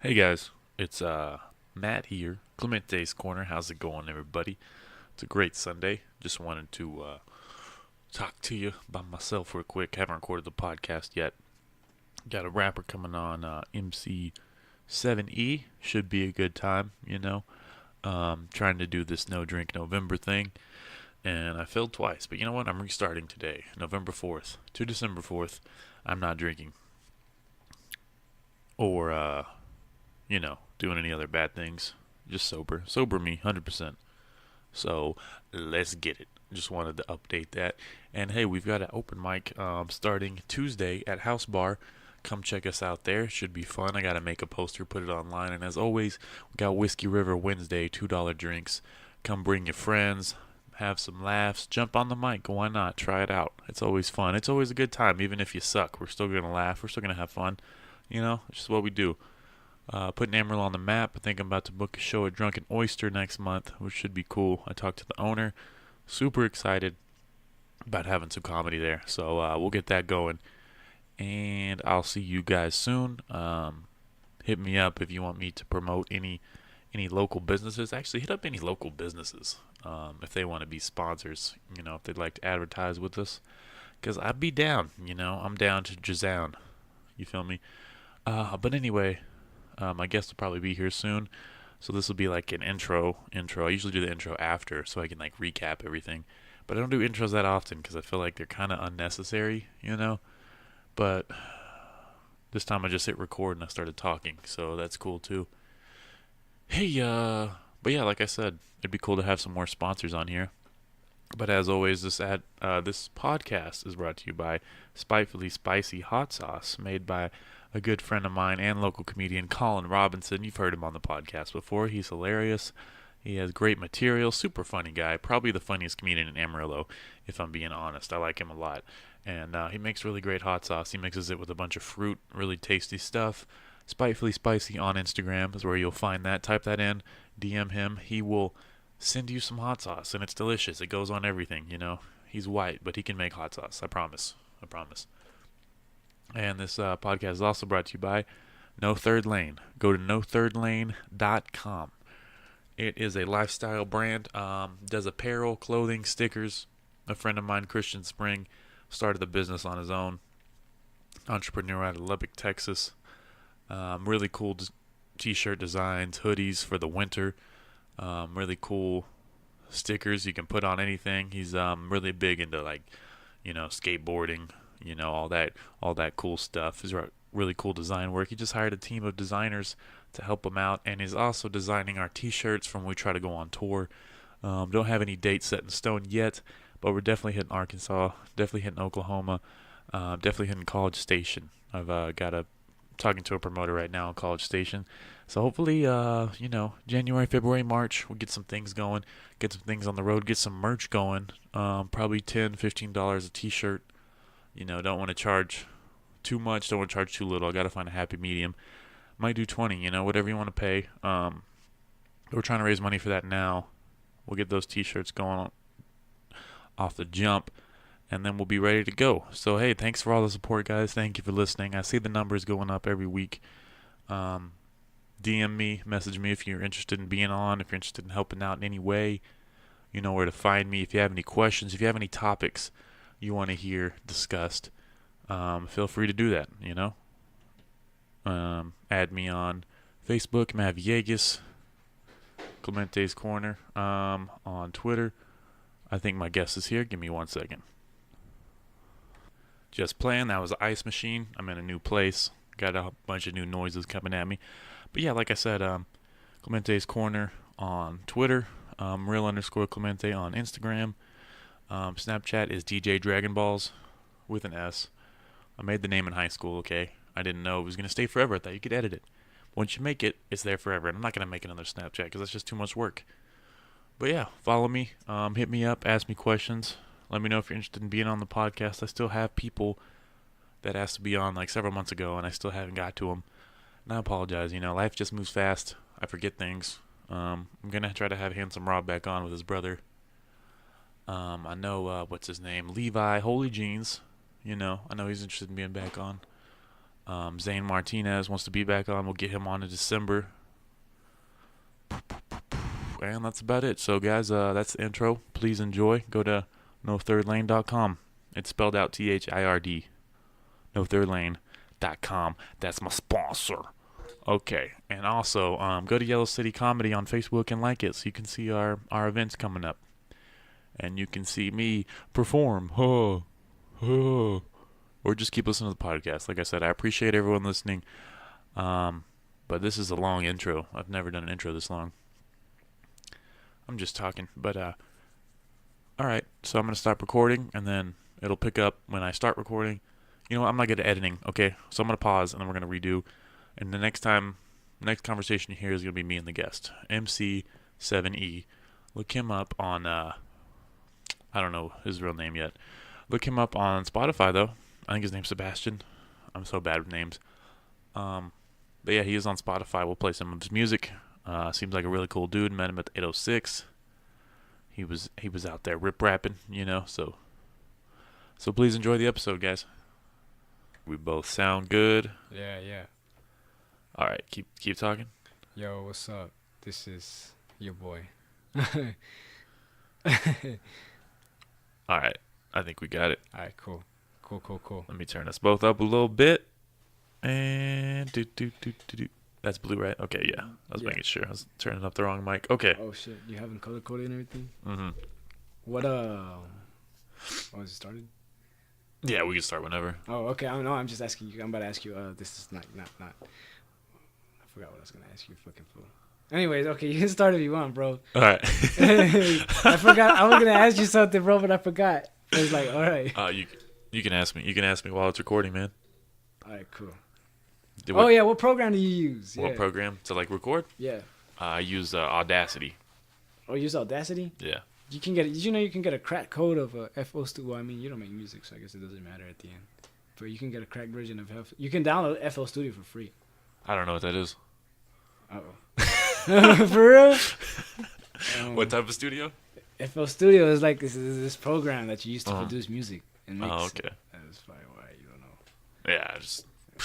Hey guys, it's Matt here, Clemente's Corner. How's it going, everybody? It's a great Sunday. Just wanted to talk to you by myself real quick. Haven't recorded the podcast yet. Got a rapper coming on, MC7E. Should be a good time. Trying to do this No Drink November thing, and I failed twice. But you know what? I'm restarting today, November 4th to December 4th. I'm not drinking or doing any other bad things. Just sober. Sober me, 100%. So let's get it. Just wanted to update that. And hey, we've got an open mic starting Tuesday at House Bar. Come check us out there. Should be fun. I got to make a poster, put it online. And as always, we got Whiskey River Wednesday, $2 drinks. Come bring your friends, have some laughs, jump on the mic. Why not? Try it out. It's always fun. It's always a good time. Even if you suck, we're still going to laugh. We're still going to have fun. It's just what we do. Putting Amarillo on the map. I think I'm about to book a show at Drunken Oyster next month, which should be cool. I talked to the owner. Super excited about having some comedy there. So we'll get that going. And I'll see you guys soon. Hit me up if you want me to promote any local businesses. Actually, hit up any local businesses if they want to be sponsors. If they'd like to advertise with us. Because I'd be down. I'm down to Jazown. You feel me? But anyway, my guest will probably be here soon, so this will be like an intro. I usually do the intro after, so I can like recap everything. But I don't do intros that often because I feel like they're kind of unnecessary. But this time I just hit record and I started talking, so that's cool too. Hey, but yeah, like I said, it'd be cool to have some more sponsors on here. But as always, this podcast is brought to you by Spitefully Spicy Hot Sauce, made by a good friend of mine and local comedian Colin Robinson. You've heard him on the podcast before. He's hilarious. He has great material. Super funny guy. Probably the funniest comedian in Amarillo, if I'm being honest. I like him a lot. And he makes really great hot sauce. He mixes it with a bunch of fruit. Really tasty stuff. Spitefully Spicy on Instagram is where you'll find that. Type that in. DM him. He will send you some hot sauce, and it's delicious. It goes on everything. He's white, but he can make hot sauce. I promise. I promise. And this podcast is also brought to you by No Third Lane. Go to nothirdlane.com. It is a lifestyle brand. Does apparel, clothing, stickers. A friend of mine, Christian Spring, started the business on his own. Entrepreneur out of Lubbock, Texas. Really cool t-shirt designs, hoodies for the winter. Really cool stickers you can put on anything. He's really big into skateboarding, all that cool stuff. He's really cool design work. He just hired a team of designers to help him out, and he's also designing our t-shirts from when we try to go on tour. Don't have any dates set in stone yet, but we're definitely hitting Arkansas, definitely hitting Oklahoma, definitely hitting College Station. I've talking to a promoter right now in College Station. So hopefully, January, February, March, we'll get some things going, get some things on the road, get some merch going. Probably $10, $15 a t-shirt. Don't want to charge too much, don't want to charge too little. I got to find a happy medium. Might do 20, whatever you want to pay. We're trying to raise money for that now. We'll get those t-shirts going off the jump, and then we'll be ready to go. So, hey, thanks for all the support, guys. Thank you for listening. I see the numbers going up every week. DM me, message me if you're interested in being on, if you're interested in helping out in any way. You know where to find me. If you have any questions, if you have any topics you want to hear discussed, feel free to do that. Add me on Facebook, Matt Villegas, Clemente's Corner, on Twitter. I think my guest is here. Give me 1 second. Just playing. That was the ice machine. I'm in a new place. Got a bunch of new noises coming at me. But yeah, like I said, Clemente's Corner on Twitter, real_Clemente on Instagram. Snapchat is DJ Dragon Balls with an S. I made the name in high school, okay? I didn't know it was going to stay forever. I thought you could edit it. Once you make it, it's there forever. And I'm not going to make another Snapchat because that's just too much work. But yeah, follow me. Hit me up. Ask me questions. Let me know if you're interested in being on the podcast. I still have people that asked to be on like several months ago, and I still haven't got to them. And I apologize. Life just moves fast. I forget things. I'm going to try to have Handsome Rob back on with his brother. I know, what's his name? Levi, Holy Jeans. I know he's interested in being back on. Zane Martinez wants to be back on. We'll get him on in December. And that's about it. So, guys, that's the intro. Please enjoy. Go to nothirdlane.com. It's spelled out THIRD. nothirdlane.com. That's my sponsor. Okay. And also, go to Yellow City Comedy on Facebook and like it so you can see our events coming up. And you can see me perform. Or just keep listening to the podcast. Like I said, I appreciate everyone listening. But this is a long intro. I've never done an intro this long. I'm just talking. But, alright. So I'm going to stop recording, and then it'll pick up when I start recording. You know what? I'm not good at editing, okay? So I'm going to pause, and then we're going to redo. And the next conversation you hear is going to be me and the guest. MC7E. Look him up on, I don't know his real name yet. Look him up on Spotify, though. I think his name's Sebastian. I'm so bad with names. But yeah, he is on Spotify. We'll play some of his music. Seems like a really cool dude. Met him at the 806. He was out there rip rapping, you know. So please enjoy the episode, guys. We both sound good. Yeah. All right, keep talking. Yo, what's up? This is your boy. All right, I think we got it. All right, cool. Let me turn us both up a little bit. And do. That's blue, right? Okay, yeah. I was making sure. I was turning up the wrong mic. Okay. Oh shit, you having color coded and everything? Mm-hmm. What Oh, is it started? Yeah, we can start whenever. Oh, okay. I don't know. I'm just asking you. I'm about to ask you. This is not. I forgot what I was gonna ask you. Fucking fool. Anyways, okay, you can start if you want, bro. All right. I forgot. I was gonna ask you something, bro, but I forgot. I was like, all right. You can ask me. You can ask me while it's recording, man. All right, cool. What, yeah. What program do you use? What program to record? Yeah. I use Audacity. Oh, you use Audacity? Yeah. You can get. Did you know you can get a crack code of FL Studio? Well, I mean, you don't make music, so I guess it doesn't matter at the end. But you can get a cracked version of You can download FL Studio for free. I don't know what that is. Uh-oh. For real? What type of studio? FL Studio is like this program that you use to produce music and mix. Oh, okay. That's probably why you don't know. Yeah,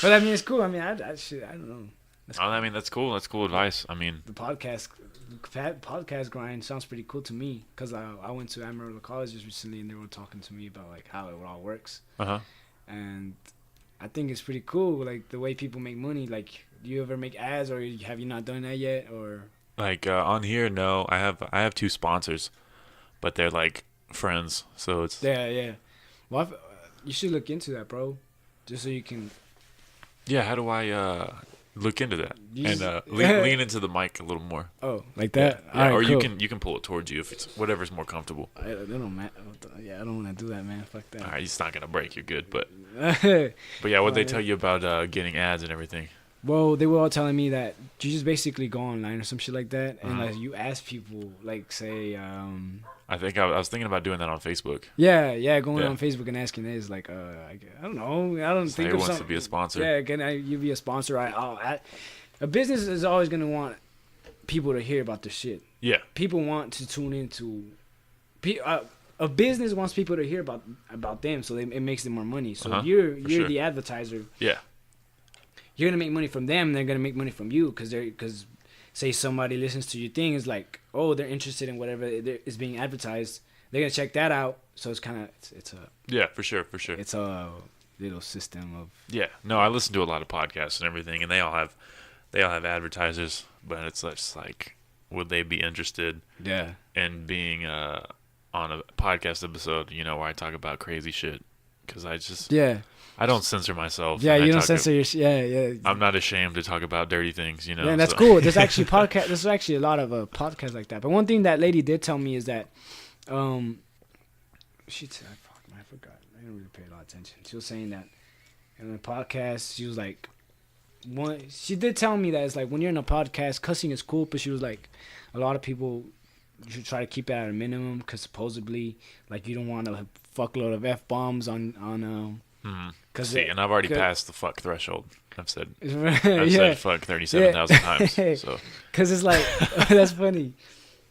But I mean, it's cool. I mean, I don't know. Cool. I mean, that's cool. That's cool advice. I mean, the podcast grind sounds pretty cool to me because I went to Amarillo College just recently and they were talking to me about like how it all works. And I think it's pretty cool, like the way people make money. Like, do you ever make ads, or have you not done that yet, or? Like on here, no. I have 2 sponsors, but they're like friends, so it's Yeah. Well, you should look into that, bro, just so you can. Yeah, how do I look into that lean into the mic a little more? Oh, like that? Yeah. Right, or cool. you can pull it towards you if it's whatever's more comfortable. I don't want to do that, man. Fuck that. All right, it's not gonna break. You're good, but yeah, what they tell you about getting ads and everything? Well, they were all telling me that you just basically go online or some shit like that, and like you ask people, like say. I think I was thinking about doing that on Facebook. Yeah, going on Facebook and asking this, like, I don't know, I don't think who of wants something. to be a sponsor? Yeah, can you be a sponsor? A business is always gonna want people to hear about their shit. Yeah. People want to tune into. A business wants people to hear about them, so it makes them more money. So you're the advertiser. Yeah. You're gonna make money from them. They're gonna make money from you because say somebody listens to your thing, is like, oh, they're interested in whatever is being advertised. They're gonna check that out. So it's kind of it's a yeah, for sure. It's a little system of No, I listen to a lot of podcasts and everything, and they all have advertisers, but it's just like, would they be interested? Yeah. In being on a podcast episode, you know, where I talk about crazy shit, because I don't censor myself. Yeah, you don't censor your yeah. I'm not ashamed to talk about dirty things, you know. Yeah, and that's cool. There's actually there's actually a lot of podcasts like that. But one thing that lady did tell me is that, she said, I forgot. I didn't really pay a lot of attention. She was saying that in the podcast, she was like, she did tell me that it's like when you're in a podcast, cussing is cool, but she was like, a lot of people should try to keep it at a minimum because supposedly, like, you don't want a fuckload of F-bombs on and I've already passed the fuck threshold. I've said fuck 37,000 times. So, because it's like that's funny.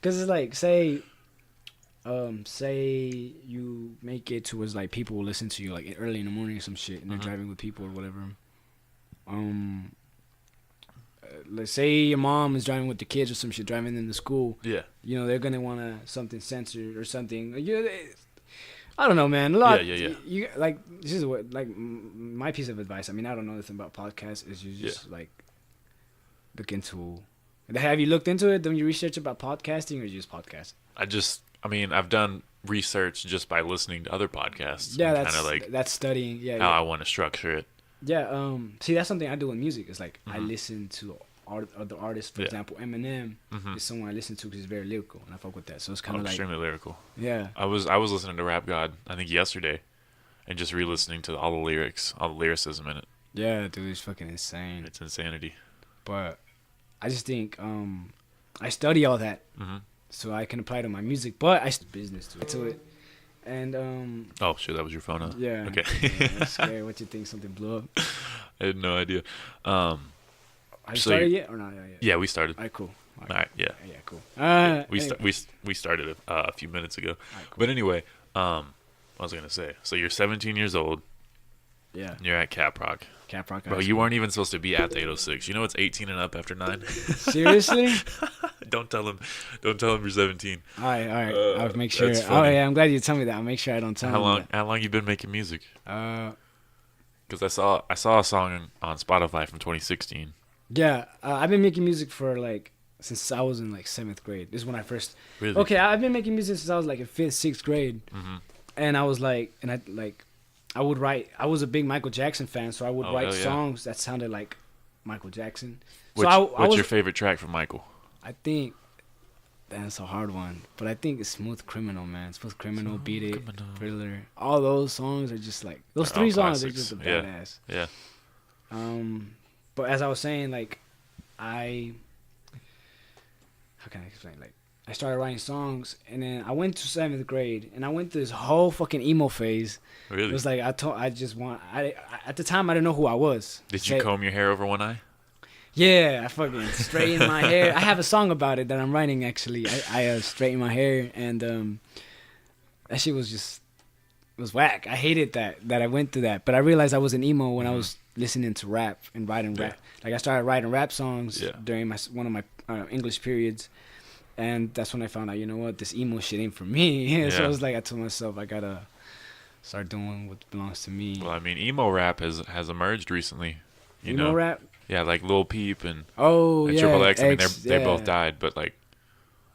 Because it's like say you make it towards like people will listen to you like early in the morning or some shit, and they're driving with people or whatever. um, let's say your mom is driving with the kids or some shit, driving them to school. Yeah. You know, they're gonna want something censored or something. I don't know, man. A lot. Yeah. You like this is what like my piece of advice. I mean, I don't know nothing about podcasts. Is you just like look into. Have you looked into it? Don't you research about podcasting or just podcast? I've done research just by listening to other podcasts. Yeah, kind of like that's studying. Yeah, how I want to structure it. Yeah. See, that's something I do with music. It's like I listen to other artists. For example, Eminem is someone I listen to because he's very lyrical, and I fuck with that. So it's kind of like extremely lyrical. Yeah. I was listening to Rap God I think yesterday, and just re-listening to all the lyrics, all the lyricism in it. Yeah, dude, it's fucking insane. It's insanity. But I just think I study all that so I can apply to my music, but I business to it. And oh shit, that was your phone, huh? Yeah. Okay. Yeah, I'm scared. What you think? Something blew up? I had no idea. Have you started yet or not? Yeah, we started. All right, cool. All right, yeah. Yeah, cool. We started a few minutes ago. All right, cool. But anyway, what was I gonna say? So you're 17 years old. Yeah. You're at Cap Rock. Cap Rock. Bro, you weren't even supposed to be at the 806. You know it's 18 and up after 9. Seriously? Don't tell him you're 17. All right. I'll make sure. That's Oh funny. yeah, I'm glad you tell me that. I'll make sure I don't tell him. How long you been making music? That. Because I saw a song on Spotify from 2016. Yeah, I've been making music for like since I was in like 7th grade. This is when I first. Really? Okay, I've been making music since I was like in 5th, 6th grade, and I was like, I would write. I was a big Michael Jackson fan, so I would write songs that sounded like Michael Jackson. What's your favorite track from Michael? I think that's a hard one, but I think it's Smooth Criminal, man. Smooth Criminal, Beat It, Thriller. All those songs are just like those three songs are just a badass. Yeah. But as I was saying, like how can I explain? Like I started writing songs, and then I went to 7th grade, and I went through this whole fucking emo phase. Really? It was like at the time I didn't know who I was. Did you comb your hair over one eye? Yeah, I fucking straightened my hair. I have a song about it that I'm writing actually. I straightened my hair, and that shit was whack. I hated that I went through that, but I realized I was an emo when I was listening to rap and writing rap. Like I started writing rap songs during one of my English periods, and that's when I found out, you know what, this emo shit ain't for me. So it was like I told myself I gotta start doing what belongs to me. Well, I mean, emo rap has emerged recently. Emo rap? Yeah, like Lil Peep and yeah, Triple X. I mean, they both died, but like,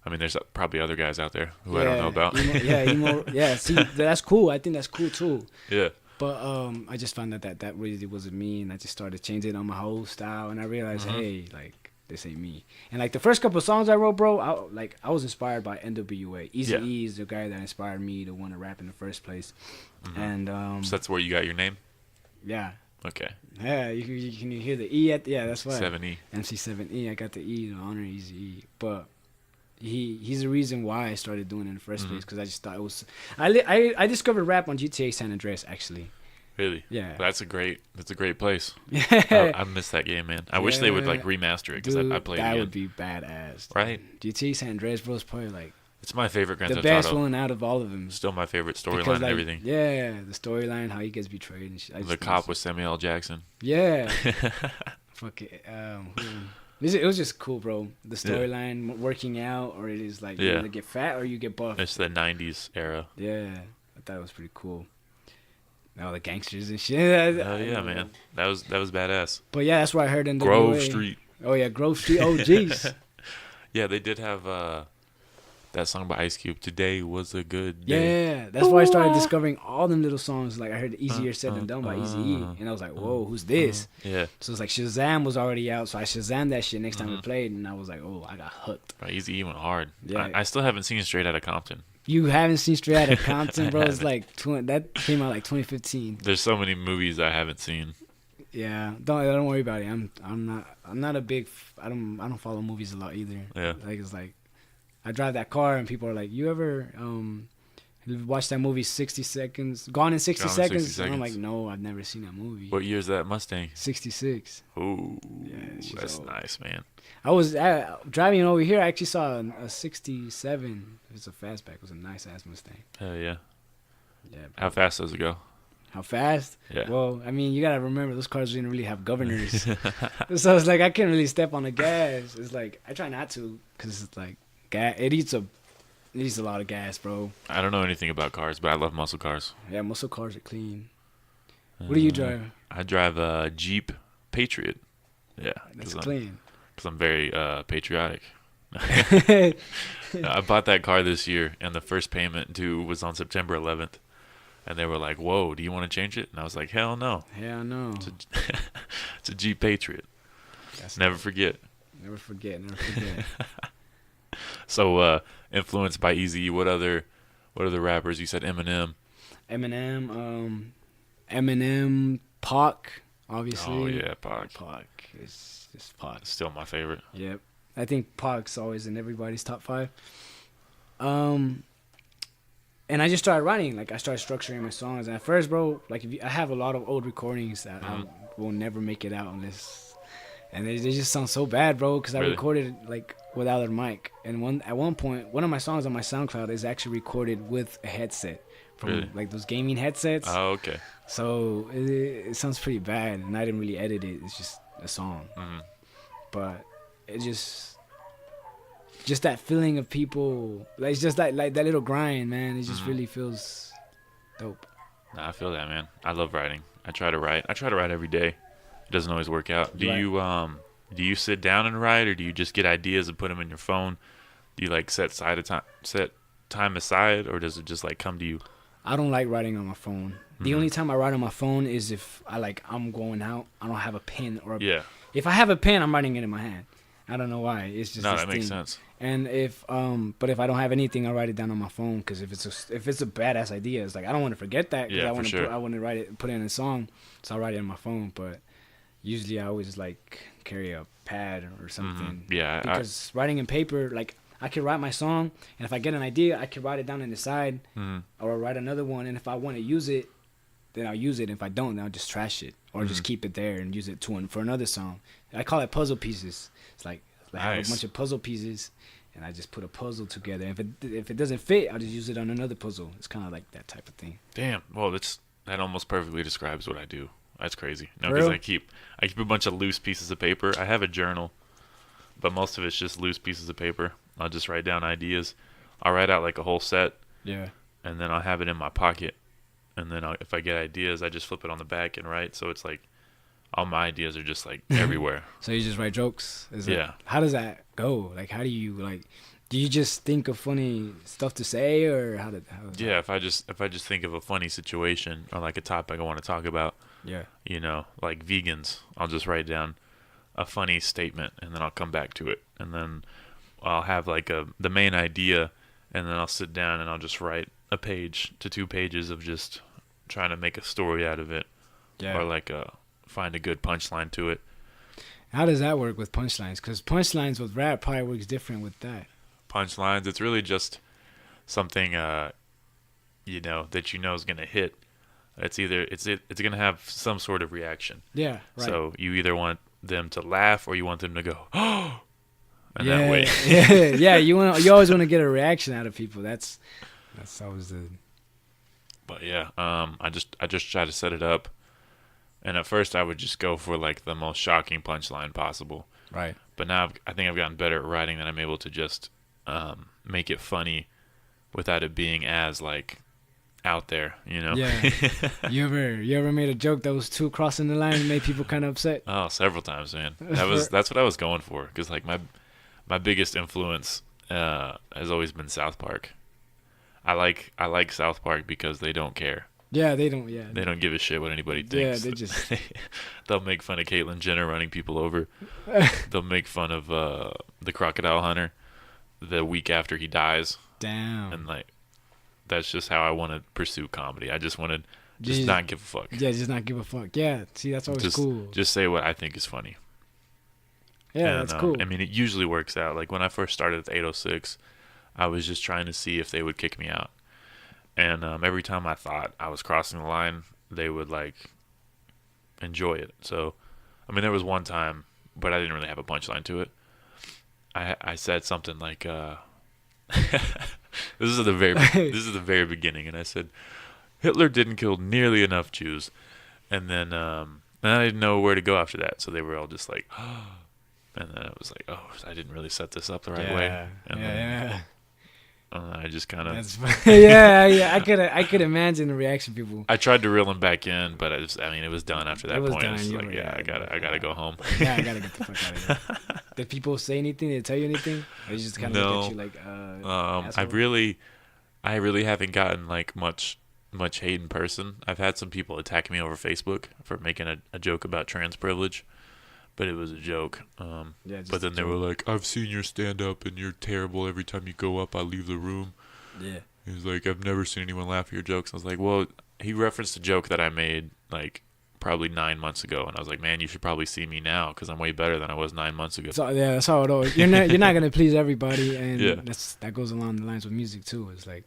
I mean, there's probably other guys out there who I don't know about. Emo. Yeah, see, that's cool. I think that's cool too. Yeah. But I just found out that really wasn't me, and I just started changing on my whole style, and I realized, hey, like this ain't me. And like the first couple of songs I wrote, bro, I was inspired by NWA. Eazy-E is the guy that inspired me to want to rap in the first place. And so that's where you got your name? Yeah. Okay. Yeah, you can hear the E at that's why. 7E. MC7E. I got the E to honor Eazy-E, but he's the reason why I started doing it in the first place, because I just thought it was. I discovered rap on GTA San Andreas actually. Really? Yeah. That's a great place. Yeah. I miss that game, man. I wish they would like remaster it, because I played it. That again. would be badass. Right? GTA San Andreas, bro, is probably like it's my favorite Grand Theft the best Auto. one out of all of them. Still my favorite storyline and everything. Yeah, the storyline, how he gets betrayed and shit. The cop with Samuel L. Jackson. Yeah. Fuck it. It was just cool, bro. The storyline, working out, or it is like you either get fat or you get buff. It's the 90s era. Yeah, I thought it was pretty cool. All the gangsters and shit. Oh yeah, man. That was badass. But yeah, that's what I heard in the Grove Street. Oh yeah, Grove Street. Oh jeez. Yeah, they did have that song by Ice Cube. Today was a good day. Yeah, that's why I started discovering all them little songs. Like I heard "Easier Said Than Done" by Eazy-E, and I was like, "Whoa, who's this?" Yeah. So it's like Shazam was already out, so I Shazammed that shit next time we played, and I was like, "Oh, I got hooked." Right, Eazy-E went hard. Yeah. I still haven't seen Straight Outta Compton. You haven't seen Straight Outta Compton, bro? It's like that came out like 2015. There's so many movies I haven't seen. Yeah, don't worry about it. I'm not a big. I don't follow movies a lot either. Yeah. Like it's like, I drive that car and people are like, "You ever watch that movie 60 Seconds? Gone in 60 Seconds?" And I'm like, "No, I've never seen that movie." What year's that Mustang? 66. Ooh, Yeah, that's old. nice, man. I was driving over here. I actually saw a 67. It's a fastback. It was a nice ass Mustang. Hell yeah. Yeah. How fast does it go? How fast? Yeah. Well, I mean, you gotta remember those cars didn't really have governors, so it's like I can't really step on the gas. It's like I try not to, cause it's like gas. It eats a lot of gas, bro. I don't know anything about cars, but I love muscle cars. Yeah, muscle cars are clean. What do you drive? I drive a Jeep Patriot. Yeah, That's because clean. I'm very patriotic. I bought that car this year, and the first payment due was on September 11th. And they were like, "Whoa, do you want to change it?" And I was like, "Hell no." Yeah, I know. It's a Jeep Patriot. Never forget. Never forget. Never forget. So, influenced by Eazy, what other rappers? You said Eminem. Eminem, Pac, obviously. Oh yeah, Pac. Pac is just Pac. Still my favorite. Yep. I think Pac's always in everybody's top 5. And I just started writing. Like, I started structuring my songs. And at first, bro, like, I have a lot of old recordings that I will never make it out unless... And they just sound so bad, bro, because I recorded, like, without a mic. And at one point, one of my songs on my Soundcloud is actually recorded with a headset. From, like, those gaming headsets. Oh, okay. So, it sounds pretty bad. And I didn't really edit it. It's just a song. Mm-hmm. But it just that feeling of people, like, it's just like that little grind, man. It just really feels dope. Nah, I feel that, man. I love writing. I try to write every day. It doesn't always work out. Do you sit down and write, or do you just get ideas and put them in your phone? Do you like set time aside, or does it just like come to you? I don't like writing on my phone. The only time I write on my phone is if I'm going out. I don't have a pen if I have a pen, I'm writing it in my hand. I don't know why. It's just that makes sense. And but if I don't have anything, I'll write it down on my phone. Because if it's a badass idea, it's like I don't want to forget that. Because I want to put it in a song, so I'll write it on my phone. But usually I always like carry a pad or something. Yeah. Because writing in paper, like I can write my song, and if I get an idea, I can write it down on the side, or write another one. And if I want to use it, then I'll use it. If I don't, then I'll just trash it or just keep it there and use it for another song. I call it puzzle pieces. It's like I have a bunch of puzzle pieces, and I just put a puzzle together. If it doesn't fit, I'll just use it on another puzzle. It's kind of like that type of thing. Damn. Well, that almost perfectly describes what I do. That's crazy. No, because I keep a bunch of loose pieces of paper. I have a journal, but most of it's just loose pieces of paper. I'll just write down ideas. I'll write out like a whole set. Yeah. And then I'll have it in my pocket. And then if I get ideas, I just flip it on the back and write. So it's like all my ideas are just like everywhere. So you just write jokes? Yeah. How does that go? Like, how do you like? Do you just think of funny stuff to say, or how does Yeah, if I just think of a funny situation or like a topic I want to talk about. Yeah. You know, like vegans, I'll just write down a funny statement and then I'll come back to it. And then I'll have like the main idea, and then I'll sit down and I'll just write a page to 2 pages of just trying to make a story out of it. Yeah. Or like find a good punchline to it. How does that work with punchlines? Because punchlines with rap probably works different with that. Punchlines, it's really just something that is gonna hit. It's gonna have some sort of reaction. Yeah, right. So you either want them to laugh or you want them to go, oh, and that way. Yeah. You always want to get a reaction out of people. That's always the. But yeah, I just try to set it up, and at first I would just go for like the most shocking punchline possible. Right. But now I think I've gotten better at writing that I'm able to just make it funny without it being as like out there, you know. Yeah. You ever made a joke that was too crossing the line and made people kind of upset? Oh, several times, man. That's what I was going for, because like my biggest influence has always been South Park. I like South Park because they don't care. Yeah, they don't. Yeah, they don't give a shit what anybody thinks. Yeah, they just they'll make fun of Caitlyn Jenner running people over. They'll make fun of the crocodile hunter the week after he dies. Damn. And like, that's just how I want to pursue comedy. I just want to not give a fuck. Yeah, just not give a fuck. Yeah, see, that's always cool. Just say what I think is funny. Yeah, that's cool. I mean, it usually works out. Like when I first started at 806, I was just trying to see if they would kick me out. And every time I thought I was crossing the line, they would like enjoy it. So, I mean, there was one time, but I didn't really have a punchline to it. I said something like, "This is the very beginning," and I said, Hitler didn't kill nearly enough Jews, and I didn't know where to go after that. So they were all just like, and then it was like, oh, I didn't really set this up the right way, Yeah, and then yeah. I just kind of That's yeah. I could imagine the reaction people. I tried to reel him back in, but I mean, it was done after It that was point. done. It's You like, were, yeah, I gotta go home. Yeah, I gotta get the fuck out of here. Did people say anything? Did they tell you anything? Or they just kind of look at you like, asshole? I really haven't gotten like much hate in person. I've had some people attack me over Facebook for making a joke about trans privilege, but it was a joke. Yeah, just But a then they were joke. like, I've seen your stand up and you're terrible. Every time you go up, I leave the room. Yeah. He's like, I've never seen anyone laugh at your jokes. I was like, well, he referenced a joke that I made like probably 9 months ago, and I was like, man, you should probably see me now because I'm way better than I was 9 months ago. So yeah, that's how it always. You're not gonna please everybody, and Yeah. that goes along the lines with music too. It's like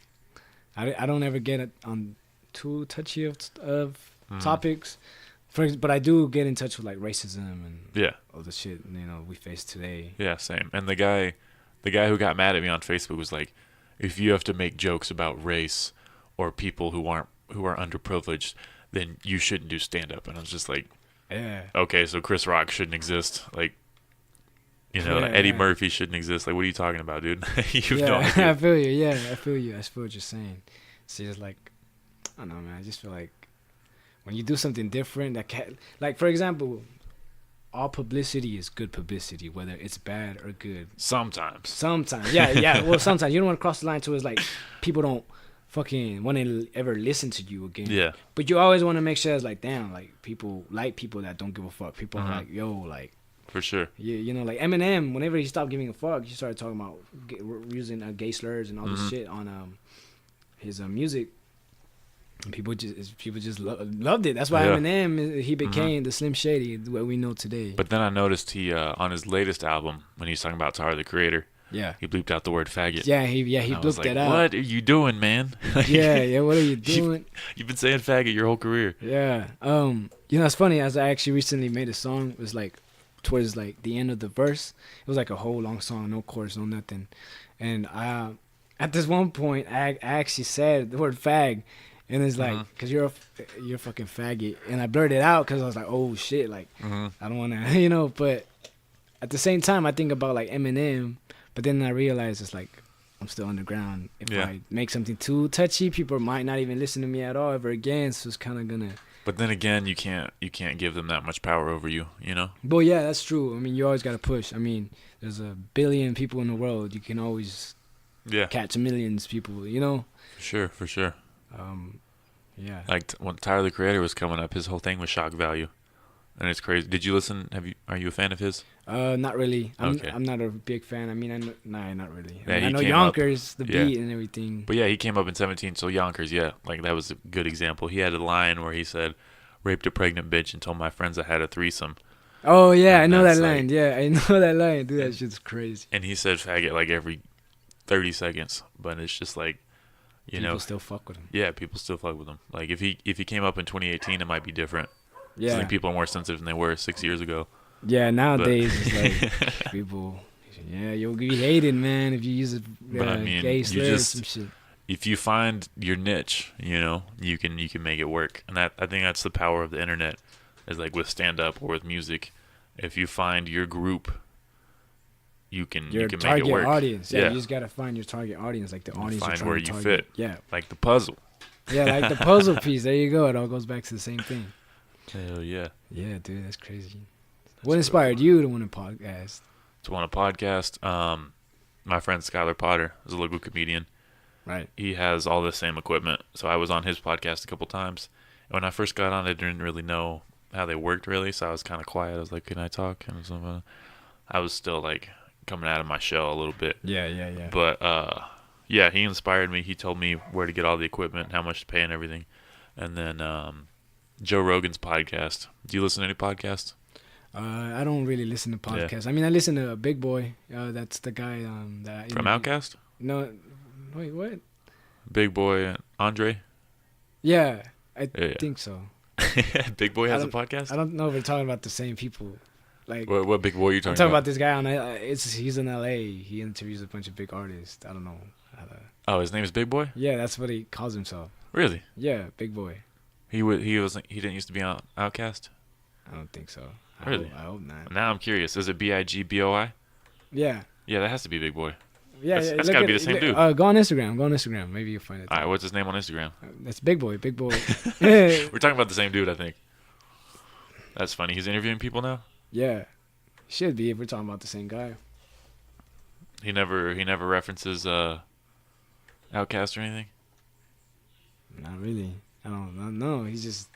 I don't ever get it on too touchy of topics, but I do get in touch with like racism and Yeah, all the shit we face today. yeah, same. And the guy who got mad at me on Facebook was like, if you have to make jokes about race or people who are underprivileged, then you shouldn't do stand up. And I was just like, Yeah. okay, so Chris Rock shouldn't exist. Like, Yeah, Eddie yeah. Murphy shouldn't exist. Like, what are you talking about, dude? You've Yeah, no I idea. feel you. Yeah, I feel you. I feel what you're saying. See, it's like, I don't know, man. I just feel like when you do something different, like for example, all publicity is good publicity, whether it's bad or good. Sometimes. Sometimes, yeah. Well, sometimes you don't want to cross the line to it's like people don't fucking want to ever listen to you again. Yeah. But you always want to make sure it's like, damn, like people like people that don't give a fuck. People are like, yo, like. For sure. Like Eminem, whenever he stopped giving a fuck, he started talking about using gay slurs and all this shit on his music. And people just loved it. That's why Yeah. Eminem he became the Slim Shady what we know today. But then I noticed he on his latest album when he's talking about Tyler the Creator, yeah, he bleeped out the word faggot. he And I was bleeped like, that out. what are you doing, man? Yeah. What are you doing? You've been saying faggot your whole career. Yeah. It's funny as I actually recently made a song. It was like towards like the end of the verse. It was like a whole long song, no chorus, no nothing. And at this one point, I actually said the word fag, and it's like, cause you're a fucking faggot, and I blurted it out because I was like, oh shit, like I don't want to, But at the same time, I think about like Eminem, but then I realize it's like I'm still underground. If I make something too touchy, people might not even listen to me at all ever again. So it's kind of gonna. But then again, you can't give them that much power over you, But yeah, that's true. I mean, you always gotta push. I mean, there's a billion people in the world. You can always catch millions people. For sure. Yeah. Like when Tyler the Creator was coming up, his whole thing was shock value, and it's crazy. Did you listen? Are you a fan of his? Not really. Okay. I'm not a big fan. I mean, not really. Yeah, I he know came up- Yonkers, the beat and everything. But yeah, he came up in 17. So Yonkers, like that was a good example. He had a line where he said, "Raped a pregnant bitch and told my friends I had a threesome." Oh yeah, And I know that that's line. like- Yeah, I know that line. Dude, that shit's crazy. And he said faggot like every 30 seconds. But it's just like, People still fuck with him. yeah, people still fuck with him. Like if he came up in 2018, it might be different. 'Cause I Yeah. think people are more sensitive than they were 6 years ago. Yeah, nowadays it's like people. Yeah, you'll be hated, man, if you use a But I mean, gay you slur or just- some shit. If you find your niche, you can make it work. And I think that's the power of the internet, is like with stand up or with music. If you find your group, you can Your make it target work. audience. Yeah, Yeah. you just gotta find your target audience, like the audience Find you're trying where to you target. fit. Yeah, Like the puzzle. yeah, like the puzzle piece. There you go. It all goes back to the same thing. Hell yeah. Yeah, dude, that's crazy. What inspired you to want a podcast? To want a podcast, my friend Skylar Potter is a local comedian. Right. He has all the same equipment, so I was on his podcast a couple times. And when I first got on, I didn't really know how they worked really, so I was kind of quiet. I was like, "Can I talk?" And I was still like coming out of my shell a little bit. Yeah. But yeah, he inspired me. He told me where to get all the equipment, how much to pay, and everything. And then Joe Rogan's podcast. Do you listen to any podcasts? I don't really listen to Yeah. podcasts. I mean, I listen to Big Boy. That's the guy that From Outkast? No, wait, what? Big Boy and Andre? Yeah, I Yeah. think so. Big Boy I has a don't- podcast? I don't know if we're talking about the same people. Like, What Big Boy are you I'm talking talking about about? this guy on. He's in L.A. He interviews a bunch of big artists. I don't know. Oh, his name is Big Boy? Yeah, that's what he calls himself. Really? Yeah, Big Boy. He didn't used to be on Outkast. I don't think so. Really? I hope not. Now I'm curious. Is it Bigboi? Yeah. Yeah, that has to be Big Boy. Yeah, That's gotta be the same dude. Go on Instagram. Go on Instagram. Maybe you'll find it. All right, what's his name on Instagram? That's Big Boy. Big Boy. We're talking about the same dude, I think. That's funny. He's interviewing people now. Yeah, should be if we're talking about the same guy. He never references Outkast or anything. Not really. I don't know. He's just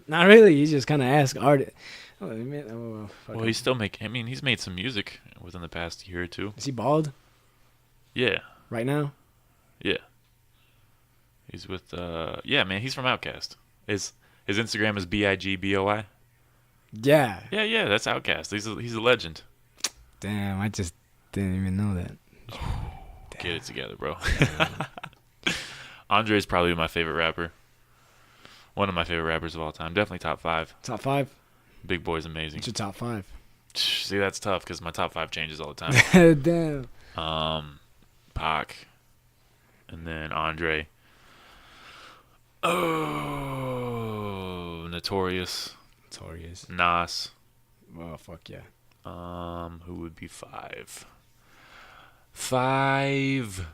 not really. He just kind of asks art. Well, he's still making. I mean, he's made some music within the past year or two. Is he bald Yeah, right now? yeah. He's with. Yeah, man. He's from Outkast. His Instagram is Bigboi. Yeah. Yeah. That's Outkast. He's a legend. Damn, I just didn't even know that. Get it together, bro. Andre is probably my favorite rapper. One of my favorite rappers of all time. Definitely top 5. Top 5? Big Boy's amazing. What's your top 5? See, that's tough because my top 5 changes all the time. Damn. Pac, and then Andre. Oh, Notorious. Nas. Oh, fuck yeah. Who would be 5? 5.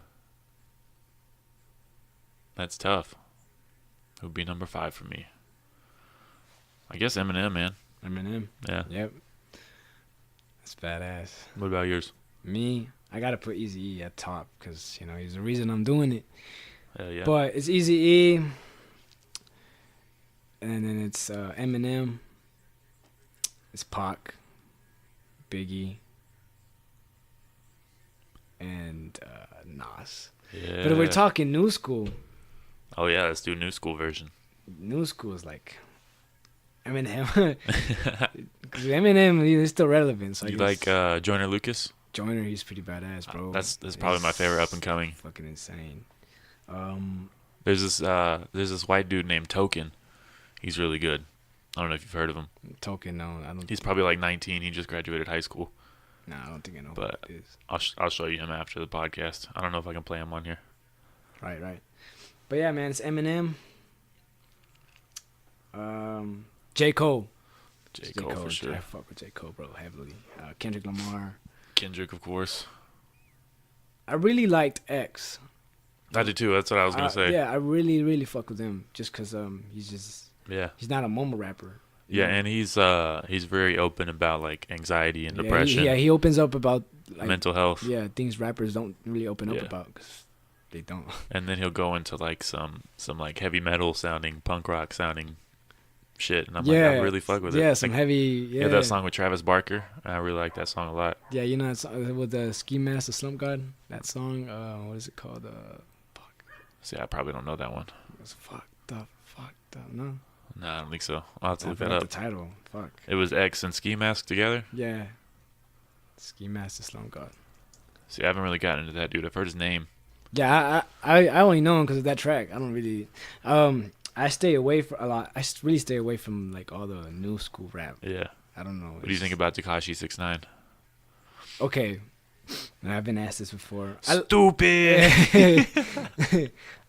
That's tough. Who would be number 5 for me? I guess Eminem, man. Eminem. Yeah. Yep. That's badass. What about yours? Me, I gotta put Eazy-E at top because he's the reason I'm doing it. Hell yeah. But it's Eazy-E, and then it's Eminem. It's Pac, Biggie, and Nas. Yeah. But if we're talking new school, Oh yeah, let's do new school version. new school is like Eminem. 'Cause Eminem is still relevant. So You like Joyner Lucas? Joyner, he's pretty badass, bro. That's probably my favorite up and coming. Fucking insane. There's this white dude named Token. He's really good. I don't know if you've heard of him. Token, no, I don't. He's probably like 19. He just graduated high school. Nah, I don't think I know But who it is. I'll show you him after the podcast. I don't know if I can play him on here. Right. But yeah, man, it's Eminem. J. Cole. J. Cole for sure. I fuck with J. Cole, bro, heavily. Kendrick Lamar. Kendrick, of course. I really liked X. I did too. That's what I was gonna say. Yeah, I really fuck with him just because he's not a mumble rapper. Yeah, and he's very open about like anxiety and depression. He opens up about like, mental health. Yeah, things rappers don't really open up about because they don't. And then he'll go into like some like heavy metal sounding, punk rock sounding shit, and I'm like, I really fuck with it. Yeah, some heavy. Yeah, that song with Travis Barker. I really like that song a lot. Yeah, it's with the Ski Mask, the Slump God. That song, what is it called? Fuck. See, I probably don't know that one. It's fucked up. No. No, I don't think so. I'll have to look that up. up. The title. Fuck. It was X and Ski Mask together? Yeah. Ski Mask, the Slump God. See, I haven't really gotten into that dude. I've heard his name. Yeah, I only know him because of that track. I don't really. I stay away from a lot. I really stay away from like all the new school rap. Yeah. I don't know. What do you think about Tekashi 6ix9ine? Okay. I've been asked this before. Stupid.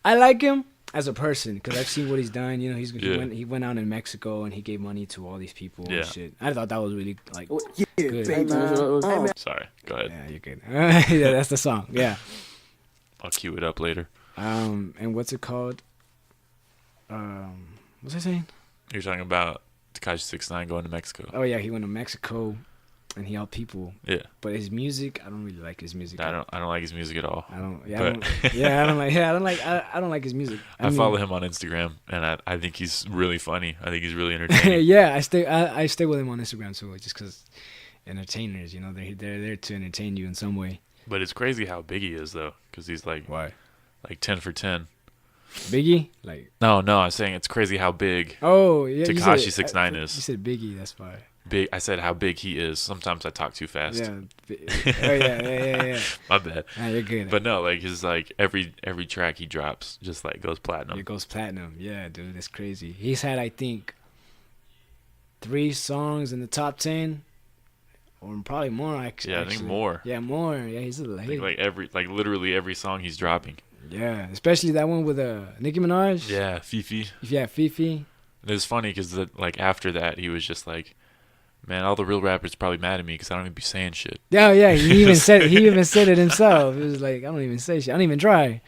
I like him as a person because I've seen what he's done. He went out in Mexico and he gave money to all these people and shit. I thought that was really like good. Sorry, go ahead. Yeah, you're good. Yeah, that's the song. Yeah. I'll cue it up later. And what's it called? What's I saying? You're talking about Tekashi 6ix9ine going to Mexico. Oh yeah, he went to Mexico, and he helped people. Yeah. But his music, I don't really like his music. I don't like his music at all. I don't like his music. I follow him on Instagram, and I think he's really funny. I think he's really entertaining. Yeah, I stay with him on Instagram too, just because entertainers, they're there to entertain you in some way. But it's crazy how big he is though, because he's like 10 for 10. Biggie? Like No, I'm saying it's crazy how big Tekashi 6ix9ine is. You said Biggie, that's why. Big. I said how big he is. Sometimes I talk too fast. Yeah. Yeah. My bad. Nah, you're good. But no, like his every track he drops just like goes platinum. It goes platinum. Yeah, dude, it's crazy. He's had I think 3 songs in the top 10. Or probably more. I think more. Yeah, more. Yeah, he's literally every song he's dropping. Yeah, especially that one with Nicki Minaj. Yeah, Fifi. Yeah, Fifi. And it was funny because like after that, he was just like, "Man, all the real rappers probably mad at me because I don't even be saying shit." Yeah, yeah. He even said it himself. It was like, I don't even say shit. I don't even try.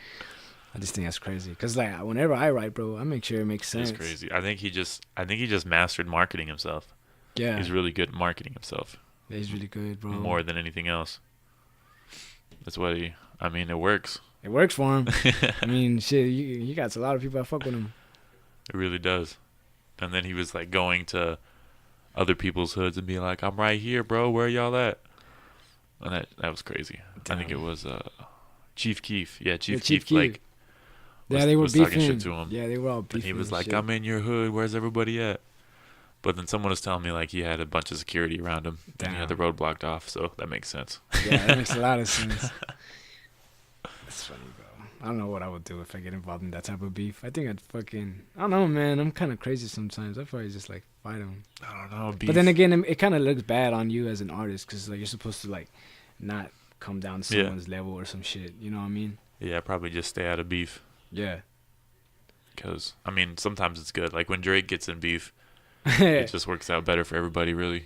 I just think that's crazy. Cause like whenever I write, bro, I make sure it makes sense. It's crazy. I think he just mastered marketing himself. Yeah, He's really good at marketing himself he's really good, bro. more than anything else. That's what he. I mean, it works. It works for him. I mean, shit, you got a lot of people that fuck with him. It really does. And then he was like going to other people's hoods and being like, "I'm right here, bro. Where y'all at?" And that was crazy. Damn. I think it was Chief Keef. Yeah, Chief Chief Keef. Keef. Like, Yeah, they were was beefing. talking shit to him. Yeah, they were all beefing. And he was and like, shit. "I'm in your hood. Where's everybody at?" But then someone was telling me like he had a bunch of security around him and he had the road blocked off, so that makes sense. Yeah, that makes a lot of sense. That's funny, bro. I don't know what I would do if I get involved in that type of beef. I think I don't know, man. I'm kind of crazy sometimes. I'd probably just like fight him. I don't know. Beef. But then again, it kind of looks bad on you as an artist because like you're supposed to like not come down to Yeah. someone's level or some shit. You know what I mean? Yeah, probably just stay out of beef. Yeah. Because, I mean, sometimes it's good. Like when Drake gets in beef, it Well, just works out better for everybody, really.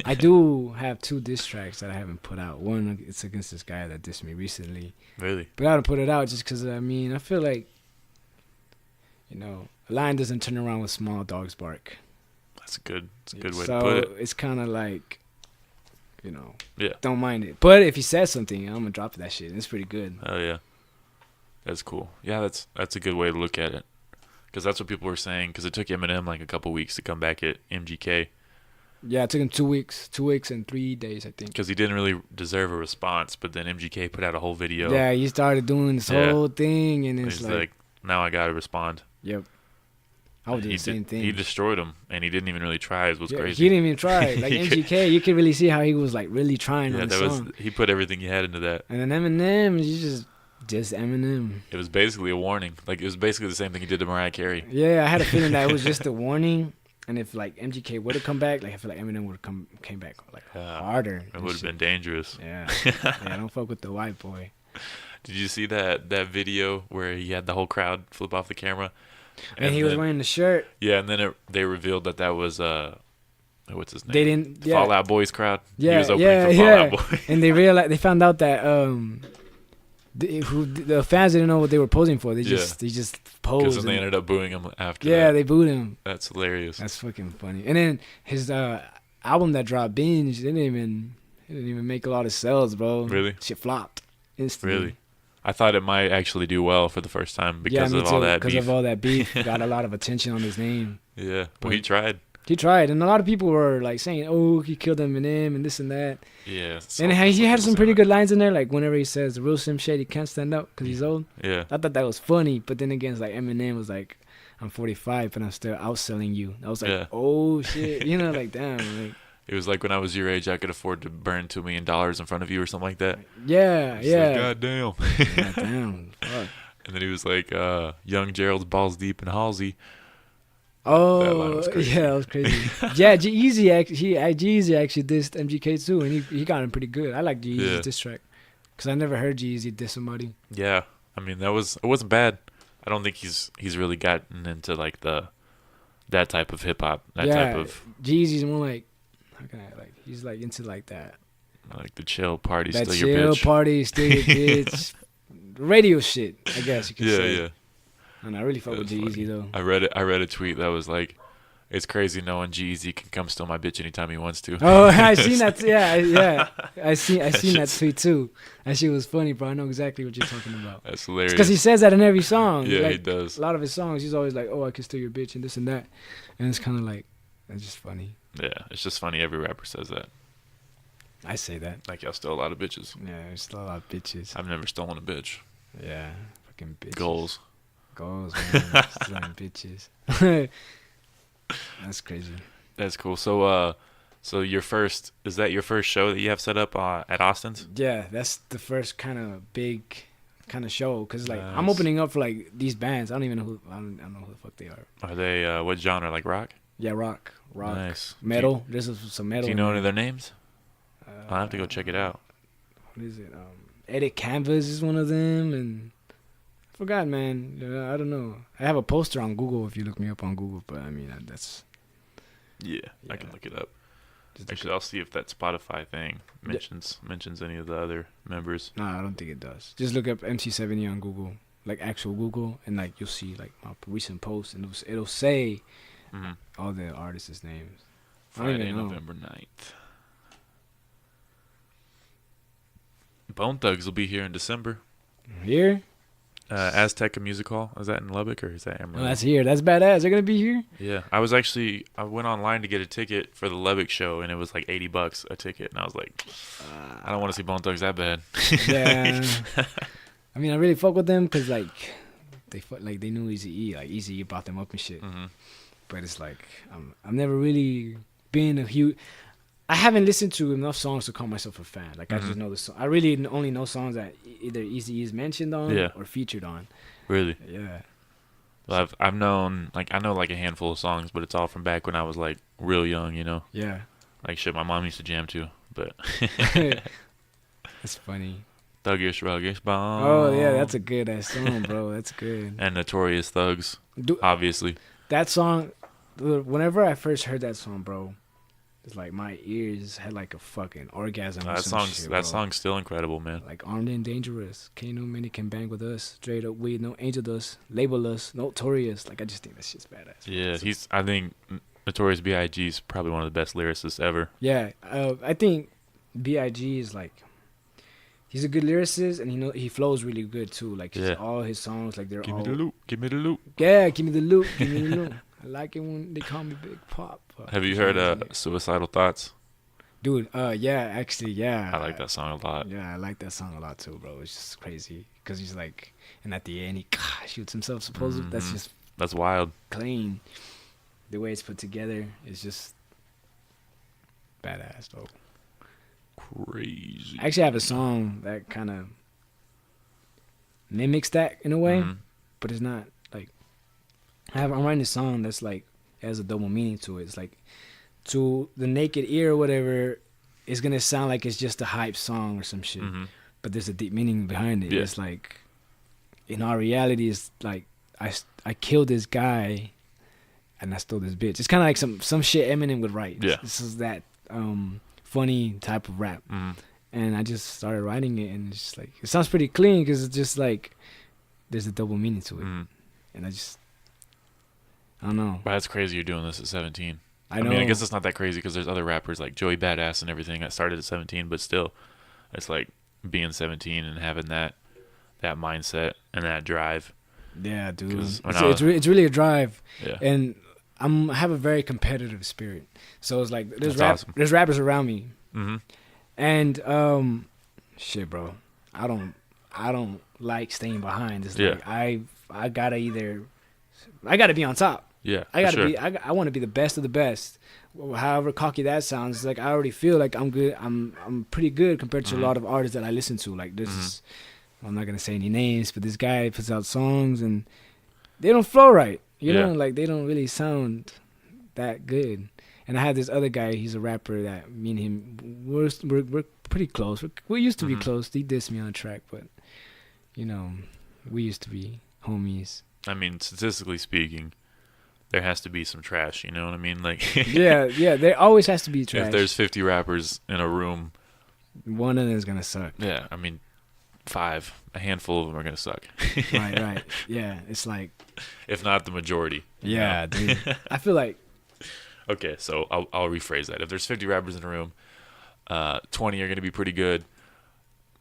I do have 2 diss tracks that I haven't put out. One, it's against this guy that dissed me recently. Really? But I haven't put it out just because, I mean, I feel like, you know, a lion doesn't turn around with small dogs bark. That's a good way So to put it. it's kind of like, you know, Yeah. don't mind it. But if he says something, I'm going to drop that shit. It's pretty good. Oh, yeah. That's cool. Yeah, that's a good way to look at it. Because that's what people were saying. Because it took Eminem like a couple weeks to come back at MGK. Yeah, it took him 2 weeks. 2 weeks and 3 days, I think. Because he didn't really deserve a response. But then MGK put out a whole video. Yeah, he started doing this Yeah. whole thing. And it's He's like, now I got to respond. yep. I would do the same thing. He destroyed him. And he didn't even really try. It was Yeah, crazy. he didn't even try. Like He could- MGK, you could really see how he was like really trying Yeah, on the song. he put everything he had into that. And then Eminem, you just Eminem. It was basically a warning. Like, it was basically the same thing he did to Mariah Carey. Yeah, I had a feeling that it was just a warning. And if like MGK would have come back, like I feel like Eminem would have came back like Yeah. harder. It and would have shit. been dangerous. Yeah. Yeah, don't fuck with the white boy. Did you see that video where he had the whole crowd flip off the camera? And he was then- wearing the shirt. Yeah, and then they reveled that was what's his name? They didn't. Yeah. Fall Out Boy's crowd. He Yeah, was opening yeah, for Fall yeah. Out Boy. And they found out that the fans didn't know what they were posing for. They just Because posed. then they and- ended up booing him after yeah, that. they booed him. That's hilarious. That's fucking funny. And then his album that dropped, Binge, didn't even make a lot of sales, bro. Really? Shit flopped instantly. Really? I thought it might actually do well for the first time because me of all too, that because beef. of all that beef, got a lot of attention on his name. Yeah, well, he tried. He tried, and a lot of people were like saying, "Oh, he killed Eminem and this and that." Yeah. And he had some pretty good lines in there, like whenever he says, "The real Slim Shady can't stand up because he's old." Yeah. I thought that was funny, but then again, it's like Eminem was like, "I'm 45, but I'm still outselling you." I was like, Yeah. "Oh shit," you know, like damn, like It was like when I was your age, I could afford to burn $2 million in front of you or something like that. yeah, It's yeah, like, God damn. yeah, damn, fuck. And then he was like, young Gerald's balls deep in Halsey. That line Oh, was crazy. yeah, that was crazy. Yeah, G-Eazy actually dissed MGK too, and he got him pretty good. I like G-Eazy's Yeah. diss track because I never heard G-Eazy diss somebody. Yeah. I mean, it wasn't bad. I don't think he's really gotten into like that type of hip hop, that type of G-Eazy's more like, how can I, like, he's like into like that like the chill party, that still your chill bitch. party, still your bitch, radio shit. I guess you could Yeah, say. yeah. And I really fuck with That's G-Eazy funny. though. I read a tweet that was like, it's crazy knowing G-Eazy can come steal my bitch anytime he wants to. Oh, I seen that. Yeah. I seen that shit's- tweet too. That shit was funny, bro. I know exactly what you're talking about. That's hilarious. Because he says that in every song. Yeah, Like, he does. a lot of his songs, he's always like, "Oh, I can steal your bitch" and this and that, and it's kind of like, it's just funny. Yeah, it's just funny. Every rapper says that. I say that. Like, y'all steal a lot of bitches. Yeah, there's still a lot of bitches. I've never stolen a bitch. Yeah, fucking bitches. Goals. Goals, man. Stealing bitches. That's crazy. That's cool. So, is that your first show that you have set up at Austin's? Yeah, that's the first kind of big kind of show. Cause like I'm Nice. opening up for like these bands. I don't even know who. I don't know who the fuck they are. Are they what genre? Like rock? Yeah, rock, Nice. metal. There's some metal. Do you in know there. any of their names? I'll have to go check it out. What is it? Edit Canvas is one of them, and Forgot, man. I don't know. I have a poster on Google if you look me up on Google, but I mean that's Yeah, yeah. I can look it up. Just Actually, I'll see if that Spotify thing mentions any of the other members. Nah, I don't think it does. Just look up MC70 on Google, like actual Google, and like you'll see like my recent posts, and it'll say all the artists' names. Friday, November 9th. Bone Thugs will be here in December. Here? Azteca Music Hall. Is that in Lubbock or is that Amarillo? No, that's here. That's badass. They're gonna be here. Yeah, I went online to get a ticket for the Lubbock show, and it was like $80 a ticket, and I was like, I don't want to see Bone Thugs that bad. Yeah. I mean, I really fuck with them because like they knew Eazy-E. Like Eazy-E brought them up and shit. Mm-hmm. But it's like I've never really been a huge. I haven't listened to enough songs to call myself a fan. Like I just know the song. I really only know songs that either Eazy-E is mentioned on or featured on. Really? Yeah. Well, I know like a handful of songs, but it's all from back when I was like real young, you know. Yeah. Like shit, my mom used to jam too, but. That's funny. Thuggish, Ruggish, Bomb. Oh yeah, that's a good ass song, bro. That's good. And Notorious Thugs, obviously. That song, whenever I first heard that song, bro, it's like my ears had like a fucking orgasm. That song's still incredible, man. Like Armed and Dangerous, can't no many can bang with us. Straight up weed, no angel dust. Label us notorious. Like I just think that shit's badass. Yeah, I think Notorious B.I.G. is probably one of the best lyricists ever. Yeah, I think B.I.G. is like. He's a good lyricist, and he flows really good too. Like all his songs, like they're give all. Give me the loop. Give me the loop. Yeah, give me the loop. Give me the loop. I like it when they call me Big Pop. Have you heard Suicidal Thoughts? Dude, yeah, actually, yeah. I like that song a lot. Yeah, I like that song a lot too, bro. It's just crazy because he's like, and at the end he shoots himself. Supposedly, that's wild. Clean. The way it's put together is just badass, though. Crazy. I actually have a song that kind of mimics that in a way, but it's not like I'm writing a song that's like has a double meaning to it. It's like to the naked ear or whatever, it's gonna sound like it's just a hype song or some shit, but there's a deep meaning behind it. Yeah. It's like in our reality, it's like I killed this guy and I stole this bitch. It's kind of like some shit Eminem would write. Yeah, this is that funny type of rap, and I just started writing it, and it's just like it sounds pretty clean because it's just like there's a double meaning to it, and I don't know. But that's crazy. You're doing this at 17. I know. mean, I guess it's not that crazy because there's other rappers like Joey Badass and everything that started at 17, but still, it's like being 17 and having that mindset and that drive. Yeah, dude. It's really a drive, and I have a very competitive spirit. So it's like there's rappers around me, and shit, bro. I don't like staying behind. It's like I gotta be on top. Yeah, I gotta be. I want to be the best of the best. However cocky that sounds, like I already feel like I'm good. I'm pretty good compared to a lot of artists that I listen to. Like this is, I'm not gonna say any names, but this guy puts out songs and they don't flow right. You know, like they don't really sound that good. And I had this other guy. He's a rapper that me and him we're pretty close. We used to be close. He dissed me on a track, but you know, we used to be homies. I mean, statistically speaking, there has to be some trash. You know what I mean? Like yeah, there always has to be trash. If there's 50 rappers in a room, one of them is gonna suck. Yeah, I mean, a handful of them are gonna suck. right. Yeah, it's like if not the majority. Yeah, dude. I feel like. Okay, so I'll rephrase that. If there's 50 rappers in a room, 20 are gonna be pretty good.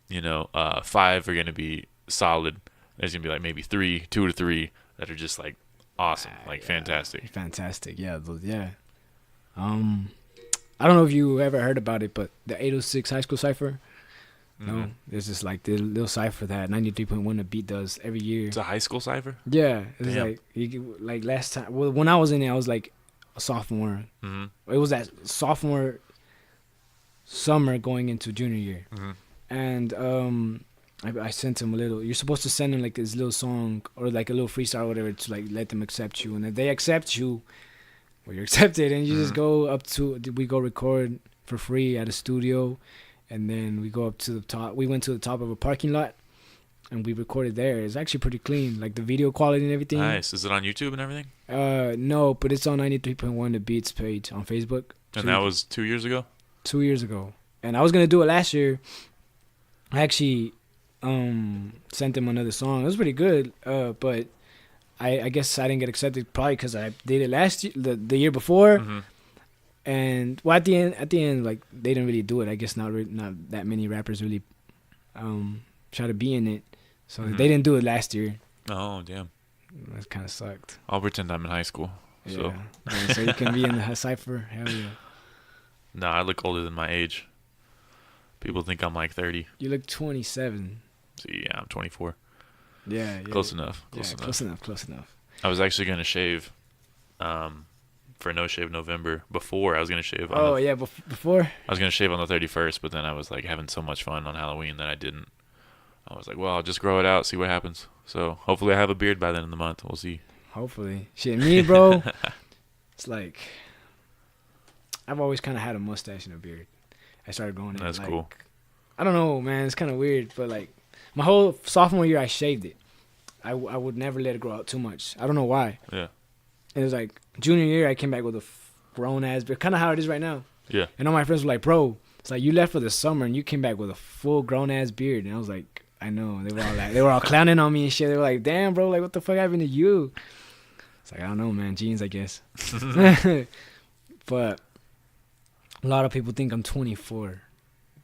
You know, 5 are gonna be solid. There's gonna be like maybe 2 to 3 that are just like awesome, like fantastic. Yeah. I don't know if you ever heard about it, but the 806 High School Cypher. No, there's just like the little cipher that 93.1 The Beat does every year. It's a high school cipher? Yeah, it's like last time. Well, when I was in it, I was like a sophomore. It was that sophomore summer going into junior year, and I sent him a little. You're supposed to send him like this little song or like a little freestyle or whatever to like let them accept you, and if they accept you, well, you're accepted, and you just go up to. We go record for free at a studio. And then we go up to the top. We went to the top of a parking lot, and we recorded there. It's actually pretty clean, like the video quality and everything. Nice. Is it on YouTube and everything? No, but it's on 93.1 The Beats page on Facebook. And that was 2 years ago? 2 years ago. And I was gonna do it last year. I actually sent them another song. It was pretty good, but I guess I didn't get accepted probably because I did it last year, the year before. Mm-hmm. And well, at the end, like they didn't really do it. I guess not that many rappers really try to be in it, so they didn't do it last year. Oh damn! That kind of sucked. I'll pretend I'm in high school. So. Yeah, so you can be in the cipher. Hell yeah. Nah, I look older than my age. People think I'm like 30. You look 27. See, yeah, I'm 24. Yeah. Close enough. Close enough. I was actually gonna shave, for No Shave November. Before I was gonna shave. Before. I was gonna shave on the 31st, but then I was like having so much fun on Halloween that I didn't. I was like, well, I'll just grow it out, see what happens. So hopefully I have a beard by the end of the month. We'll see. Hopefully. Shit, me, bro. It's like I've always kind of had a mustache and a beard. I started growing it. That's like, cool. I don't know, man. It's kind of weird, but like my whole sophomore year, I shaved it. I would never let it grow out too much. I don't know why. Yeah. It was like junior year, I came back with a grown ass beard, kind of how it is right now. Yeah. And all my friends were like, "Bro, it's like you left for the summer and you came back with a full grown ass beard." And I was like, "I know." They were all clowning on me and shit. They were like, "Damn, bro, like what the fuck happened to you?" It's like I don't know, man. Genes, I guess. But a lot of people think I'm 24.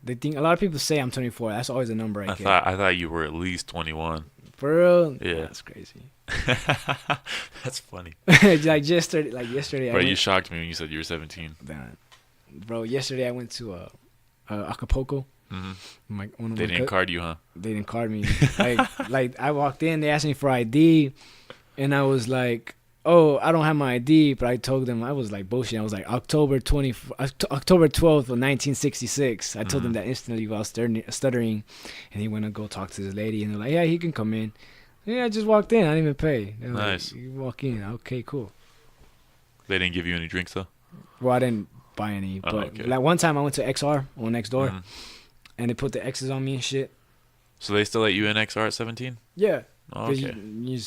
They think a lot of people say I'm 24. That's always a number I get. I thought you were at least 21. For real? Yeah. That's crazy. That's funny. like yesterday. Bro, you shocked me when you said you were 17. Bro, yesterday I went to Acapulco. Mm-hmm. Like they didn't card you, huh? They didn't card me. like I walked in, they asked me for ID, and I was like, "Oh, I don't have my ID." But I told them I was like bullshit. I was like October 12th of 1966. I told them that instantly while stuttering, and he went to go talk to this lady, and they're like, "Yeah, he can come in." Yeah, I just walked in. I didn't even pay. Nice. Like, you walk in. Okay, cool. They didn't give you any drinks though. Well, I didn't buy any, but okay. like one time I went to XR on next door, and they put the X's on me and shit. So they still let you in XR at 17? Yeah. Oh, okay. You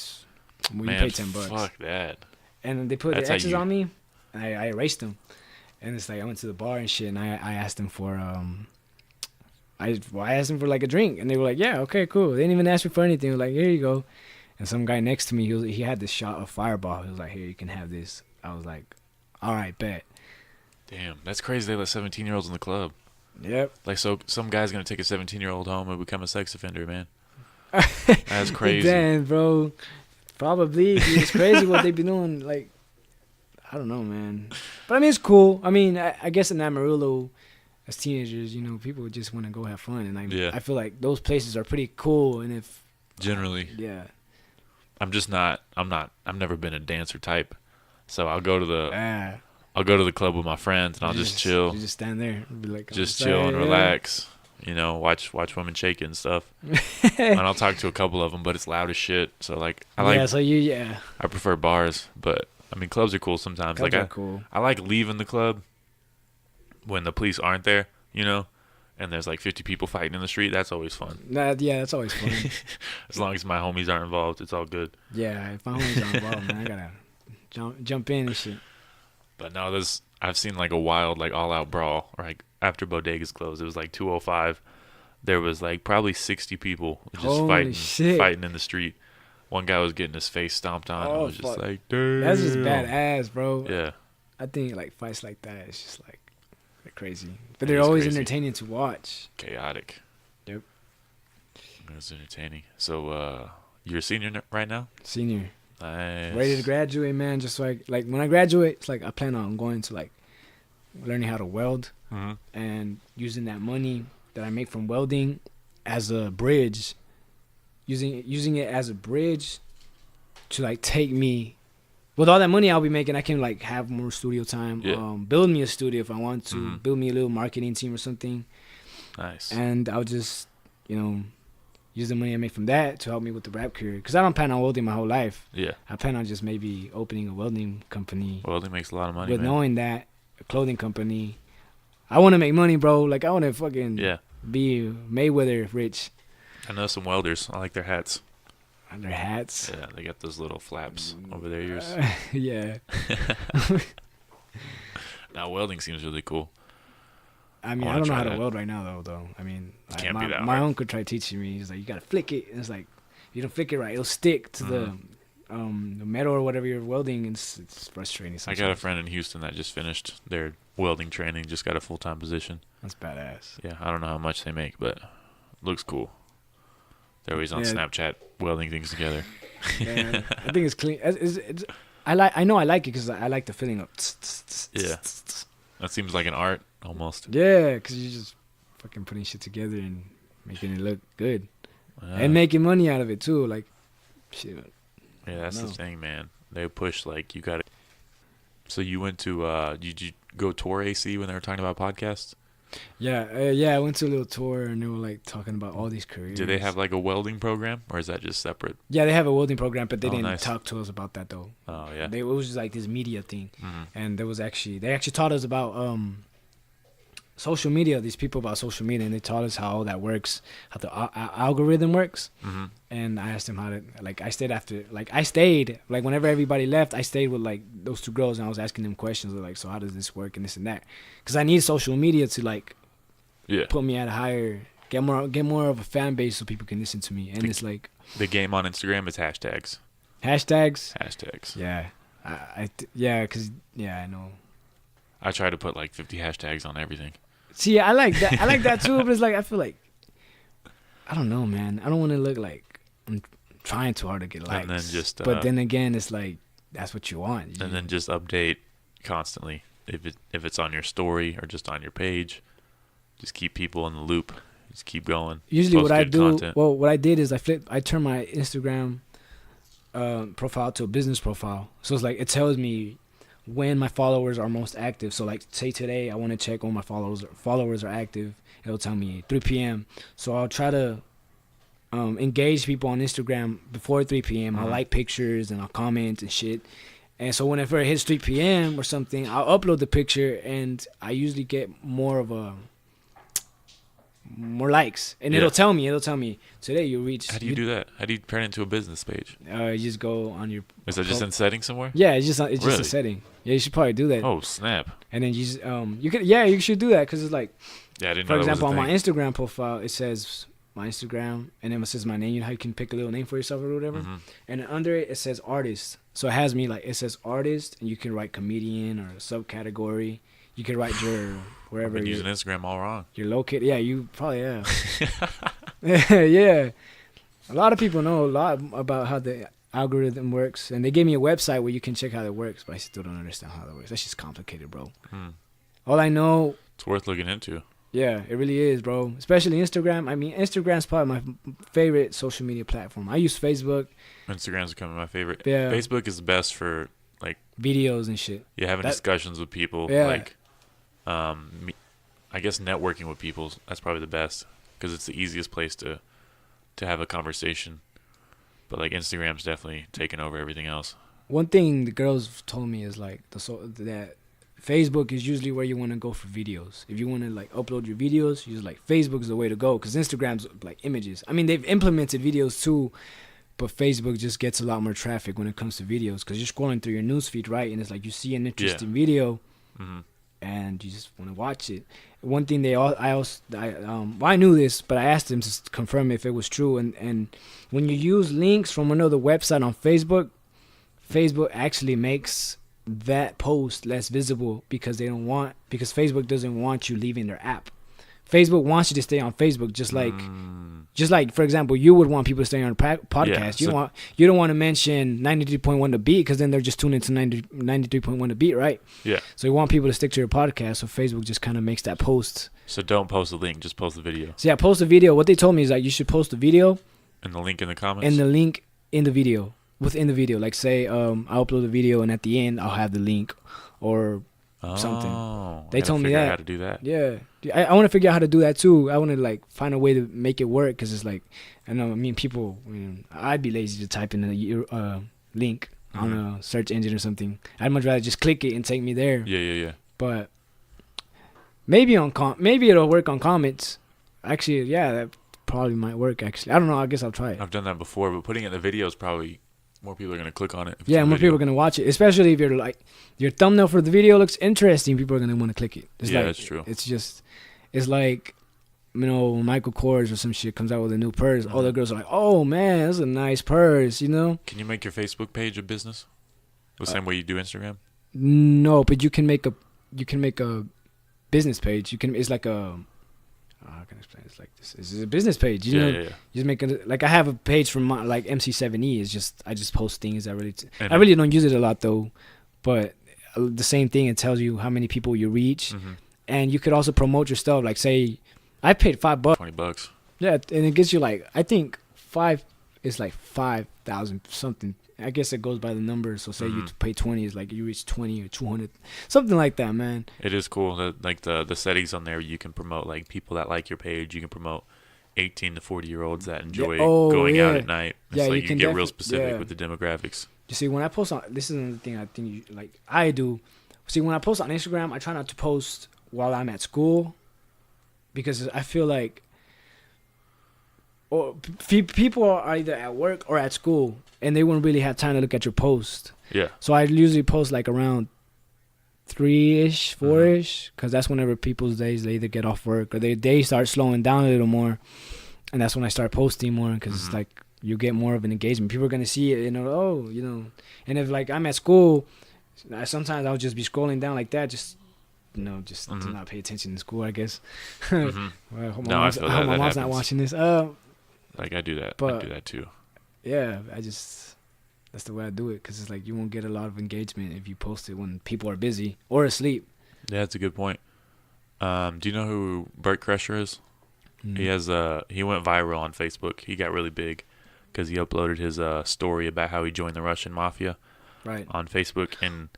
Man, pay $10. Fuck that. And they put That's the X's on me, and I erased them. And it's like I went to the bar and shit, and I asked them for I asked them for like a drink, and they were like, "Yeah, okay, cool." They didn't even ask me for anything. They were like, "Here you go." And some guy next to me, he had this shot of Fireball. He was like, "Here, you can have this." I was like, "All right, bet." Damn, that's crazy. They let 17-year-olds in the club. Yep. Like, so some guy's gonna take a 17-year-old home and become a sex offender, man. That's crazy. Damn, bro. Probably. Dude, it's crazy what they be doing. Like, I don't know, man. But I mean, it's cool. I mean, I guess in Amarillo, as teenagers, you know, people just want to go have fun, and I feel like those places are pretty cool. And if generally, yeah, I've never been a dancer type, so I'll go to the club with my friends and I'll just chill. You just stand there and be like, just chill and relax. You know, watch women shake it and stuff. And I'll talk to a couple of them, but it's loud as shit. So like, I prefer bars, but I mean, clubs are cool sometimes. Clubs are cool. I like leaving the club when the police aren't there, you know, and there's like 50 people fighting in the street. That's always fun. That's always fun. As long as my homies aren't involved, it's all good. Yeah, if my homies aren't involved, man, I gotta jump in and shit. But no, I've seen like a wild, like all out brawl. Like after bodegas closed, it was like 2:05. There was like probably 60 people just fighting in the street. One guy was getting his face stomped on. Oh, it was just like, damn. That's just badass, bro. Yeah. I think like fights like that, it's just like they're crazy, but they're always entertaining to watch. Chaotic. Yep. It was entertaining. So you're a senior right now? Senior. Nice. Ready to graduate, man. Just like when I graduate, it's like I plan on going to like learning how to weld and using that money that I make from welding as a bridge, using it as a bridge to like take me. With all that money I'll be making, I can like have more studio time. Yeah. Build me a studio if I want to. Build me a little marketing team or something. Nice. And I'll just, use the money I make from that to help me with the rap career. Because I don't plan on welding my whole life. Yeah. I plan on just maybe opening a welding company. Welding makes a lot of money, But man. knowing that, a clothing company, I want to make money, bro. Like, I want to fucking be Mayweather rich. I know some welders. I like their hats. Under hats. Yeah, they got those little flaps over their ears. Yeah. Now welding seems really cool. I mean, I wanna don't know try how to that. weld right now, though. I mean, It can't be that my hard. uncle tried teaching me. He's like, you gotta flick it. And it's like, if you don't flick it right, it'll stick to the metal or whatever you're welding. And it's frustrating. I got a friend in Houston that just finished their welding training, just got a full-time position. That's badass. Yeah, I don't know how much they make, but looks cool. They're always on Yeah. Snapchat welding things together. Yeah, I think it's clean. I know I like it because I like the feeling of. Yeah. That seems like an art almost. Yeah, because you're just fucking putting shit together and making it look good Yeah. and making money out of it too. Like, shit. Yeah, that's the No. thing, man. They push like you got to. So you went to did you go tour AC when they were talking about podcasts? Yeah. I went to a little tour and they were like talking about all these careers. Do they have like a welding program or is that just separate? Yeah, they have a welding program, but they Oh, didn't nice. talk to us about that though. Oh yeah. It was just like this media thing, Mhm. and they actually taught us about social media. These people about social media, and they taught us how that works, how the algorithm works. Mhm. And I asked them how to, like, I stayed whenever everybody left, I stayed with like those two girls, and I was asking them questions like, so how does this work and this and that, because I need social media to like Yeah. put me at a higher, get more of a fan base so people can listen to me, and The- it's like The game on Instagram is hashtags. hashtags. Hashtags. Yeah, I know. I try to put like 50 hashtags on everything. See, I like that. I like that too, but it's like I feel like I don't know, man. I don't want to look like I'm trying too hard to get likes. And then just, but then again, it's like that's what you want. And then just update constantly. If it's on your story or just on your page, just keep people in the loop. Just keep going. Usually, Post what I good do, content. what I did is I turned my Instagram profile to a business profile. So it's like it tells me when my followers are most active. So like say today I want to check when my followers are active. It'll tell me 3 p.m. So I'll try to engage people on Instagram before 3 p.m. I'll like pictures and I'll comment and shit. And so whenever it hits 3 p.m. or something, I'll upload the picture and I usually get more likes. And Yeah. it'll tell me today you reached. How do you do that? How do you turn it into a business page? You just go on your. Is that just in settings somewhere? Yeah, it's just a Really? setting. Yeah, you should probably do that. Oh, snap. And then you just you should do that because it's like, Yeah, I didn't for know example, that on was a my thing. Instagram profile it says my Instagram and then it says my name. You know how you can pick a little name for yourself or whatever. Mhm. And then under it says artist. So it has me like it says artist, and you can write comedian or subcategory. You can write your I've wherever been you're, using Instagram all wrong. you're located. Yeah, you probably have. Yeah, a lot of people know a lot about how the algorithm works, and they gave me a website where you can check how it works, but I still don't understand how that works. That's just complicated, bro. Hmm. All I know, It's worth looking into. yeah, it really is, bro. Especially Instagram. I mean, Instagram's probably my favorite social media platform. I use Facebook, Instagram's becoming my favorite. Yeah. Facebook is the best for like videos and shit. having That- discussions with people. Yeah. Like, I guess networking with people. That's probably the best because it's the easiest place to have a conversation. But like Instagram's definitely taken over everything else. One thing the girls told me is like that Facebook is usually where you want to go for videos. If you want to like upload your videos, use like Facebook is the way to go because Instagram's like images. I mean, they've implemented videos too, but Facebook just gets a lot more traffic when it comes to videos because you're scrolling through your newsfeed, right? And it's like you see an interesting video Hmm. and you just want to watch it. One thing I knew this, but I asked them to confirm if it was true. And when you use links from another website on Facebook, Facebook actually makes that post less visible because Facebook doesn't want you leaving their app. Facebook wants you to stay on Facebook, just like for example, you would want people to stay on a podcast. Yeah, You don't want to mention 93.1 The Beat because then they're just tuning into 93.1 The Beat, right? Yeah. So you want people to stick to your podcast. So Facebook just kind of makes that post. So don't post a link, just post the video. So yeah, post a video. What they told me is that you should post a video And the link in the comments. and the link in the video, within the video. Like say I'll upload a video and at the end I'll have the link or something. Oh, They I gotta told me figure out that. how to do that. Yeah. I want to figure out how to do that too. I want to like find a way to make it work because it's like, I mean, people, I'd be lazy to type in a link on a search engine or something. I'd much rather just click it and take me there. Yeah. But maybe maybe it'll work on comments. Actually, yeah, probably might work. Actually, I don't know. I guess I'll try it. I've done that before, but putting it in the video is probably more people are gonna click on it. If Yeah, it's a more people video. are gonna watch it, especially if you're like your thumbnail for the video looks interesting. People are gonna want to click it. It's Yeah, like, that's true. It's like, Michael Kors or some shit comes out with a new purse. All the girls are like, "Oh man, that's a nice purse," you know. Can you make your Facebook page a business the same way you do Instagram? No, but you can make a business page. It's like a how can I explain? It's like this. It's a business page. You know, Yeah. you just make it like I have a page from my, like MC7E. It's just I just post things. I And really don't use it a lot though, but the same thing. It tells you how many people you reach, Mm-hmm. and you could also promote your stuff. Like say, I paid $5. $20. Yeah, and it gets you like I think five is like 5,000 something. I guess it goes by the numbers. So say you pay 20 is like you reach 20 or 200, something like that, man. It is cool that like the settings on there you can promote like people that like your page. You can promote 18 to 40-year-olds that enjoy going out at night. It's Yeah, like you you can get real specific yeah. with the demographics. You see, when I post on this is another thing I think you, like I do. See, when I post on Instagram, I try not to post while I'm at school because I feel like people are either at work or at school and they wouldn't really have time to look at your post. Yeah. So I usually post like around 3-ish, 4-ish, because that's whenever people's days they either get off work or they start slowing down a little more, and that's when I start posting more because it's like you get more of an engagement. People are gonna see it, and if like I'm at school, sometimes I'll just be scrolling down like that, just to not pay attention in school, I guess. Well, I hope No, I feel my that mom's not happens. watching this. Like I do that. I But- do that too. Yeah, that's the way I do it because it's like you won't get a lot of engagement if you post it when people are busy or asleep. Yeah, that's a good point. Do you know who Bert Kreischer is? He went viral on Facebook. He got really big because he uploaded his story about how he joined the Russian mafia Right. on Facebook, and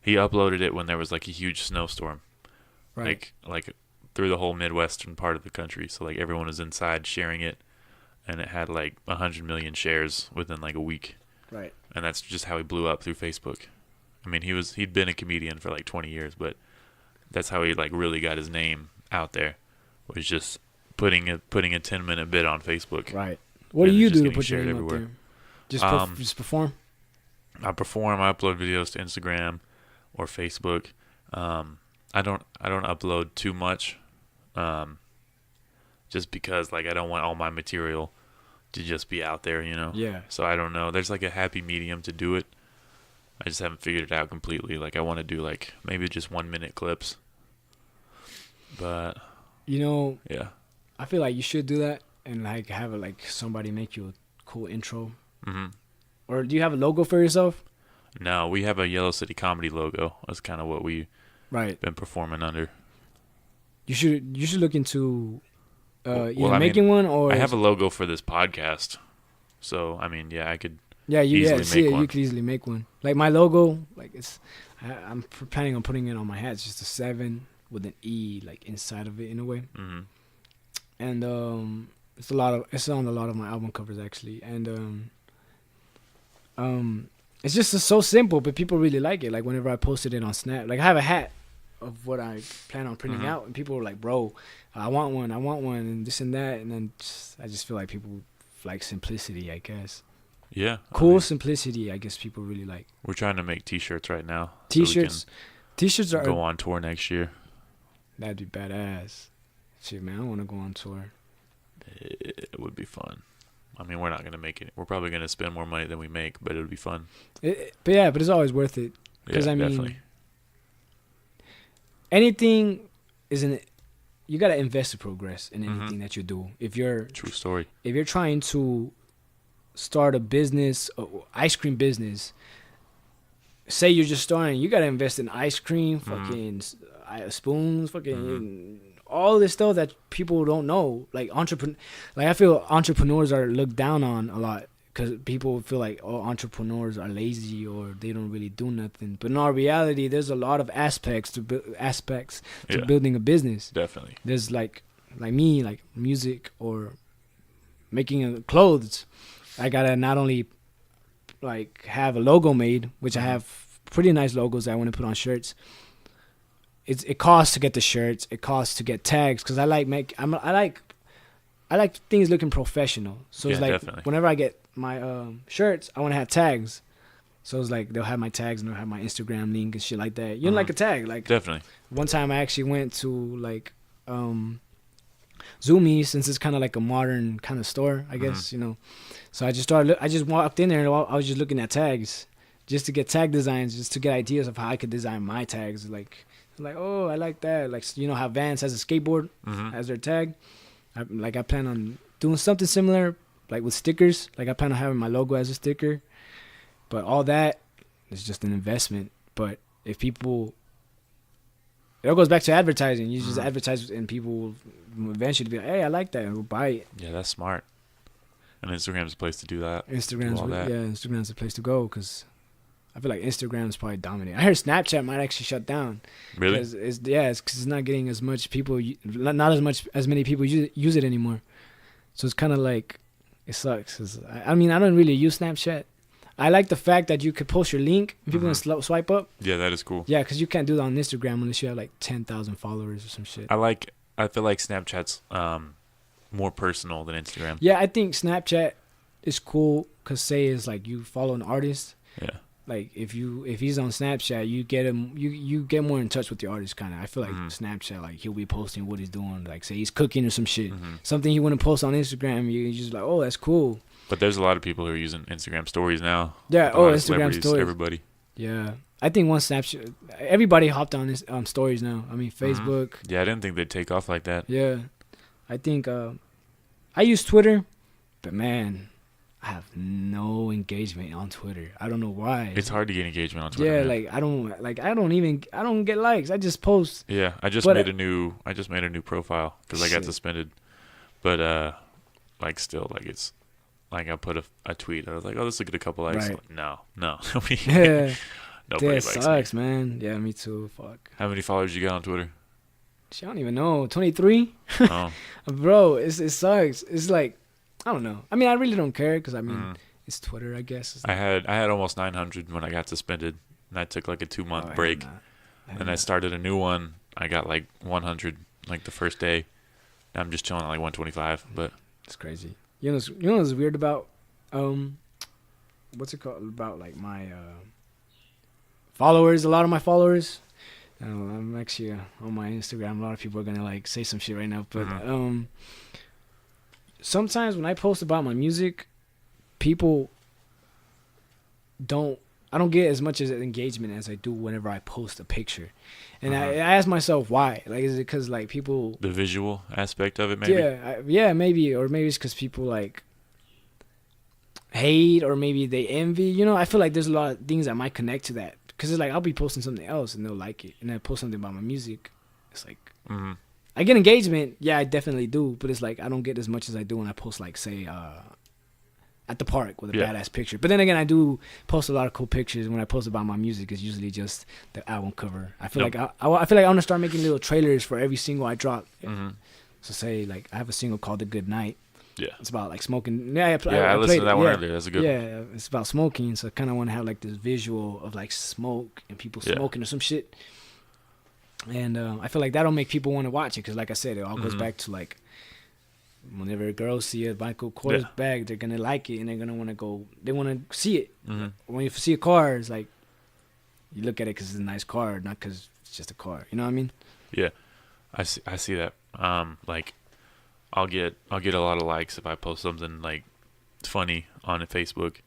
he uploaded it when there was like a huge snowstorm, Right. like through the whole Midwestern part of the country. So like everyone was inside sharing it, and it had like 100 million shares within like a week. Right. And that's just how he blew up through Facebook. I mean, he'd been a comedian for like 20 years, but that's how he like really got his name out there, was just putting a 10-minute bit on Facebook. Right. What do And you it's do just to put your getting name up shared there? Just perform. I perform. I upload videos to Instagram or Facebook. I don't upload too much, just because like I don't want all my material to just be out there, Yeah. So I don't know. There's like a happy medium to do it. I just haven't figured it out completely. Like I want to do like maybe just 1-minute clips. But yeah. I feel like you should do that and like have like somebody make you a cool intro. Mhm. Or do you have a logo for yourself? No, we have a Yellow City Comedy logo. That's kind of what we've Right. been performing under. You should look into Well, either I mean, making one or I have a logo for this podcast. So, I mean, yeah, I could you easily make one. you could easily make one. Like my logo, like I'm planning on putting it on my hat. It's just a 7 with an E like inside of it in a way. Mhm. And it's on a lot of my album covers actually, and it's just so simple, but people really like it. Like whenever I posted it on Snap, like I have a hat of what I plan on printing out, and people were like, "Bro, I want one," and this and that, and then I just feel like people like simplicity, I guess. Yeah. Cool simplicity, I guess people really like. We're trying to make T-shirts right now. T-shirts So we are can go on tour next year. that'd be badass. Shit, man, I want to go on tour. It would be fun. I mean, we're not gonna make it. We're probably gonna spend more money than we make, but it would be fun. But it's always worth it. Because Yeah, I mean, definitely. anything isn't. You gotta invest to progress in anything that you do. If you're True story. trying to start a business, ice cream business, say you're just starting, you gotta invest in ice cream, fucking spoons, fucking all this stuff that people don't know. Like I feel entrepreneurs are looked down on a lot because people feel like entrepreneurs are lazy or they don't really do nothing. But in our reality, there's a lot of aspects to building a business. Definitely. There's like me, like music or making clothes. I gotta not only like have a logo made, which I have pretty nice logos that I want to put on shirts. It costs to get the shirts. It costs to get tags because I like I like things looking professional. So it's Yeah, like definitely. whenever I get my shirts, I want to have tags. So it's like they'll have my tags and they'll have my Instagram link and shit like that. You know, like a tag. Like Definitely. one time I actually went to like Zoomies, since it's kind of like a modern kind of store, I guess, you know. So I just started. I just walked in there and I was just looking at tags, just to get tag designs, just to get ideas of how I could design my tags. Like, oh, I like that. Like, you know how Vans has a skateboard as their tag. I plan on doing something similar, like with stickers. Like I plan on having my logo as a sticker. But all that is just an investment. But if people, it all goes back to advertising. You just advertise, and people will eventually be like, "Hey, I like that," and we'll buy it. Yeah, that's smart. And Instagram's a place to do that. Instagram's the place to go because I feel like Instagram's probably dominating. I heard Snapchat might actually shut down. Really? It's because it's not getting as much people, not as many people use it anymore. So it's kind of like it sucks. I mean, I don't really use Snapchat. I like the fact that you could post your link and people can swipe up. Yeah, that is cool. Yeah, because you can't do that on Instagram unless you have like 10,000 followers or some shit. I feel like Snapchat's more personal than Instagram. Yeah, I think Snapchat is cool because say it's like you follow an artist. Yeah. Like if he's on Snapchat, you get him, you get more in touch with the artist kind of. I feel like Snapchat, like he'll be posting what he's doing, like say he's cooking or some shit, something he wouldn't post on Instagram. You just like, oh, that's cool. But there's a lot of people who are using Instagram stories now. Yeah. Oh, Instagram stories. Everybody. Yeah. I think once Snapchat, everybody hopped on this stories now. I mean, Facebook. Yeah, I didn't think they'd take off like that. Yeah. I think I use Twitter, but man, I have no engagement on Twitter. I don't know why. It's hard to get engagement on Twitter. Yeah, man. I don't get likes. I just post. Yeah, I just made a new profile because I got suspended. But like still, like it's like I put a tweet. I was like, oh, this will get a couple likes. Right. Like, no, nobody. Yeah. Nobody that likes sucks, me. man. Yeah, me too. Fuck. How many followers you got on Twitter? I don't even know. 23. Oh, Bro, it sucks. It's like I don't know. I mean, I really don't care because I mean it's Twitter, I guess. I had almost 900 when I got suspended, and I took like a 2-month break. And I started a new one. I got like 100 like the first day. Now I'm just chilling at like 125. But it's crazy. You know what's weird about what's it called about like my followers? A lot of my followers. I'm actually on my Instagram. A lot of people are gonna like say some shit right now, but sometimes when I post about my music, people I don't get as much as engagement as I do whenever I post a picture. And I ask myself why. Like, is it because like people, the visual aspect of it, maybe? Yeah, maybe, or maybe it's because people like hate, or maybe they envy. You know, I feel like there's a lot of things that might connect to that. Because it's like I'll be posting something else and they'll like it, and I post something about my music. It's like I get engagement. Yeah, I definitely do, but it's like I don't get as much as I do when I post like say at the park with a badass picture. But then again, I do post a lot of cool pictures. When I post about my music, it's usually just the album cover. I feel like I feel like I want to start making little trailers for every single I drop. So say like I have a single called "The Good Night." Yeah, it's about like smoking. I listened to that one earlier. That's a good one. Yeah, it's about smoking. So I kind of want to have like this visual of like smoke and people smoking or some shit. And I feel like that'll make people want to watch it because, like I said, it all goes back to like whenever girls see a Michael Kors bag, they're gonna like it and they're gonna want to go. They want to see it. When you see a car, it's like you look at it because it's a nice car, not because it's just a car. You know what I mean? Yeah, I see that. Like I'll get a lot of likes if I post something like funny on Facebook,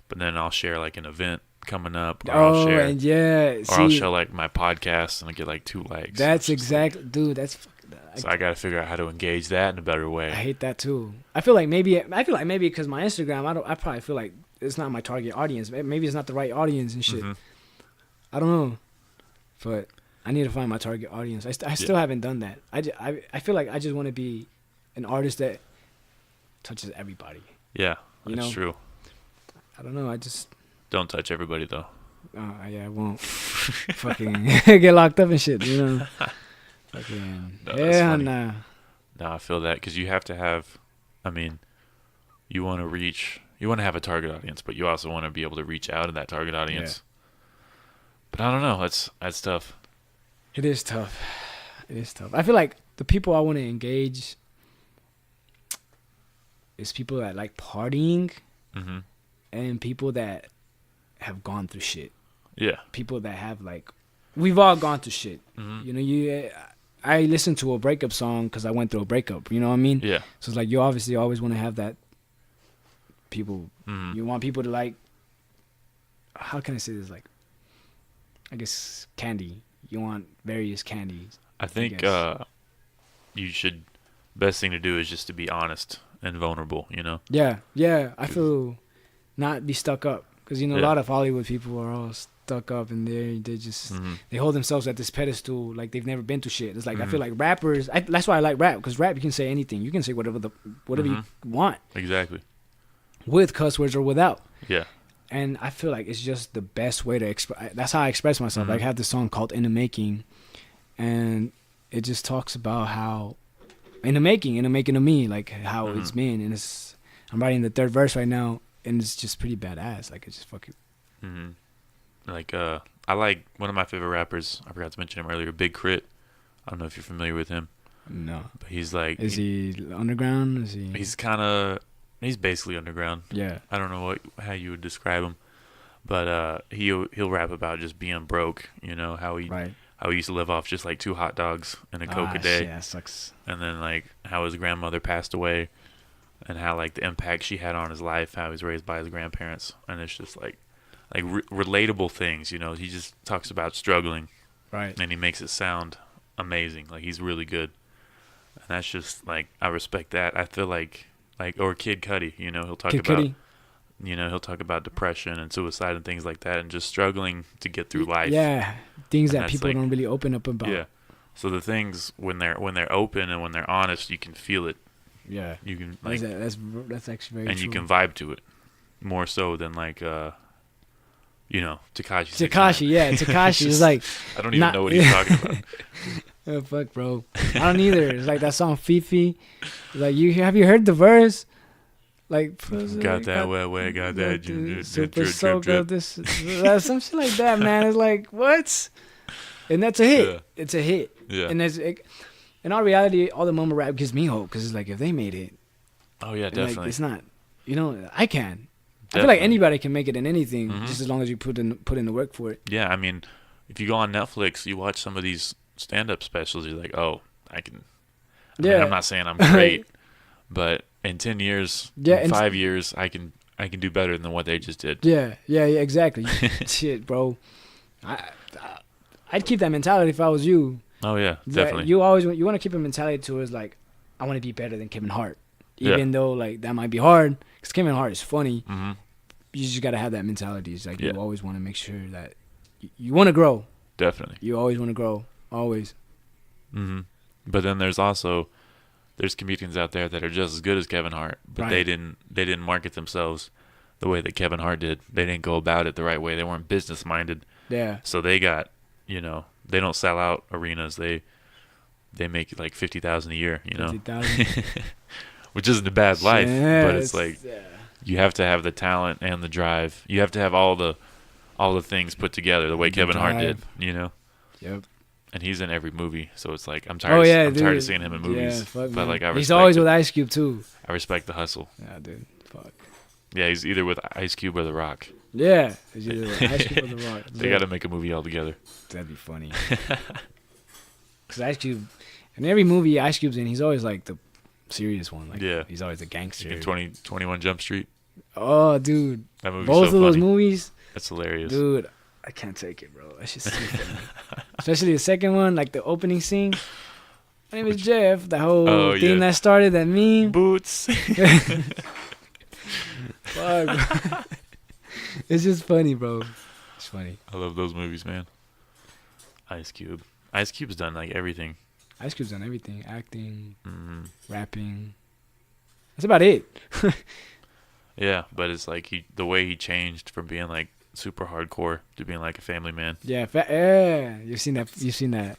but then I'll share like an event coming up. Or I'll share like my podcast and I get like 2 likes. That's exactly, dude. So I gotta figure out how to engage that in a better way. I hate that too. I feel like maybe because my Instagram, I probably feel like it's not my target audience. Maybe it's not the right audience and shit. I don't know, but I need to find my target audience. I still haven't done that. I feel like I just want to be an artist that touches everybody. Yeah, that's true. I don't know. I just don't touch everybody though. Yeah, I won't. Fucking get locked up and shit. You know. Fucking nah. No, I feel that because you have to have. I mean, you want to have a target audience, but you also want to be able to reach out to that target audience. Yeah. But I don't know. That's tough. It is tough. I feel like the people I want to engage, is people that like partying Mm-hmm. and people that have gone through shit. Yeah. People that have like, we've all gone through shit. Mm-hmm. You know, I listened to a breakup song because I went through a breakup. You know what I mean? Yeah. So it's like you obviously always want to have that people. Mm-hmm. You want people to like. How can I say this? Like, I guess candy. You want various candies. I think guess. you should. Best thing to do is just to be honest and vulnerable. You know. Yeah, yeah. I feel not be stuck up because you know a Yeah. lot of Hollywood people are all stuck up and they just Mm-hmm. they hold themselves at this pedestal like they've never been through shit. It's like I Mhm. feel like rappers. That's why I like rap because rap you can say anything. You can say whatever you want Exactly. with cuss words or without. Yeah. And I feel like it's just the best way to express. That's how I express myself. Mhm. Like I have this song called "In the Making," and it just talks about how in the making of me, like how it's Mhm. been. And I'm writing the third verse right now, and it's just pretty badass. Like it's just fucking. Mm-hmm. Like I like one of my favorite rappers. I forgot to mention him earlier. Big Crit. I don't know if you're familiar with him, No, but he's like is he underground? Is he? He's basically underground. Yeah. I don't know how you would describe him, but he'll rap about just being broke. You know how he Right. used to live off just like 2 hot dogs and a Coke a day, Shit, that sucks. and then like how his grandmother passed away, and how like the impact she had on his life, how he was raised by his grandparents, and it's just like relatable things. You know, he just talks about struggling, Right. and he makes it sound amazing. Like he's really good, and that's just like I respect that. I feel like or Kid Cudi, you know, he'll talk Kid about Cudi. he'll talk about depression and suicide and things like that, and just struggling to get through life. Yeah, things And that that's people like- don't really open up about. Yeah. So the things when they're open and when they're honest, you can feel it. Yeah. You can like, That's actually very and true. you can vibe to it more so than like you know, Tekashi. Tekashi, yeah, Tekashi is like, I don't even not- know what he's talking about. oh, fuck, bro. I don't either. It's like that song Fifi. Like have you heard the verse? Like Got that wet, got that super drip, soaked drip, up. This some shit like that, man. It's like what? And that's a hit. Yeah. It's a hit. Yeah. And in all reality, all the mumble rap gives me hope because it's like if they made it, Oh yeah, and, definitely. like, it's not. You know, I can. I feel like Definitely. anybody can make it in anything, Mhm. just as long as you put in the work for it. Yeah, I mean, if you go on Netflix, you watch some of these stand-up specials, you're like, oh, I can. I mean, Yeah. I'm not saying I'm great, but in 10 years, Yeah, in and- 5 years, I can do better than what they just did. Yeah, exactly. Shit, bro. I'd keep that mentality if I was you. Oh yeah, That definitely. You always you want to keep a mentality towards like, I want to be better than Kevin Hart, Yeah. even though like that might be hard because Kevin Hart is funny. hmm You just gotta have that mentality. It's like you Yeah. always want to make sure that you want to grow. Definitely. You always want to grow. Always. hmm But then there's comedians out there that are just as good as Kevin Hart, but they Right. didn't market themselves the way that Kevin Hart did. They didn't go about it the right way. They weren't business minded. Yeah. So they got, you know, they don't sell out arenas. They make like 50,000 a year, you know, 50,000. which isn't a bad life, Yeah, but it's like you have to have the talent and the drive. You have to have all the things put together the way The Kevin Hart did, drive. you know. Yep. And he's in every movie, so it's like I'm tired. Oh yeah, I'm tired of dude. seeing him in movies, Yeah, fuck, but man. like I he's respect always it. with Ice Cube too. I respect the hustle. Yeah, dude. Fuck. Yeah, he's either with Ice Cube or The Rock. Yeah. He's either with Ice Cube or The Rock. They got to make a movie all together. That'd be funny. Because Ice Cube, in every movie Ice Cube's in, he's always like the serious one. Like, Yeah. he's always a gangster. In 21 Jump Street. Oh, dude. That movie's Both so of those funny. movies, That's hilarious. dude, I can't take it, bro. That's just too funny. Especially the second one, like the opening scene. My name is Jeff. The whole Oh, thing yeah. that started, that meme. Boots. Fuck, bro. It's just funny, bro. It's funny. I love those movies, man. Ice Cube. Ice Cube's done like everything. Ice Cube's done everything. Acting, hmm rapping. That's about it. Yeah, but it's like the way he changed from being like super hardcore to being like a family man. Yeah, yeah. You've seen that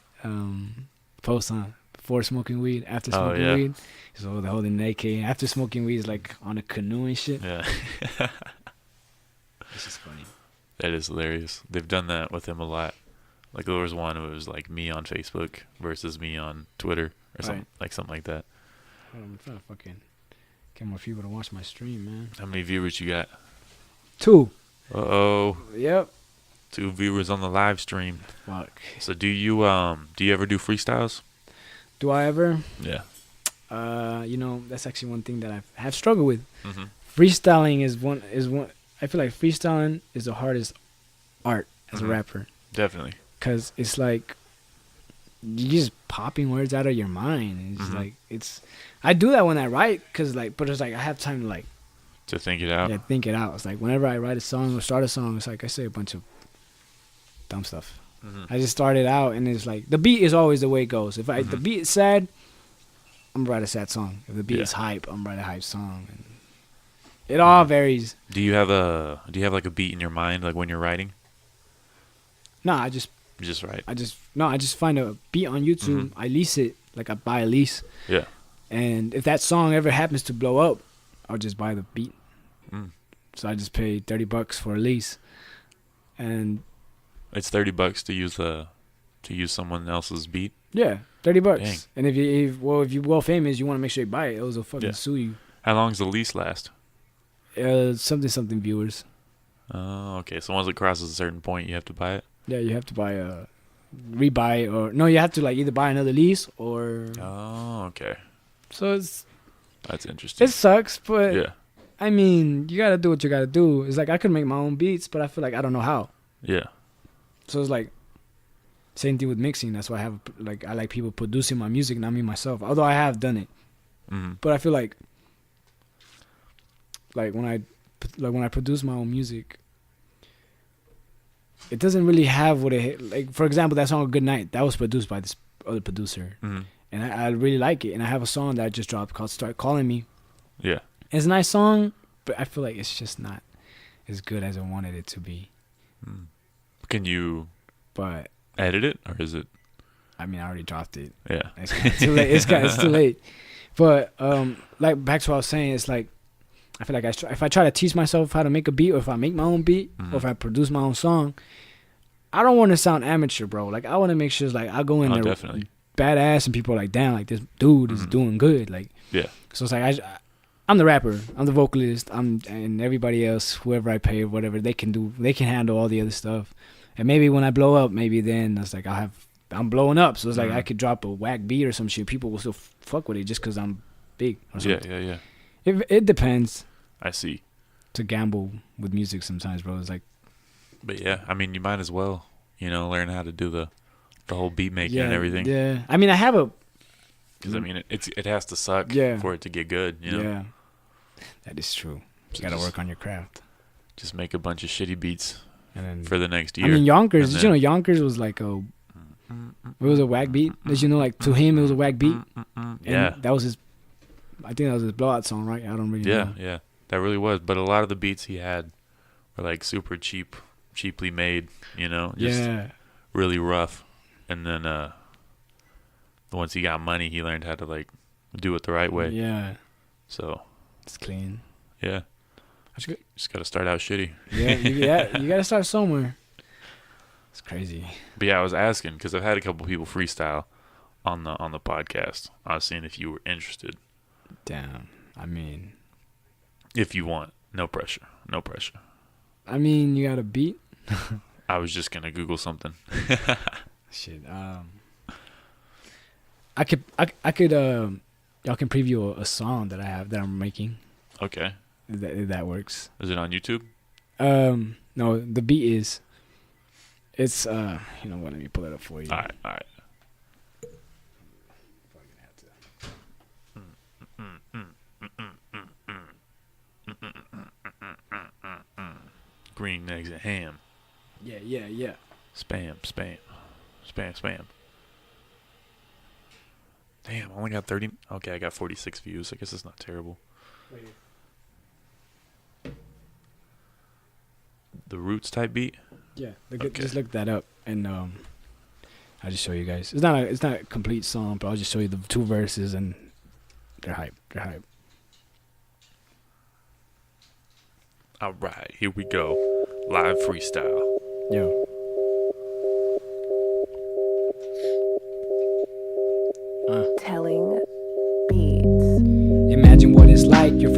post, huh? Before smoking weed, after Oh, smoking yeah. weed. So the holding an AK. After smoking weed is like on a canoe and shit. Yeah. It's just funny. That is hilarious. They've done that with him a lot. Like there was one who was like me on Facebook versus me on Twitter or something Right. like that. Hold on, I'm trying to fucking Get more people to watch my stream, man. How many viewers you got? 2. Uh-oh. Yep. 2 viewers on the live stream. Fuck. So do you ever do freestyles? Do I ever? Yeah. That's actually one thing that I have struggled with. Mm-hmm. Freestyling is one. I feel like freestyling is the hardest art as a rapper. Definitely. Cause it's like you're just popping words out of your mind. It's like I do that when I write, but it's like I have time to like to think it out. Yeah, think it out. It's like whenever I write a song or start a song, it's like I say a bunch of dumb stuff. I just start it out, and it's like the beat is always the way it goes. If the beat is sad, I'm gonna write a sad song. If the beat is hype, I'm gonna write a hype song. And it all varies. Do you have like a beat in your mind, like when you're writing? No, I just write. I just find a beat on YouTube. I lease it, like I buy a lease. Yeah. And if that song ever happens to blow up, I'll just buy the beat. So I just pay $30 for a lease, and it's $30 to use someone else's beat. Yeah, $30. Dang. And if you're well famous, you want to make sure you buy it. Else they'll fucking sue you. How long does the lease last? Something viewers. Oh, okay. So once it crosses a certain point, you have to buy it. Yeah, you have to buy rebuy or no, you have to like either buy another lease or. Oh, okay. So that's interesting. It sucks, but yeah. I mean, you gotta do what you gotta do. It's like I could make my own beats, but I feel like I don't know how. Yeah. So it's like same thing with mixing. That's why I like people producing my music, not me myself. Although I have done it, but I feel like when I produce my own music, it doesn't really have what it like. For example, that song "Good Night" that was produced by this other producer, and I really like it. And I have a song that I just dropped called "Start Calling Me." Yeah, it's a nice song, but I feel like it's just not as good as I wanted it to be. Can you? But edit it, or is it? I mean, I already dropped it. Yeah, it's too late. It's too late. But like back to what I was saying, it's like I feel like if I try to teach myself how to make a beat, or if I make my own beat, or if I produce my own song, I don't want to sound amateur, bro. Like I want to make sure it's like I go in there definitely badass, and people are like, damn, like this dude is doing good. Like yeah. So it's like I'm the rapper, I'm the vocalist, and everybody else, whoever I pay or whatever, they can handle all the other stuff. And maybe when I blow up, maybe then it's like I'm blowing up. So it's like I could drop a whack beat or some shit. People will still fuck with it just because I'm big or something. Yeah. It depends. I see. To gamble with music sometimes, bro. It's like. But yeah, I mean, you might as well, learn how to do the whole beat making and everything. Yeah. I mean, I have a. Because I mean, it has to suck for it to get good. Yeah. That is true. You gotta work on your craft. Just make a bunch of shitty beats. And then, for the next year. I mean, Yonkers. Did you know Yonkers was like it was a whack beat? Did you know, like to him it was a whack beat? Yeah. And that was his. I think that was his blowout song, right? I don't really know. Yeah, that really was. But a lot of the beats he had were like super cheaply made. Just really rough. And then once he got money, he learned how to like do it the right way. Yeah. So it's clean. Yeah. Just got to start out shitty. Yeah, you got to start somewhere. It's crazy. But yeah, I was asking because I've had a couple people freestyle on the podcast. I was seeing if you were interested. Damn. I mean, if you want, no pressure. I mean, you got a beat? I was just gonna Google something. Shit. I could y'all can preview a song that I have that I'm making. Okay. If that works. Is it on YouTube? No, the beat is. It's you know what? Let me pull it up for you. All right. Green eggs and ham. Yeah. Spam. Damn, I only got 30. Okay, I got 46 views. I guess it's not terrible. Wait. The Roots type beat? Yeah, just look that up, and I'll just show you guys. It's not a complete song, but I'll just show you the 2 verses, and they're hype. All right, here we go. Live freestyle. Yo. Telling beats. Imagine what it's like. You're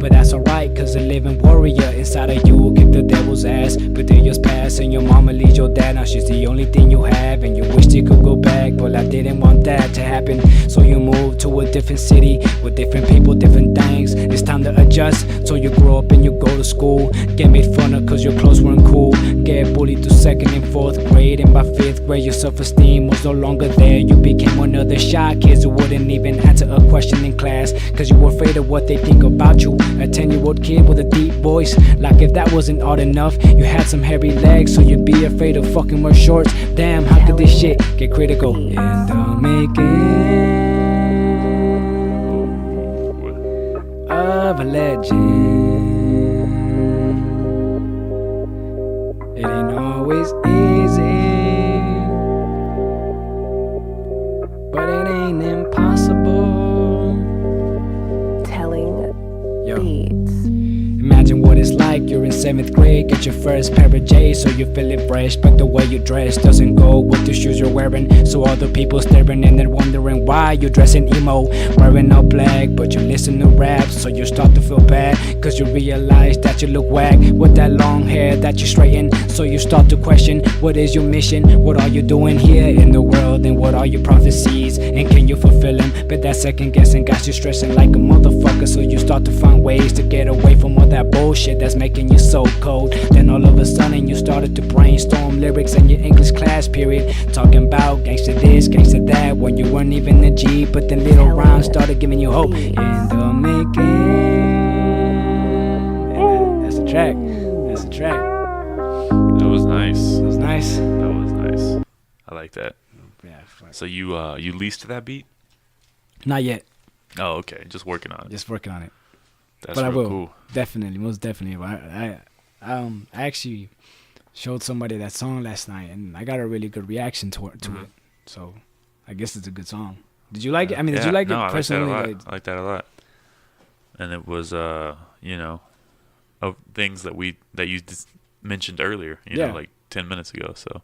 but that's alright, cause the living warrior inside of you will kick the devil's ass. But they just pass, and your mama leaves your dad. Now she's the only thing you have, and you wish they could go back, but I didn't want that to happen. So you moved to a different city with different people, different things. It's time to adjust. So you grow up and you go to school, get made fun of cause your clothes weren't cool, get bullied through 2nd and 4th grade, and by 5th grade your self-esteem was no longer there. You became one of the shy kids who wouldn't even answer a question in class, cause you were afraid of what they think about you. A 10-year-old kid with a deep voice, like if that wasn't odd enough, you had some hairy legs, so you'd be afraid of fucking wear shorts. Damn, how could this shit get critical? In the making of a legend, it ain't always easy, but it ain't impossible. Telling Yo. beats. Imagine what it's like, you're in 7th grade, get your first pair of J's, so you're feeling fresh, but the way you dress doesn't go with the shoes you're wearing. So all the people staring and then wondering why you're dressing emo, wearing all black, but you listen to rap, so you start to feel bad, cause you realize that you look whack with that long hair that you straighten. So you start to question, what is your mission? What are you doing here in the world? And what are your prophecies? And can you fulfill them? But that second guessing got you stressing like a motherfucker, so you start to find ways to get away from all that bullshit that's making you so cold. Then all of a sudden you started to brainstorm lyrics in your English class period, talking about gangsta this, gangsta that, when you weren't even a G, but then little rhymes started giving you hope. In the making, and that's the track. That's the track. That was nice. It was nice. That was nice. I like that. Yeah. Fuck. So you leased that beat? Not yet. Oh, okay. Just working on it. Just working on it. That's But I real will. cool. Definitely, most definitely. I actually showed somebody that song last night, and I got a really good reaction to it. So I guess it's a good song. Did you like it? I mean, did you like no, it personally? I like that a lot. And it was of things that you just mentioned earlier, Yeah. like 10 minutes ago. So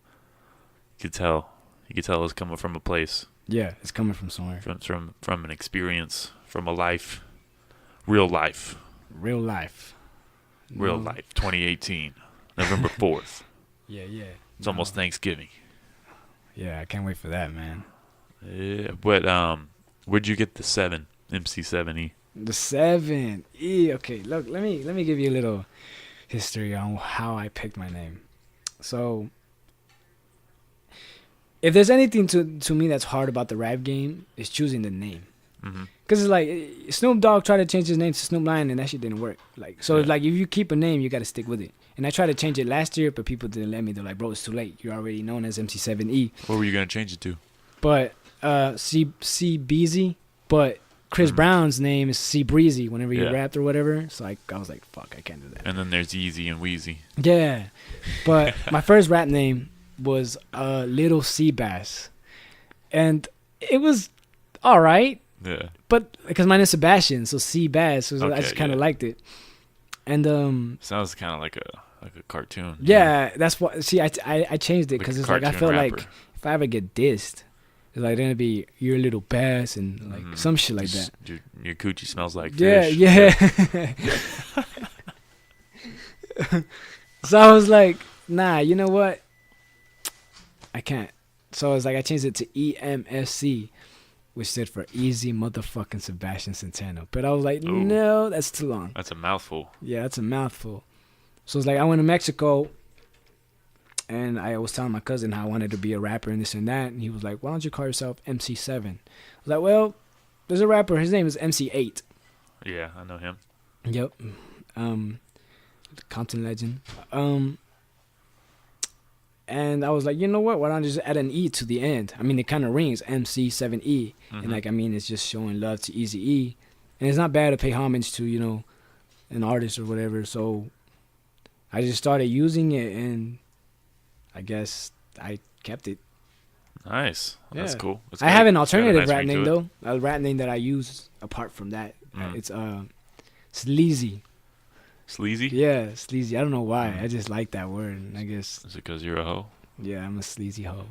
you could tell it was coming from a place, Yeah, it's coming from somewhere. from an experience, from a life, real life, Real life. real No. life. 2018, November 4th. Yeah, yeah. It's almost Thanksgiving. Yeah, I can't wait for that, man. Yeah, but where'd you get the MC7E? The 7E. Okay, look, let me give you a little history on how I picked my name. So, if there's anything to me that's hard about the rap game, it's choosing the name. Mm-hmm. Cause it's like Snoop Dogg tried to change his name to Snoop Lion, and that shit didn't work. Like, so it's like if you keep a name, you gotta stick with it. And I tried to change it last year, but people didn't let me. They're like, bro, it's too late. You're already known as MC7E. What were you gonna change it to? But C Beezy, but Chris Brown's name is C Breezy whenever you rapped or whatever. So I was like, fuck, I can't do that. And then there's Easy and Wheezy. Yeah, but my first rap name was Little Sea Bass, and it was all right. Yeah. But because mine is Sebastian, so Sea Bass, so I just kind of liked it. And sounds kind of like a cartoon. Yeah, that's what. See, I changed it because it's like I felt rapper. like if I ever get dissed, it's like gonna be your little bass and like some shit like that. Your coochie smells like Yeah, fish. yeah. So I was like, nah, you know what? I can't. So it's like I changed it to EMSC, which stood for Easy Motherfucking Sebastian Centeno. But I was like, Ooh. no, that's too long. That's a mouthful. Yeah, that's a mouthful. So it's like I went to Mexico, and I was telling my cousin how I wanted to be a rapper and this and that, and he was like, why don't you call yourself MC7? I was like, well, there's a rapper, his name is MC8. Yeah, I know him. Yep. Compton legend. And I was like, you know what? Why don't I just add an E to the end? I mean, it kind of rings MC7E. And like, I mean, it's just showing love to Easy E. And it's not bad to pay homage to, you know, an artist or whatever. So I just started using it, and I guess I kept it. Nice. Well, that's cool. That's I have great. an It's got a alternative nice rap ring to name, it. though. A rap name that I use apart from that. It's Sleazy. Sleazy? Yeah, sleazy. I don't know why. I just like that word. I guess. Is it because you're a hoe? Yeah, I'm a sleazy hoe.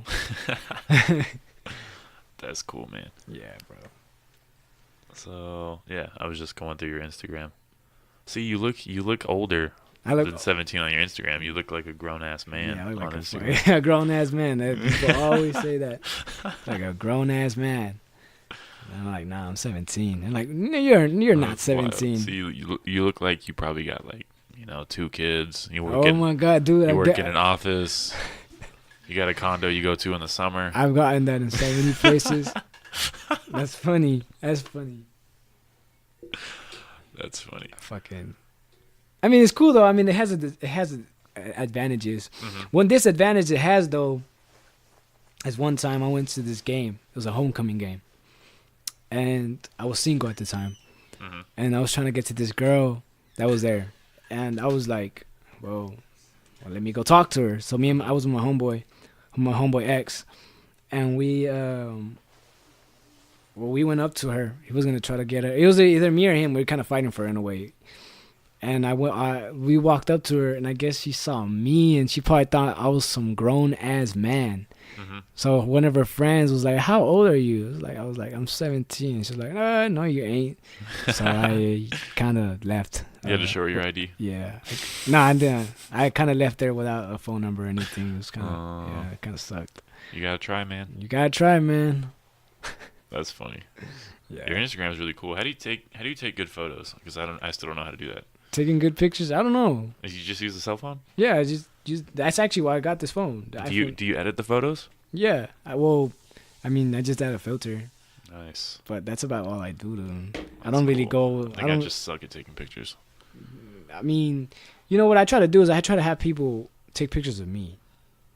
That's cool, man. Yeah, bro. So, yeah, I was just going through your Instagram. See, you look older I look. than 17 on your Instagram. You look like a grown ass man Yeah, I look on like Instagram. a grown ass man. People always say that. Like a grown ass man. And I'm like, nah, I'm 17. And like, "No, you're not That's wild. 17. See, you look like you probably got like 2 kids. Oh my god, dude! You work in an office. You got a condo you go to in the summer. I've gotten that in so many places. That's funny. That's funny. That's funny. Fucking. I mean, it's cool though. I mean, it has advantages. Mm-hmm. One disadvantage it has though is one time I went to this game. It was a homecoming game, and I was single at the time, Mm-hmm. and I was trying to get to this girl that was there, and I was like, well, let me go talk to her. So I was with my homeboy ex, and we went up to her. He was gonna try to get her. It was either me or him. We were kind of fighting for her in a way. And we walked up to her, and I guess she saw me, and she probably thought I was some grown ass man. Mm-hmm. So one of her friends was like, "How old are you?" I was like, "I'm 17." She's like, "No, you ain't." So I kind of left. You had to show her your ID. Yeah. No, I didn't. I kind of left there without a phone number or anything. It was kind of yeah, it kind of sucked. You gotta try, man. You gotta try, man. That's funny. Yeah. Your Instagram is really cool. How do you take good photos? Because I still don't know how to do that. Taking good pictures. I don't know. You just use a cell phone? Yeah, I just that's actually why I got this phone. Do you edit the photos? Yeah. I just add a filter, Nice. but that's about all I do to them. I That's don't really cool. go. I think I just suck at taking pictures. I mean, you know what I try to do is I try to have people take pictures of me,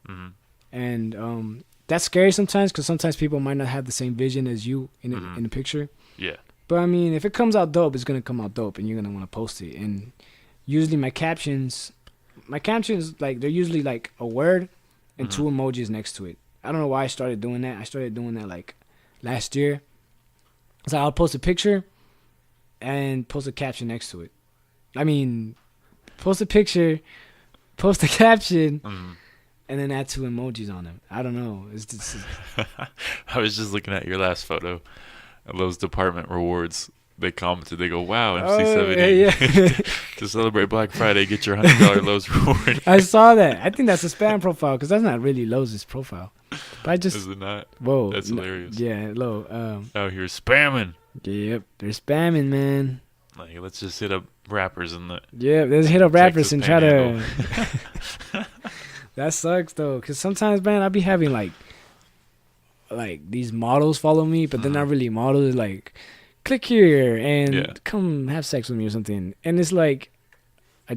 Mm-hmm. and that's scary sometimes because sometimes people might not have the same vision as you in Mhm. in the picture. Yeah. But I mean, if it comes out dope, it's gonna come out dope, and you're gonna want to post it. And usually my captions, like they're usually like a word and Mhm. 2 emojis next to it. I don't know why I started doing that. I started doing that like last year. So I'll post a picture and post a caption next to it. I mean, post a picture, post a caption, Mm. and then add 2 emojis on them. I don't know. It's just I was just looking at your last photo of those department rewards. They commented, they go, "Wow, MC70. yeah. To celebrate Black Friday, get your $100 Lowe's reward." I saw that. I think that's a spam profile because that's not really Lowe's profile. But I Is just it not? whoa. That's hilarious. Yeah, low. Out here spamming. Yep, they're spamming, man. Like, let's just hit up rappers in the. Yeah, let's hit up rappers Texas and try to. Panhandle. That sucks though, cause sometimes, man, I be having like these models follow me, but they're not really models. Like, click here and Yeah. come have sex with me or something. And it's like, I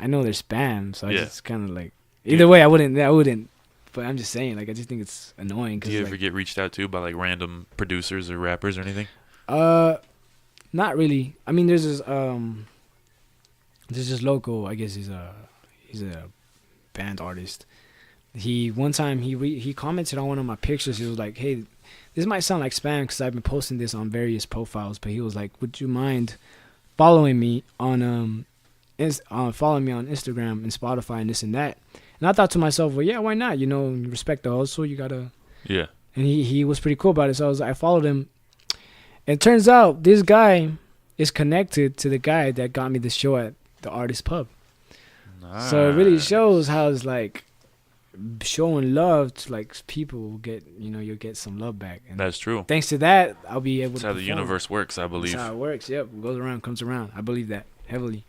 know they're spam, so I Yeah. just kind of like. Either way, I wouldn't. But I'm just saying, like, I just think it's annoying. Do Cause you like, ever get reached out to by like random producers or rappers or anything? not really. I mean, there's this local. I guess he's a band artist. One time he commented on one of my pictures. He was like, "Hey, this might sound like spam because I've been posting this on various profiles." But he was like, "Would you mind following me on following me on Instagram and Spotify and this and that?" And I thought to myself, "Well, yeah, why not? You know, you respect the hustle. You gotta." Yeah. And he was pretty cool about it. So I followed him. And it turns out this guy is connected to the guy that got me the show at the Artist Pub. So it really shows how it's like showing love to like people you'll get some love back. And That's true. thanks to that, I'll be able That's to how the perform. universe works, I believe. That's how it works. Yep. What goes around comes around. I believe that heavily.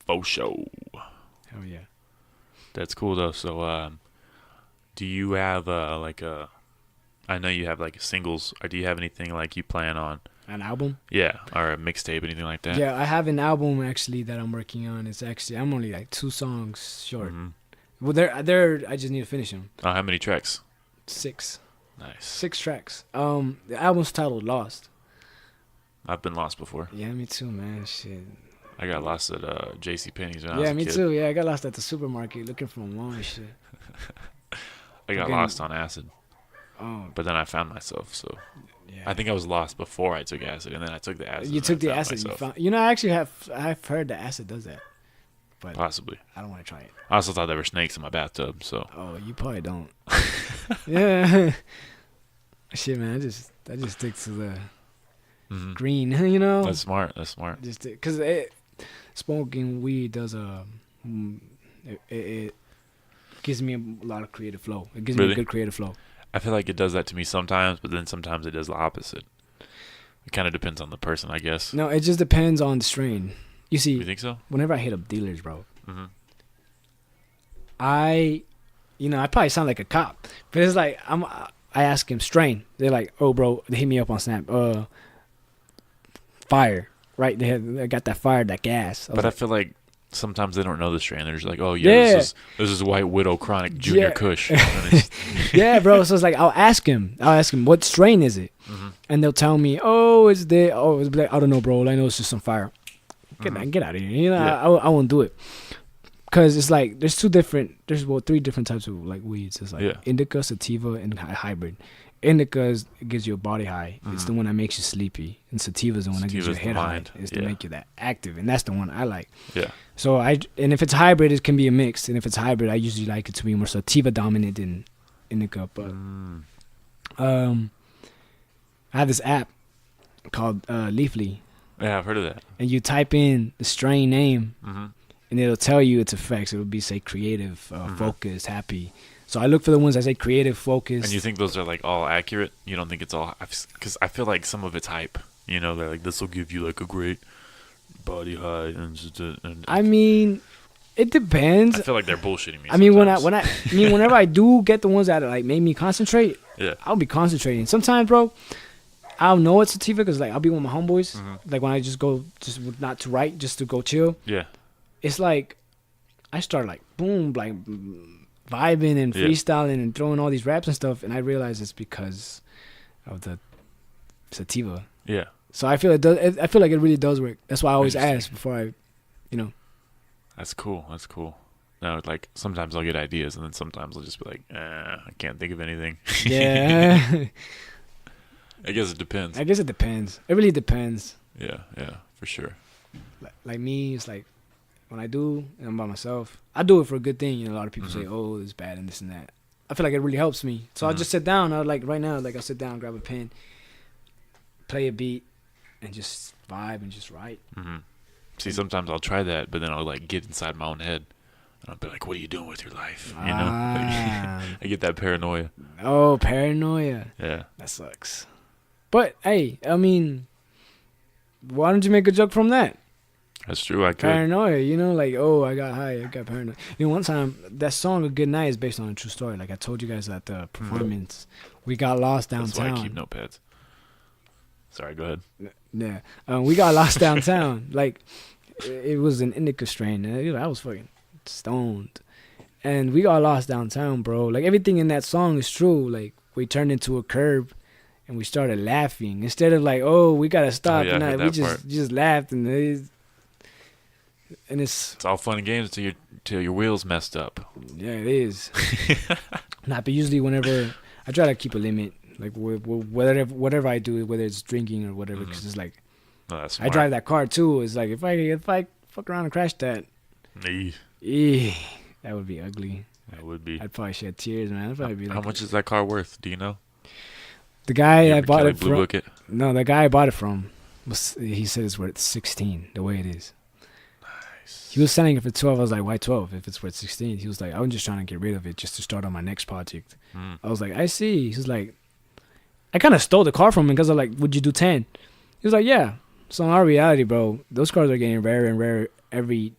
Faux show. Hell yeah. That's cool though. So, do you have I know you have like singles, or do you have anything like you plan on? An album? Yeah, or a mixtape, anything like that? Yeah, I have an album actually that I'm working on. I'm only like 2 songs short. Mm-hmm. Well, they're I just need to finish them. How many tracks? 6. Nice. 6 tracks. The album's titled Lost. I've been lost before. Yeah, me too, man. Shit. I got lost at J.C. Penney's when I was Yeah, a me kid. too. Yeah, I got lost at the supermarket looking for my mom and shit. I got Fucking- lost on acid, Oh, but then I found myself. So yeah. I think I was lost before I took acid, and then I took the acid. You and took I the found acid. myself. I actually I've heard that acid does that, but Possibly. I don't want to try it. I also thought there were snakes in my bathtub. So Oh, you probably don't. Yeah. Shit, man. I just stick to the green. You know. That's smart. That's smart. Just because smoking weed does it gives me a lot of creative flow. It gives me a good creative flow. I feel like it does that to me sometimes, but then sometimes it does the opposite. It kind of depends on the person, I guess. No, it just depends on the strain. You see, You think so? whenever I hit up dealers, bro, Mm-hmm. I probably sound like a cop, but it's like I ask him strain. They're like, oh, bro, they hit me up on Snap. Fire, right? They got that fire, that gas. But I feel like sometimes they don't know the strain. They're just like, oh yeah, this is White Widow Chronic Junior Kush. Yeah, bro. So it's like I'll ask him what strain is it, and they'll tell me, oh, it's like, I don't know, bro. I know it's just some fire. Get out of here. You know, I won't do it. Cause it's like there's three different types of like weeds. It's like indica, sativa, and hybrid. Indica it gives you a body high. It's the one that makes you sleepy, and sativa is the one that gives you a head high. It's to make you that active, and that's the one I like. Yeah. So and if it's hybrid, it can be a mix. And if it's hybrid, I usually like it to be more sativa dominant than indica. But I have this app called Leafly. Yeah, I've heard of that. And you type in the strain name. And it'll tell you its effects. It'll be, say, creative, focused, happy. So I look for the ones that say creative, focused. And you think those are like all accurate? You don't think it's all? Because I feel like some of it's hype. You know, they're like, this will give you like a great body high. And I mean, it depends. I feel like they're bullshitting me. I mean, whenever I do get the ones that like made me concentrate, I'll be concentrating. Sometimes, bro, I'll know it's sativa because like I'll be with my homeboys. Like when I just not to write, just to go chill. Yeah. It's like I start like boom, like vibing and freestyling and throwing all these raps and stuff, and I realize it's because of the sativa. Yeah. So I feel it does. I feel like it really does work. That's why I always ask before I, That's cool. That's cool. No, like sometimes I'll get ideas, and then sometimes I'll just be like, I can't think of anything. Yeah. I guess it depends. It really depends. Yeah, for sure. Like me, it's like. When I do, and I'm by myself, I do it for a good thing. You know, a lot of people say, "Oh, it's bad and this and that." I feel like it really helps me. So I'll just sit down. Right now, I'll sit down, grab a pen, play a beat, and just vibe and just write. See, sometimes I'll try that, but then I'll like get inside my own head, and I'll be like, "What are you doing with your life?" You know, I get that paranoia. Oh, paranoia. Yeah, that sucks. But hey, I mean, why don't you make a joke from that? That's true. I could. Paranoia, you know, like, oh, I got high, I got paranoid. You know, one time, that song "A Good Night" is based on a true story. Like I told you guys at the performance, we got lost downtown. That's why I keep notepads. Sorry, go ahead. Yeah, we got lost downtown. Like, it was an indica strain. I was fucking stoned, and we got lost downtown, bro. Like everything in that song is true. Like we turned into a curb, and we started laughing instead of like, oh, we gotta stop. We just laughed and. And it's all fun and games till your wheels messed up. Yeah, it is. But usually whenever I try to keep a limit, like whatever I do, whether it's drinking or whatever, because it's like I drive that car too. It's like if I fuck around and crash that, that would be ugly. That would be. I'd probably shed tears, man. I'd probably be like, how much is that car worth? Do you know? The guy I bought it from. Blue Book it? No, the guy I bought it from he said it's worth 16. The way it is. He was selling it for 12. I was like, why 12 if it's worth 16? He was like, I'm just trying to get rid of it just to start on my next project. I was like, I see. He was like, I kind of stole the car from him because I'm like, would you do 10? He was like, yeah. So in our reality, bro, those cars are getting rarer and rarer every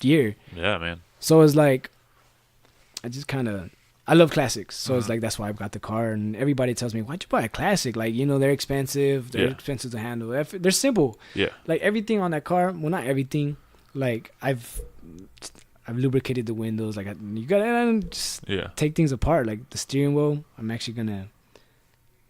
year. Yeah, man. So it's like, I love classics. So it's like, that's why I've got the car. And everybody tells me, why'd you buy a classic? Like, you know, they're expensive. They're expensive to handle. They're simple. Yeah. Like everything on that car, well, not everything. Like I've lubricated the windows. Like you gotta just take things apart. Like the steering wheel, I'm actually gonna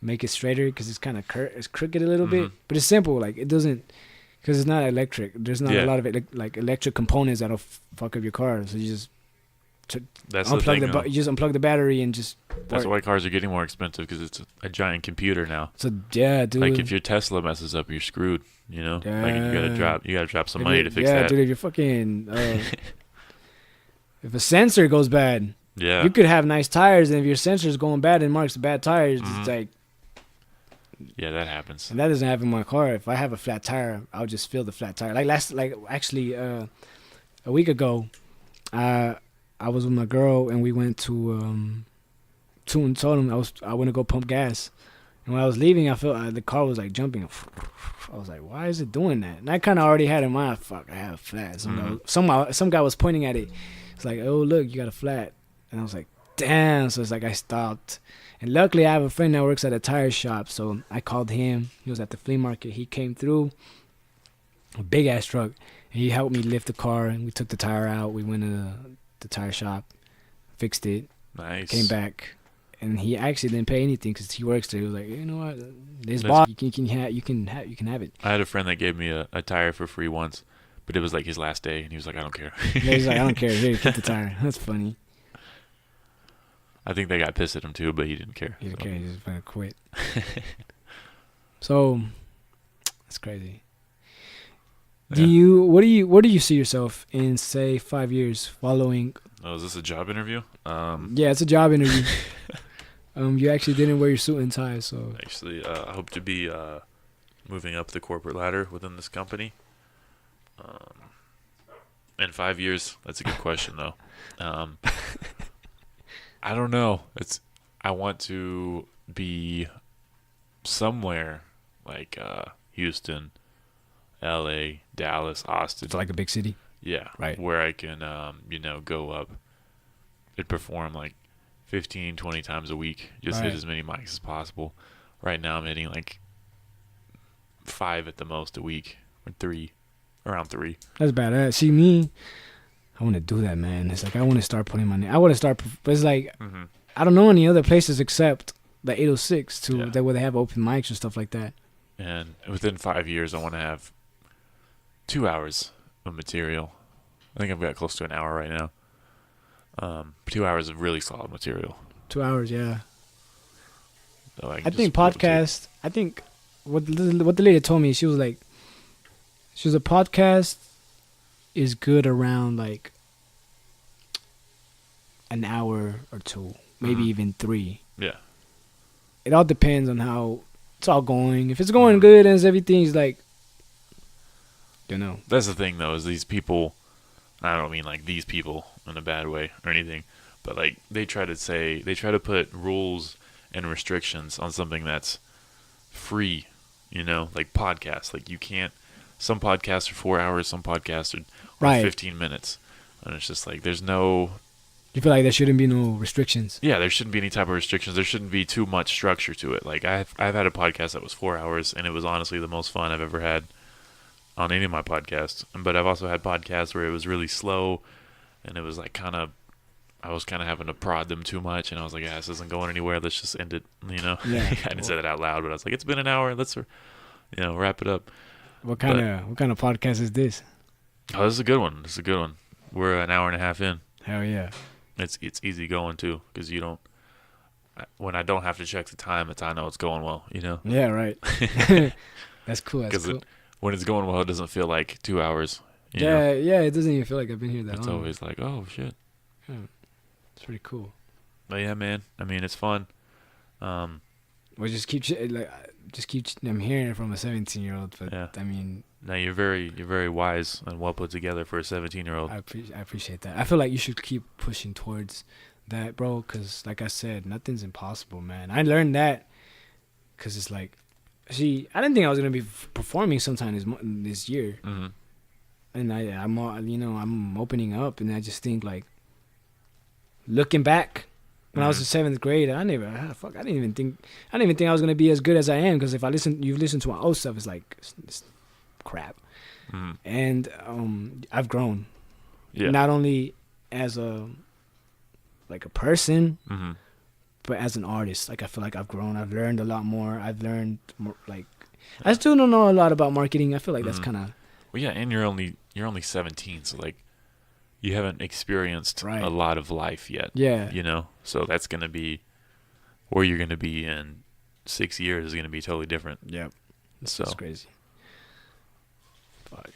make it straighter because it's kind of it's crooked a little bit. But it's simple. Like it doesn't, because it's not electric. There's not a lot of like electric components that'll fuck up your car. So you just you just unplug the battery and just. That's why cars are getting more expensive because it's a giant computer now. So yeah, dude. Like if your Tesla messes up, you're screwed. You know, like you gotta drop some money to fix that. Yeah, dude. If you're fucking, if a sensor goes bad, you could have nice tires, and if your sensor's going bad and marks the bad tires, it's like Yeah, that happens. And that doesn't happen in my car. If I have a flat tire, I'll just feel the flat tire. Actually, a week ago, I was with my girl and we went to and told him I want to go pump gas. And when I was leaving, I felt the car was like jumping. I was like, why is it doing that? And I kind of already had in mind, fuck, I have a flat. Some guy was pointing at it. It's like, oh, look, you got a flat. And I was like, damn. So it's like I stopped. And luckily, I have a friend that works at a tire shop. So I called him. He was at the flea market. He came through, a big-ass truck. And he helped me lift the car. And we took the tire out. We went to the tire shop, fixed it. Nice. Came back. And he actually didn't pay anything because he works there. He was like, you know what, this box you can have it. I had a friend that gave me a tire for free once, but it was like his last day, and he was like, I don't care. Yeah, he's like, I don't care. Here, keep the tire. That's funny. I think they got pissed at him too, but he didn't care. He didn't care. He just gonna quit. So, that's crazy. Yeah. Where do you see yourself in, say, 5 years following? Oh, is this a job interview? Yeah, it's a job interview. You actually didn't wear your suit and tie, so. Actually, I hope to be moving up the corporate ladder within this company. In 5 years, that's a good question though. I don't know. I want to be somewhere like Houston, L.A., Dallas, Austin. It's like a big city. Yeah, right. Where I can, go up and perform like 15, 20 times a week. Just hit as many mics as possible. Right now I'm hitting like 5 at the most a week, or 3, around 3. That's badass. See me, I want to do that, man. It's like I want to start putting my name. I want to start, but it's like I don't know any other places except the 806 where they have open mics and stuff like that. And within 5 years, I want to have 2 hours of material. I think I've got close to an hour right now. 2 hours of really solid material. 2 hours, yeah. So I think podcast. I think what the lady told me, she was a podcast is good around like an hour or 2, maybe even 3. Yeah. It all depends on how it's all going. If it's going good and everything's like, you know. That's the thing though, is these people. I don't mean like these people in a bad way or anything, but like they try to put rules and restrictions on something that's free, like podcasts. Like you can't, some podcasts are 4 hours, some podcasts are 15 minutes. And it's just like, there's no. You feel like there shouldn't be no restrictions? Yeah, there shouldn't be any type of restrictions. There shouldn't be too much structure to it. Like I've had a podcast that was 4 hours and it was honestly the most fun I've ever had on any of my podcasts. But I've also had podcasts where it was really slow and it was like I was kind of having to prod them too much and I was like, this isn't going anywhere. Let's just end it, Yeah. I didn't say that out loud, but I was like, it's been an hour. Let's, wrap it up. What kind of podcast is this? Oh, this is a good one. We're an hour and a half in. Hell yeah. It's easy going too because when I don't have to check the time, I know it's going well, Yeah, right. That's cool. That's cool. When it's going well, it doesn't feel like 2 hours. Yeah, it doesn't even feel like I've been here that long. It's always like, oh shit. Yeah. It's pretty cool. But yeah, man. I mean, it's fun. Well, I'm hearing it from a 17-year-old, but yeah. I mean. No, you're very wise and well put together for a 17-year-old. I appreciate that. I feel like you should keep pushing towards that, bro, because like I said, nothing's impossible, man. I learned that because it's like, I didn't think I was going to be performing sometime this year. Mm-hmm. And I'm opening up, and I just think like, looking back, when I was in 7th grade, I didn't even think I was gonna be as good as I am. Because if you've listened to my old stuff, it's like it's crap. Mm-hmm. And I've grown, yeah. Not only as a person, mm-hmm. but as an artist. Like I feel like I've grown. I've learned a lot more. I've learned more. Like I still don't know a lot about marketing. I feel like that's kind of. Well, yeah, and you're only 17, so like. You haven't experienced a lot of life yet. Yeah. So that's going to be where you're going to be in 6 years is going to be totally different. Yeah. So that's crazy. Fuck.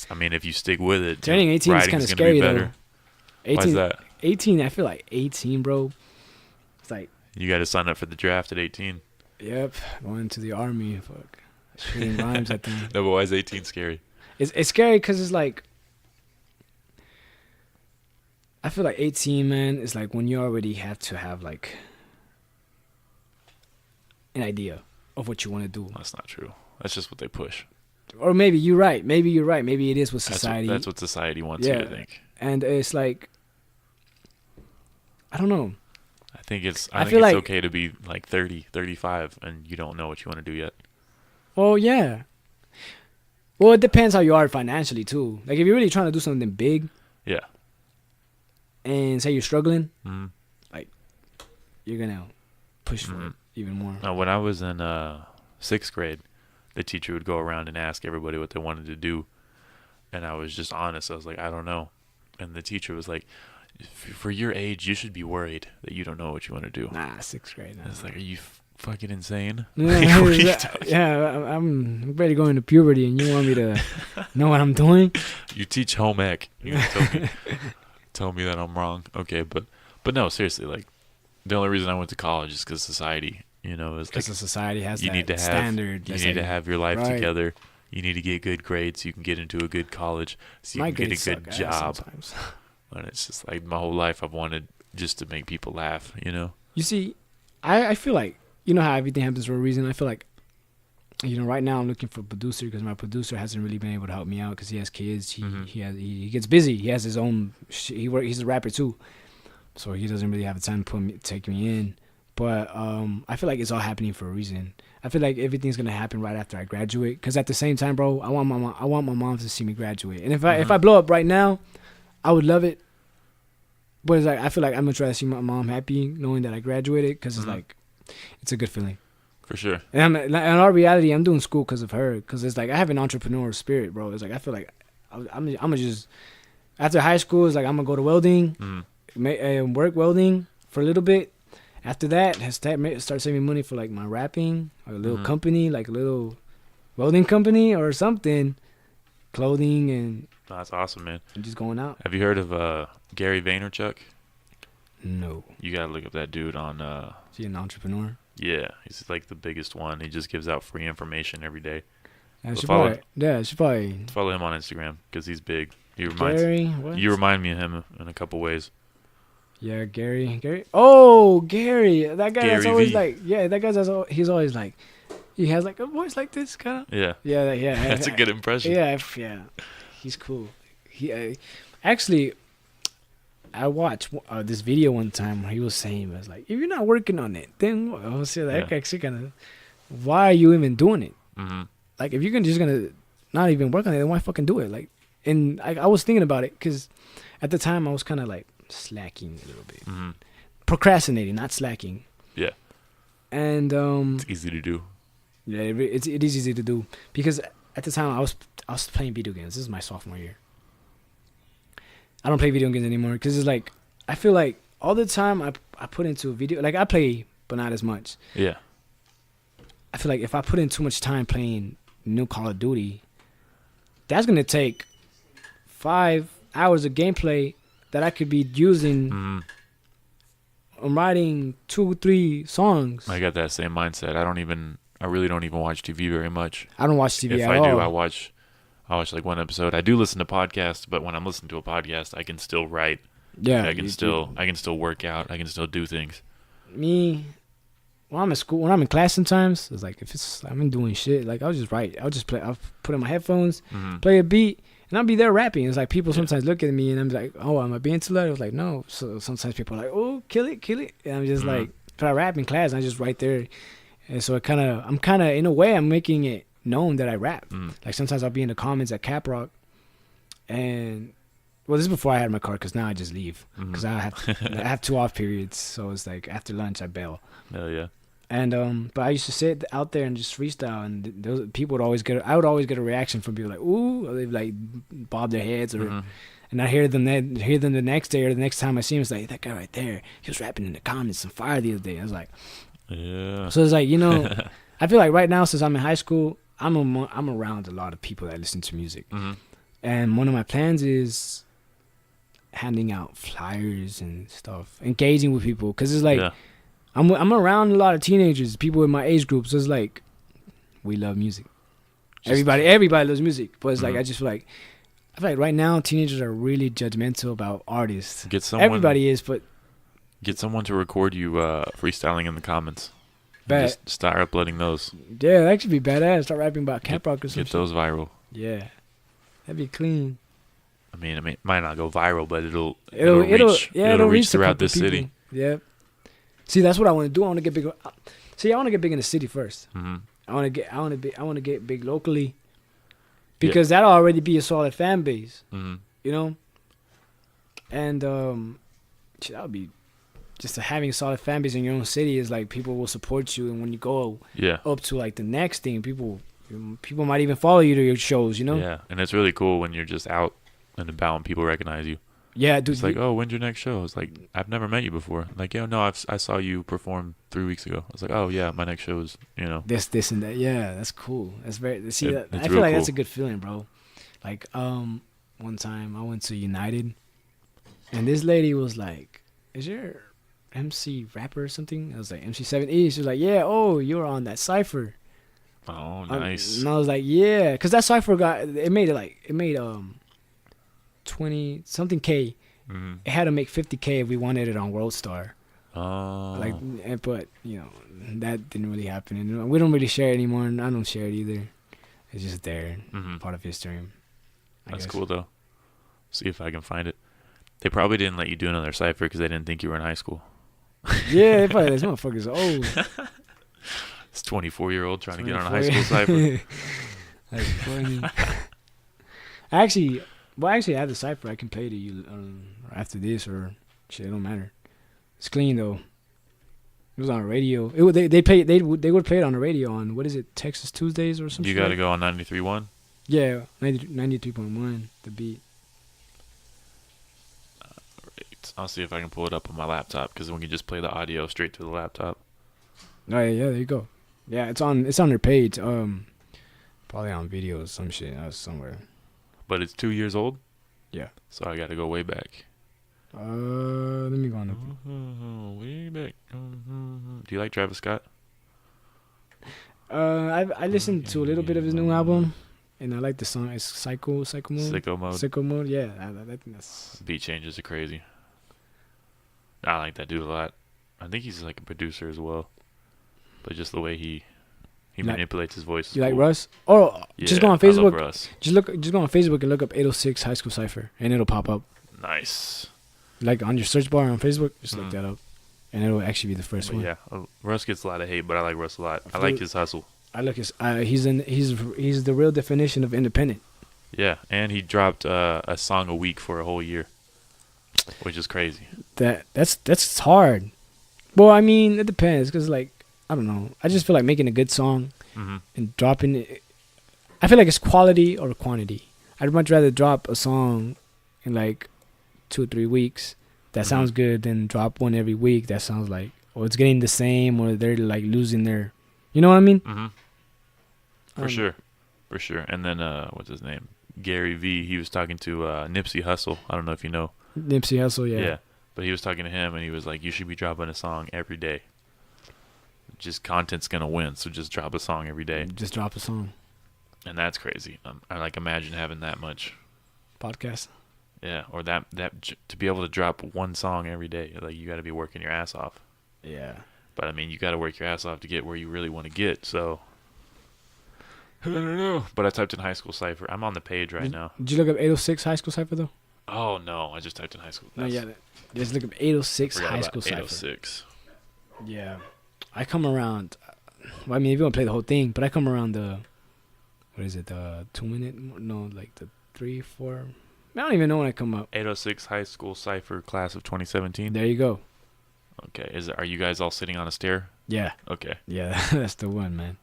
I mean, if you stick with it, turning 18 is kind of scary, though. 18, why is that? 18, I feel like 18, bro. It's like. You got to sign up for the draft at 18. Yep, going to the army. Fuck, shooting rhymes at them. No, but why is 18 scary? It's scary because it's like I feel like 18, man, is like when you already have to have like an idea of what you want to do. That's not true. That's just what they push. Or maybe you're right. Maybe it is what That's society. that's what society wants you to think. And it's like I don't know. I think it's feel like- okay to be like 30, 35, and you don't know what you want to do yet. Well, yeah. Well, it depends how you are financially too. Like if you're really trying to do something big Yeah. and say you're struggling, Mm-hmm. you're gonna push for Mhm. it even more. Now, when I was in 6th grade, the teacher would go around and ask everybody what they wanted to do, and I was just honest. I was like, I don't know. And the teacher was like, for your age, you should be worried that you don't know what you want to do. Nah, 6th grade. Nah. And it's like, are you fucking insane? Yeah, Like, what are you talking- I'm ready to go into puberty, and you want me to know what I'm doing? You teach home ec. You gonna tell me that I'm wrong. Okay, but no, seriously, like the only reason I went to college is because society, is Because like the society has you that need to have standard. you that's need to like, have your life right. together. You need to get good grades so you can get into a good college, so you My can get grades a good suck ass job. sometimes. And it's just like my whole life I've wanted just to make people laugh, You see, I feel like how everything happens for a reason. I feel like right now I'm looking for a producer because my producer hasn't really been able to help me out because he has kids. Mhm. He gets busy. He has his own. He's a rapper too, so he doesn't really have the time to take me in. But I feel like it's all happening for a reason. I feel like everything's gonna happen right after I graduate. Because at the same time, bro, I want my mom to see me graduate. And if I blow up right now, I would love it. But it's like I feel like I'm gonna try to see my mom happy, knowing that I graduated, because it's like it's a good feeling. For sure. And in our reality, I'm doing school because of her. Because it's like I have an entrepreneur spirit, bro. It's like I feel like I'm gonna just after high school, it's like I'm gonna go to welding, work welding for a little bit. After that, start saving money for like my rapping, or a little company, like a little welding company or something, clothing, and That's awesome, man. just going out. Have you heard of Gary Vaynerchuk? No, You gotta look up that dude on. is he an entrepreneur? Yeah, he's like the biggest one. He just gives out free information every day. I should follow- probably. Follow him on Instagram because he's big. He reminds Gary, what? you remind me of him in a couple ways. Yeah, Gary. Oh, Gary. That guy that's Gary always V. like, he's always like, he has like a voice like this kind of. Yeah, Yeah. that's a good impression. Yeah. He's cool. He actually, I watched this video one time where he was saying, "I was like, if you're not working on it, then I was saying that actually kind of, why are you even doing it? Mm-hmm. Like, if you're just gonna not even work on it, then why fucking do it? Like, and I was thinking about it because at the time I was kind of like slacking a little bit, procrastinating, not slacking. Yeah, and it's easy to do. yeah, it is easy to do because at the time I was playing video games. This is my sophomore year. I don't play video games anymore because it's like I feel like all the time I put into video, like I play but not as much. Yeah, I feel like if I put in too much time playing new Call of Duty, that's gonna take 5 hours of gameplay that I could be using on writing 2-3 songs. I got that same mindset. I really don't even watch TV very much. I don't watch TV If at I all. do, I watch like one episode. I do listen to podcasts, but when I'm listening to a podcast, I can still write. Yeah, I can still work out. I can still do things. Me, when I'm at school, when I'm in class, sometimes it's like if I'm doing shit, like I'll just write. I'll just play. I'll put in my headphones, play a beat, and I'll be there rapping. It's like people sometimes look at me and I'm like, oh, am I being too loud? I was like, no. So sometimes people are like, oh, kill it, and I'm just like, but I rap in class and I just right there, and so I'm kind of in a way I'm making it known that I rap. Like sometimes I'll be in the comments at Cap Rock, and well, this is before I had my car because now I just leave because I have 2 off periods, so it's like after lunch I bail. Hell yeah. And but I used to sit out there and just freestyle, and those people would always I would always get a reaction from people like ooh, or they'd like bob their heads, or and I hear them the next day or the next time I see him, it's like that guy right there, he was rapping in the comments some fire the other day. I was like, yeah. so it's like I feel like right now since I'm in high school, I'm around a lot of people that listen to music, and one of my plans is handing out flyers and stuff, engaging with people, because it's like I'm around a lot of teenagers, people in my age groups. So it's like we love music. Everybody loves music, but it's like I feel like right now teenagers are really judgmental about artists. Everybody is, but get someone to record you freestyling in the comments. Just start uploading those. Yeah, that should be badass. Start rapping about camp rock or something. Get those viral. Yeah, that'd be clean. I mean, it might not go viral, but it'll reach throughout this city. Yeah. See, that's what I want to do. I want to get big. See, I want to get big in the city first. Mm-hmm. I want to get big locally, because that'll already be a solid fan base. Mm-hmm. You know. And that would be just having a solid fan base in your own city is like people will support you, and when you go up to like the next thing, people might even follow you to your shows. You know. Yeah, and it's really cool when you're just out and about and people recognize you. Yeah, dude. It's like, oh, when's your next show? It's like, I've never met you before. Like, yo, no, I saw you perform 3 weeks ago. I was like, oh yeah, my next show is, this and that. Yeah, that's cool. That's very. See, I feel like cool. That's a good feeling, bro. Like, one time I went to United, and this lady was like, "Is your MC rapper or something?" I was like, MC7E. She was like, "Yeah, oh, you're on that cipher." Oh, nice. And I was like, "Yeah," because that cipher it made 20 something K. Mm-hmm. It had to make 50K if we wanted it on World Star. Oh. But that didn't really happen, and we don't really share it anymore, and I don't share it either. It's just there, part of history. That's cool though. See if I can find it. They probably didn't let you do another cipher because they didn't think you were in high school. Yeah, they probably this motherfucker's old. This 24-year-old trying to get on a high school cipher. That's funny. Actually, I have the cipher. I can play to you after this, or shit. It don't matter. It's clean though. It was on the radio. They would play it on the radio on what is it, Texas Tuesdays or something. You got to go on 93.1. Yeah, 93.1. The beat. Right. I'll see if I can pull it up on my laptop because we can just play the audio straight to the laptop. Oh yeah, there you go. Yeah, it's on their page. Probably on video or some shit somewhere. But it's 2 years old? Yeah. So I got to go way back. Let me go on. Way back. Do you like Travis Scott? I listened to a little bit of his new album, and I like the song. It's Psycho Mode. Sicko Mode. Yeah, I think that's. Beat changes are crazy. I like that dude a lot. I think he's like a producer as well, but just the way he manipulates his voice. You like Russ? Oh, yeah, just go on Facebook. I love Russ. Just go on Facebook and look up 806 High School Cypher, and it'll pop up. Nice. Like on your search bar on Facebook, just look that up, and it'll actually be the first one. Yeah, Russ gets a lot of hate, but I like Russ a lot. I like his hustle. I like his. He's the real definition of independent. Yeah, and he dropped a song a week for a whole year, which is crazy. That's hard. Well, I mean, it depends, because like I don't know. I just feel like making a good song and dropping it. I feel like it's quality or quantity. I'd much rather drop a song in like 2 or 3 weeks that sounds good than drop one every week that sounds like, or it's getting the same, or they're like losing their, you know what I mean? Mm-hmm. For sure. And then what's his name? Gary V. He was talking to Nipsey Hussle. I don't know if you know Nipsey Hussle. Yeah. But he was talking to him, and he was like, "You should be dropping a song every day. Just content's gonna win, so just drop a song every day. Just drop a song." And that's crazy. I like imagine having that much podcast. Yeah, or that to be able to drop one song every day, like you got to be working your ass off. Yeah. But I mean, you got to work your ass off to get where you really want to get. So I don't know. But I typed in high school cipher. I'm on the page right now. Did you look up 806 High School Cypher though? Oh no, I just typed in high school. No, yeah. Just look up 806 High School Cypher. 806. Yeah, I come around. Well, I mean, if you want to play the whole thing, but I come around the. What is it? The 2 minute? No, like the 3, 4. I don't even know when I come up. 806 High School Cypher Class of 2017. There you go. Okay, are you guys all sitting on a stair? Yeah. Okay. Yeah, that's the one, man.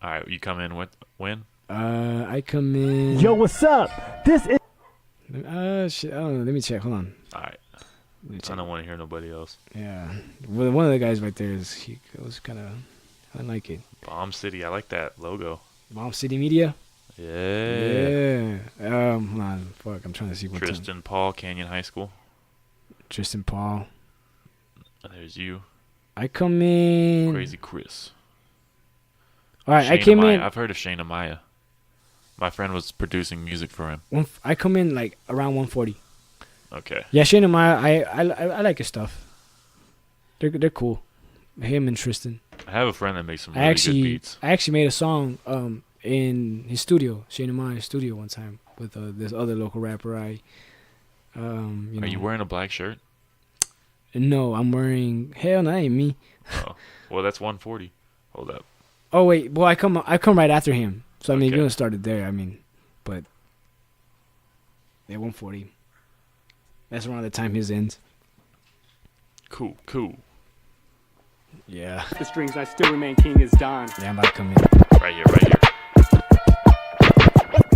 All right, you come in when? I come in. Yo, what's up? This is. Shit. I don't know. Let me check. Hold on. All right. I don't want to hear nobody else. Yeah. Well, one of the guys right there he was kind of. I like it. Bomb City. I like that logo. Bomb City Media. Yeah. Hold on. Fuck. I'm trying to see what. Tristan Paul, Canyon High School. Tristan Paul. There's you. I come in. Crazy Chris. All right, I Shane came Amaya. in. I've heard of Shane Amaya. My friend was producing music for him. I come in like around 140. Okay. Yeah, Shane and Maya, I like his stuff. They're cool. Him and Tristan. I have a friend that makes some really good beats. I actually made a song in his studio, Shane and Maya's studio, one time with this other local rapper. Are you wearing a black shirt? No, I'm wearing. Hell, no, that ain't me. Oh, well, that's 140. Hold up. Oh wait, well I come right after him. So I mean, Okay. you're gonna start it there. I mean, but yeah, 140. That's around the time his ends. Cool. Yeah. The strings I still remain king is Don. Yeah, I'm about to come in. Right here.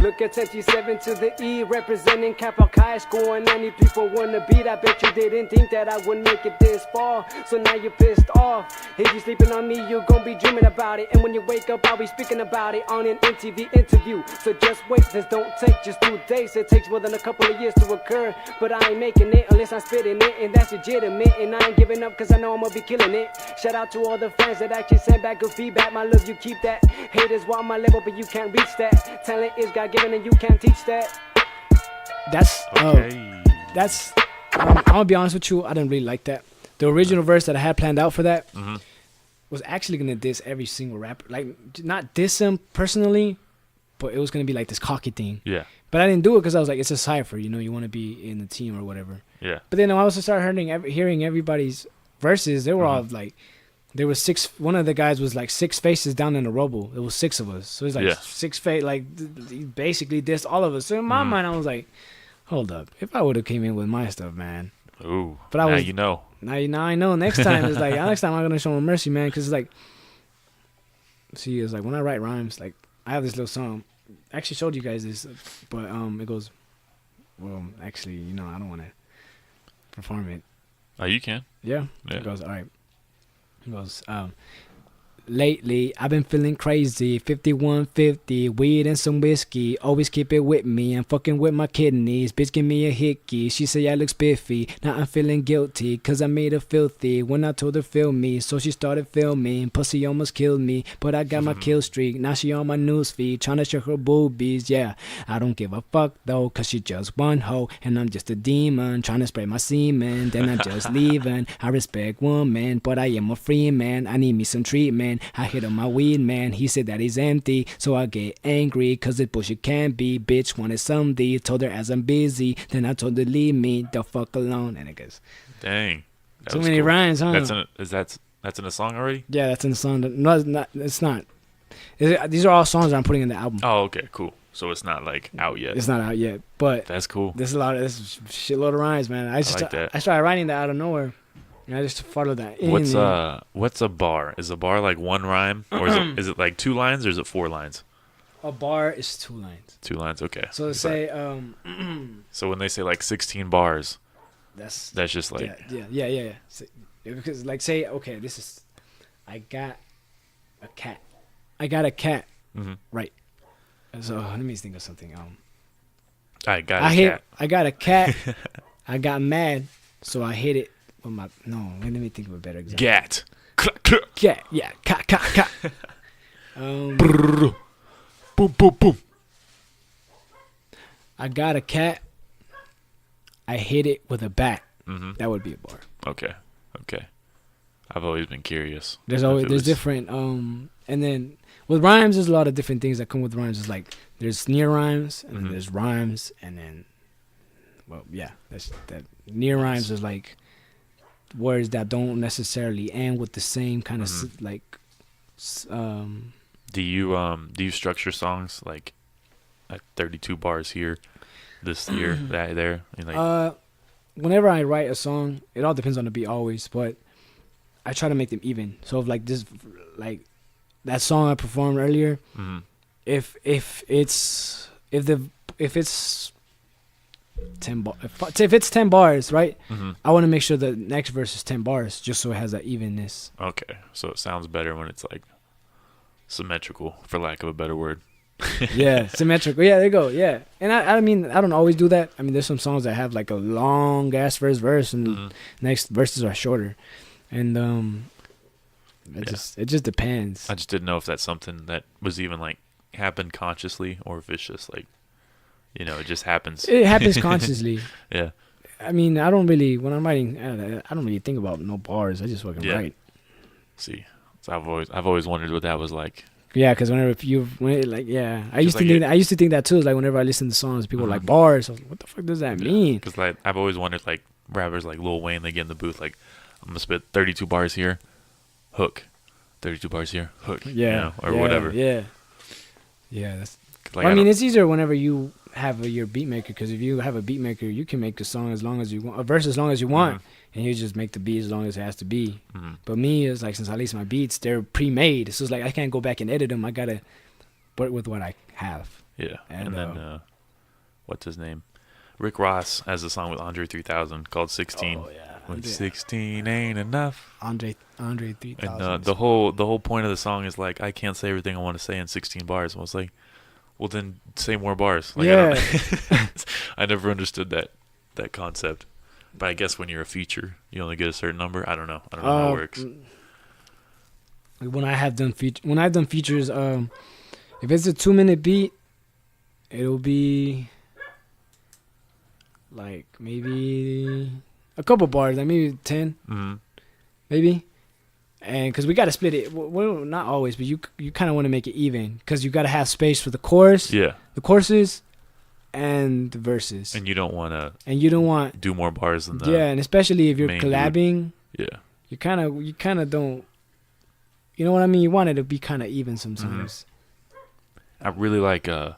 Look at 27 to the E, representing Capital High School, and 90 people wanna beat. I bet you didn't think that I would make it this far, so now you're pissed off. If you sleeping on me, you're gonna be dreaming about it, and when you wake up, I'll be speaking about it on an MTV interview. So just wait, this don't take just 2 days, it takes more than a couple of years to occur, but I ain't making it unless I'm spitting it, and that's legitimate, and I ain't giving up cause I know I'm gonna be killing it. Shout out to all the fans that actually sent back good feedback, my love, you keep that. Haters want my level, but you can't reach that. Talent is God given and you can't teach that. That's Okay. that's. I'm gonna be honest with you. I didn't really like that. The original verse that I had planned out for that was actually gonna diss every single rapper. Like, not diss him personally, but it was gonna be like this cocky thing. Yeah. But I didn't do it because I was like, it's a cipher. You know, you want to be in the team or whatever. Yeah. But then I also started hearing everybody's verses. They were all like, there was 6. One of the guys was like 6 faces down in the rubble. There was 6 of us. So it's like Yeah. 6 face. Like, he basically dissed all of us. So in my mind, I was like, hold up. If I would have came in with my stuff, man. Ooh. But now I was, you know. Now I know. Next time it's like, next time I'm gonna show him mercy, man. Because it's like, see, it's like when I write rhymes, like I have this little song. I actually showed you guys this, but it goes, well, actually, you know, I don't want to perform it. Oh, you can. Yeah. Yeah. It goes, all right. It goes, lately, I've been feeling crazy. 5150, weed and some whiskey. Always keep it with me. I'm fucking with my kidneys. Bitch, give me a hickey. She say I look spiffy. Now I'm feeling guilty, cause I made her filthy. When I told her film me, so she started filming. Pussy almost killed me, but I got my kill streak. Now she on my newsfeed, tryna show her boobies. Yeah, I don't give a fuck though, cause she just one hoe, and I'm just a demon, tryna spray my semen. Then I just leaving. I respect women, but I am a free man. I need me some treatment. I hit on my weed man, he said that he's empty, so I get angry, cause it bullshit can't be. Bitch wanted something, told her as I'm busy, then I told her leave me the fuck alone, and it goes. Dang. That Too was many cool. rhymes, huh? That's in a song already? Yeah, that's in the song. No, it's not. These are all songs that I'm putting in the album. Oh, okay, cool. So it's not like out yet. It's not out yet, but That's cool. there's a lot of this shitload of rhymes, man. I like that. I started writing that out of nowhere. And I just followed that. What's a bar? Is a bar like one rhyme, or is it like 2 lines, or is it 4 lines? A bar is 2 lines. 2 lines, okay. So let's say So when they say like 16 bars, that's just like yeah. Because like say okay, this is I got a cat. Right. So let me think of something. I got a cat. I got a cat. I got mad, so I hit it with my let me think of a better example. Gat. Cat. Yeah. Cat. Boom, boom, boom. I got a cat. I hit it with a bat. Mm-hmm. That would be a bar. Okay. I've always been curious. There's different and then with rhymes there's a lot of different things that come with rhymes. It's like there's near rhymes and then there's rhymes and then that's that near rhymes is like words that don't necessarily end with the same kind of Do you structure songs like at 32 bars here, this here, that there? And like, whenever I write a song, it all depends on the beat always, but I try to make them even. So if like this, like that song I performed earlier, if it's 10 if it's 10 bars, right? I want to make sure the next verse is 10 bars, just so it has that evenness. okay, so it sounds better when it's like symmetrical, for lack of a better word. Yeah, symmetrical. Yeah, there you go. Yeah, and I mean, I don't always do that. I mean, there's some songs that have like a long ass first verse and next verses are shorter. And It just depends. I just didn't know if that's something that was even like happened consciously or if it's just like, you know, it just happens. It happens consciously. Yeah. I mean, I don't really when I'm writing. I don't really think about no bars. I just fucking write. See, so I've always wondered what that was like. Yeah, because I used to think that too. It's like whenever I listen to songs, people are like bars. I was like, what the fuck does that mean? Because like I've always wondered, like rappers like Lil Wayne, they get in the booth like, I'm gonna spit 32 bars here, hook, 32 bars here, hook, Yeah, you know, or whatever. Yeah, yeah. That's. Like, I mean, it's easier whenever you have your beat maker, because if you have a beat maker, you can make a song as long as you want, a verse as long as you want, and you just make the beat as long as it has to be. But me, it's like, since I release my beats, they're pre-made, so it's like I can't go back and edit them. I gotta work with what I have. Yeah, and then what's his name? Rick Ross has a song with Andre 3000 called 16. Oh yeah. When 16 ain't enough. Andre 3000. And the whole point of the song is like, I can't say everything I want to say in 16 bars. I was like, well then say more bars. Like, yeah. I never understood that concept. But I guess when you're a feature, you only get a certain number. I don't know how it works. When I've done features, if it's a 2-minute beat, it'll be like maybe a couple bars, like maybe 10, maybe. And because we got to split it, well, not always, but you kind of want to make it even, because you got to have space for the chorus, the choruses, and the verses. And you don't want to do more bars than the and especially if you're collabing, you kind of don't, you know what I mean? You want it to be kind of even sometimes. I really like the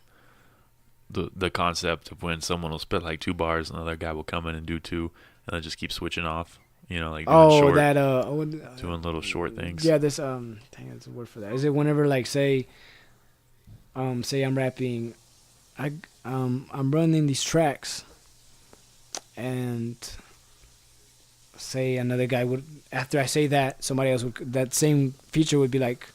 concept of when someone will spit like 2 bars, and another guy will come in and do 2, and then just keep switching off. You know, like doing doing little short things. Yeah, this dang, that's a word for that. Is it whenever, like, say I'm rapping, I'm running these tracks, and say another guy would, after I say that, somebody else would, that same feature would be like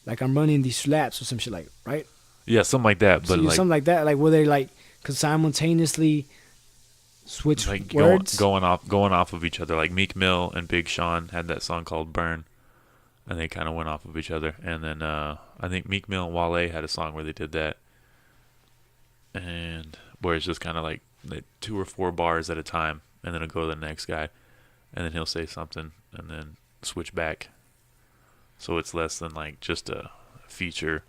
I'm running these slaps or some shit, like, right? Yeah, something like that. But something like that, like where they like could simultaneoly switch like words, going off of each other. Like Meek Mill and Big Sean had that song called "Burn," and they kind of went off of each other. And then I think Meek Mill and Wale had a song where they did that, and where it's just kind of like 2 or 4 bars at a time, and then it'll go to the next guy, and then he'll say something, and then switch back. So it's less than like just a feature,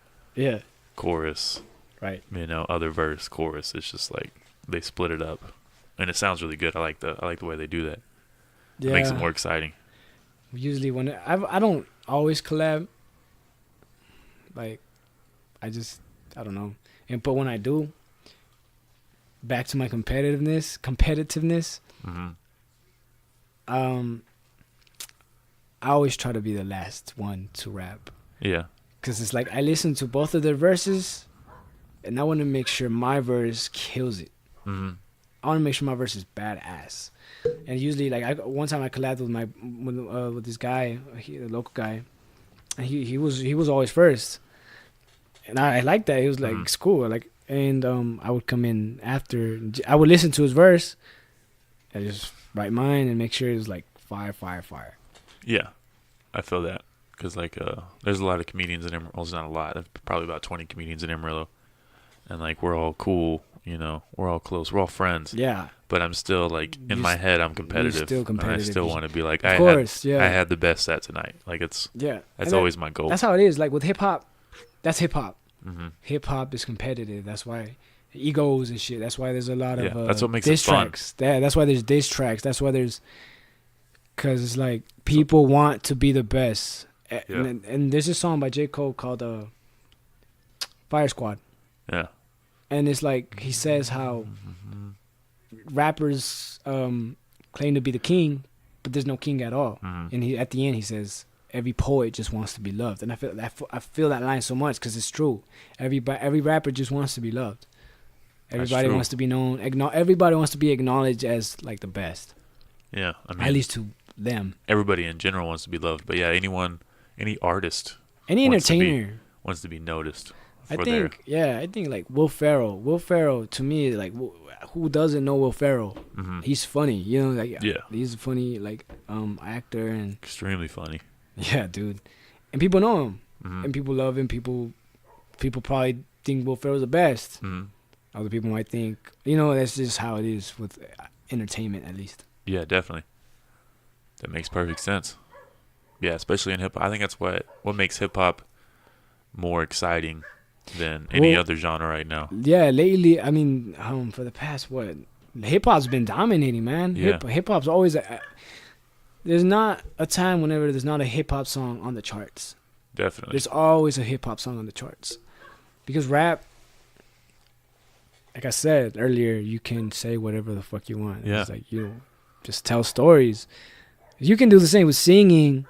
chorus, right? You know, other verse, chorus. It's just like they split it up. And it sounds really good. I like the way they do that. It makes it more exciting. Usually when I don't always collab. Like, I don't know. But when I do, back to my competitiveness. I always try to be the last one to rap. Yeah. Because it's like I listen to both of their verses, and I want to make sure my verse kills it. I want to make sure my verse is badass. And usually, like, one time I collabed with this guy, a local guy, and he was always first, and I liked that. He was like, it's cool. Like, and I would come in after. I would listen to his verse, and just write mine and make sure it was like fire. Yeah, I feel that, because like there's a lot of comedians in Amarillo. Well, it's not a lot. There's probably about 20 comedians in Amarillo, and like we're all cool. You know, we're all close. We're all friends. Yeah. But I'm still like in my head, I'm competitive. You're still competitive. And I still want to be like, I had the best set tonight. Like that's always my goal. That's how it is. Like with hip hop, that's hip hop. Hip hop is competitive. That's why egos and shit. That's why there's a lot of that's what makes diss it fun. Tracks. That's why there's diss tracks. That's why there's, because it's like people want to be the best. And there's a song by J. Cole called Fire Squad. Yeah. And it's like he says how rappers claim to be the king, but there's no king at all. And at the end he says every poet just wants to be loved. And I feel that line so much, because it's true. Every rapper just wants to be loved. Everybody wants to be known. Everybody wants to be acknowledged as like the best. Yeah, I mean, at least to them. Everybody in general wants to be loved, but yeah, any artist, any entertainer wants to be noticed. I think like Will Ferrell. Will Ferrell, to me, like, who doesn't know Will Ferrell? He's funny, you know, like he's a funny like actor, and extremely funny. Yeah, dude. And people know him. Mm-hmm. And people love him. People probably think Will Ferrell's the best. Mm-hmm. Other people might think, you know, that's just how it is with entertainment, at least. Yeah, definitely. That makes perfect sense. Yeah, especially in hip hop. I think that's what makes hip hop more exciting than any other genre right now. Yeah, lately, I mean, for the past, hip hop's been dominating, man. Yeah. Hip hop's always, there's not a time whenever there's not a hip hop song on the charts. Definitely. There's always a hip hop song on the charts. Because rap, like I said earlier, you can say whatever the fuck you want. Yeah. It's like, you just tell stories. You can do the same with singing,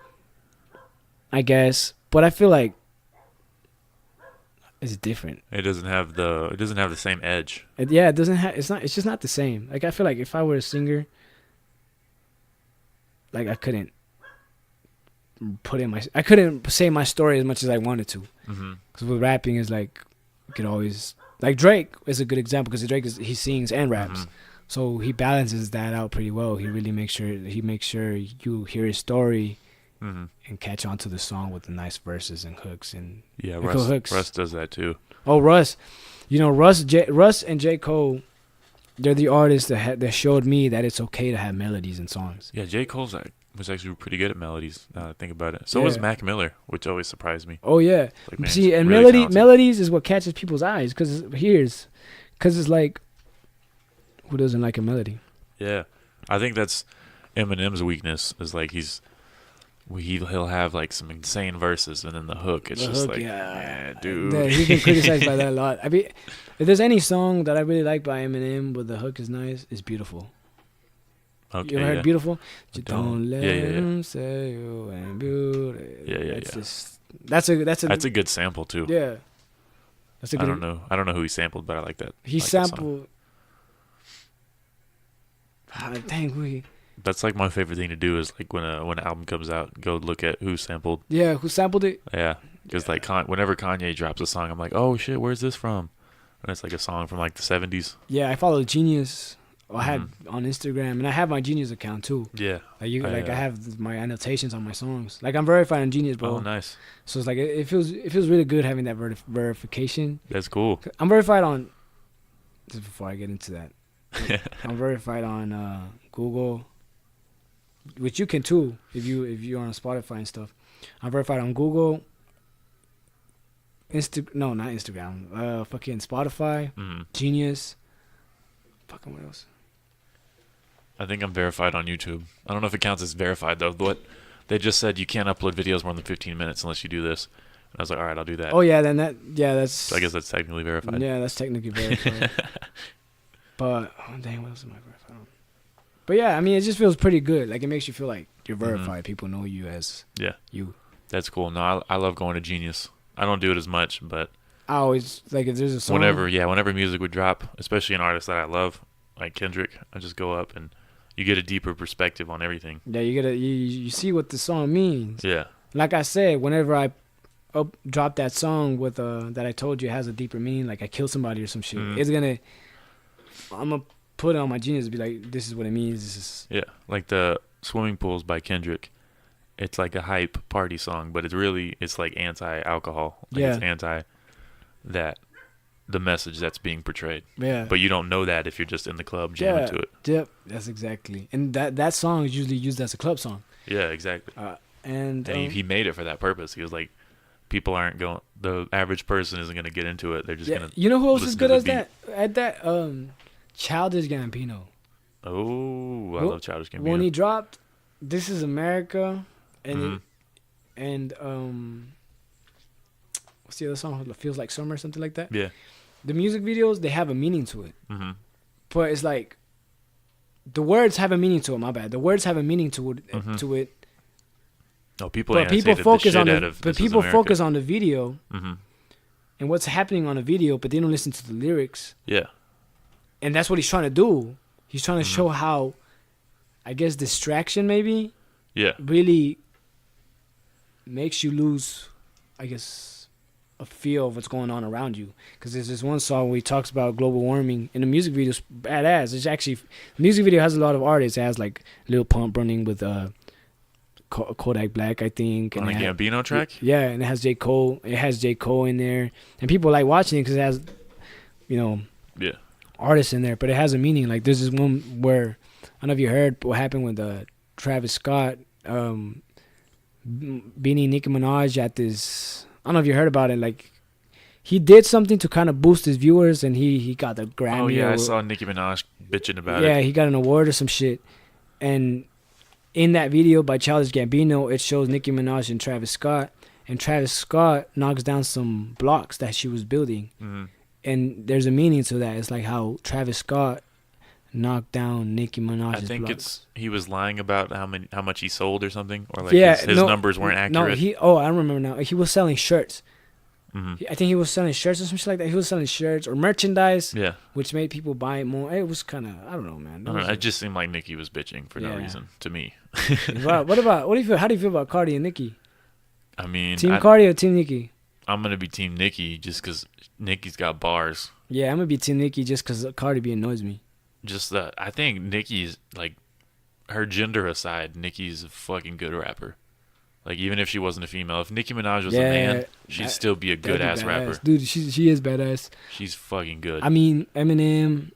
I guess, but I feel like it's different. It doesn't have the same edge. It doesn't have. It's just not the same. Like, I feel like if I were a singer, like, I couldn't say my story as much as I wanted to. Mm-hmm. Because with rapping is like, you could always, like, Drake is a good example, because Drake he sings and raps. Mm-hmm. So he balances that out pretty well. He really makes sure you hear his story Mm-hmm. and catch on to the song with the nice verses and hooks and Yeah, hooks. Russ does that too. Oh, Russ, you know, Russ and J. Cole, they're the artists that showed me that it's okay to have melodies in songs. Yeah, J. Cole's was actually pretty good at melodies. Now that I think about it. So was Mac Miller, which always surprised me. Oh yeah, Like, man, see, and really talented. melodies is what catches people's eyes, because it's like, who doesn't like a melody? Yeah, I think that's Eminem's weakness. Is like he'll have like some insane verses, and then the hook. It's just like, man, dude. Yeah, he's been criticized by that a lot. I mean, if there's any song that I really like by Eminem, but the hook is nice, it's Beautiful. Okay, You ever heard Beautiful? You don't. don't let Yeah. him say you ain't beautiful. Yeah. That's That's a good sample too. yeah. That's a good. I don't know who he sampled, but I like that. He I like that song. sampled. Dang, That's like my favorite thing to do is like when an album comes out, go look at who sampled. yeah, who sampled it? Yeah, because like whenever Kanye drops a song, I'm like, oh shit, where's this from? And it's like a song from like the 70s. Yeah, I follow Genius. I had on Instagram, and I have my Genius account too. Yeah. Like I have my annotations on my songs. Like, I'm verified on Genius, bro. Oh, nice. So it's like it feels really good having that verification. That's cool. I'm verified on. Just before I get into that, I'm verified on Google, which you can too if you're on Spotify and stuff. I'm verified on Google. No, not Instagram. Fucking Spotify, Genius. Fucking what else? I think I'm verified on YouTube. I don't know if it counts as verified though. But they just said you can't upload videos more than 15 minutes unless you do this. And I was like, all right, I'll do that. Oh yeah, that's. So I guess that's technically verified. Yeah, that's technically verified. But dang, what else am I verified on? But yeah, I mean, it just feels pretty good. Like, it makes you feel like you're verified. People know you as you. That's cool. No, I love going to Genius. I don't do it as much, but I always like if there's a song. Whenever music would drop, especially an artist that I love, like Kendrick, I just go up and you get a deeper perspective on everything. Yeah, you see what the song means. Yeah. Like I said, whenever I drop that song with that I told you has a deeper meaning, like I killed somebody or some shit, I'm gonna put it on my Genius and be like, this is what it means. This is like the Swimming Pools by Kendrick. It's like a hype party song, but it's like anti-alcohol. Like it's anti that the message that's being portrayed. Yeah. But you don't know that if you're just in the club jamming to it. Yep. That's exactly. And that song is usually used as a club song. Yeah, exactly. And he made it for that purpose. He was like, people aren't going. The average person isn't going to get into it. They're just going to. You know who else is good as that? At that, Childish Gambino. Oh, I love Childish Gambino. When he dropped "This Is America," and what's the other song? "Feels Like Summer," something like that. Yeah. The music videos, they have a meaning to it. Mm-hmm. But it's like the words have a meaning to it. My bad. The words have a meaning to it. To it. Oh, people. But people focus on focus on the video mm-hmm. and what's happening on the video, but they don't listen to the lyrics. Yeah. And that's what he's trying to do. He's trying to show how, I guess, distraction maybe. Yeah. Really makes you lose, I guess, a feel of what's going on around you. Because there's this one song where he talks about global warming, and the music video is badass. It's actually, the music video has a lot of artists. It has like Lil Pump running with Kodak Black, I think. On a Gambino track? Yeah, and it has J. Cole. It has J. Cole in there. And people like watching it because it has, Yeah. artists in there. But it has a meaning. Like, there's this one where, I don't know if you heard what happened with Travis Scott beating Nicki Minaj at this. I don't know if you heard about it. Like, he did something to kind of boost his viewers, and he got the Grammy. Oh, yeah, I saw Nicki Minaj bitching about it. Yeah, he got an award or some shit. And in that video by Childish Gambino, it shows Nicki Minaj and Travis Scott. And Travis Scott knocks down some blocks that she was building. Mm-hmm. And there's a meaning to that. It's like how Travis Scott knocked down Nicki Minaj's I think blocks. he was lying about how much he sold or something, or like his numbers weren't accurate. No, I remember now. He was selling shirts. Mm-hmm. I think he was selling shirts or some shit like that. He was selling shirts or merchandise, Yeah. which made people buy it more. It was kind of, I don't know, man. It just seemed like Nicki was bitching for no reason to me. How do you feel about Cardi and Nicki? I mean, Team Cardi or Team Nicki? I'm gonna be Team Nicki just because Nicki's got bars. Yeah, I'm gonna be Team Nicki just because Cardi B annoys me. Just that I think Nicki's like, her gender aside, Nicki's a fucking good rapper. Like, even if she wasn't a female, if Nicki Minaj was a man, she'd still be a good ass rapper. Dude, she is badass. She's fucking good. I mean, Eminem,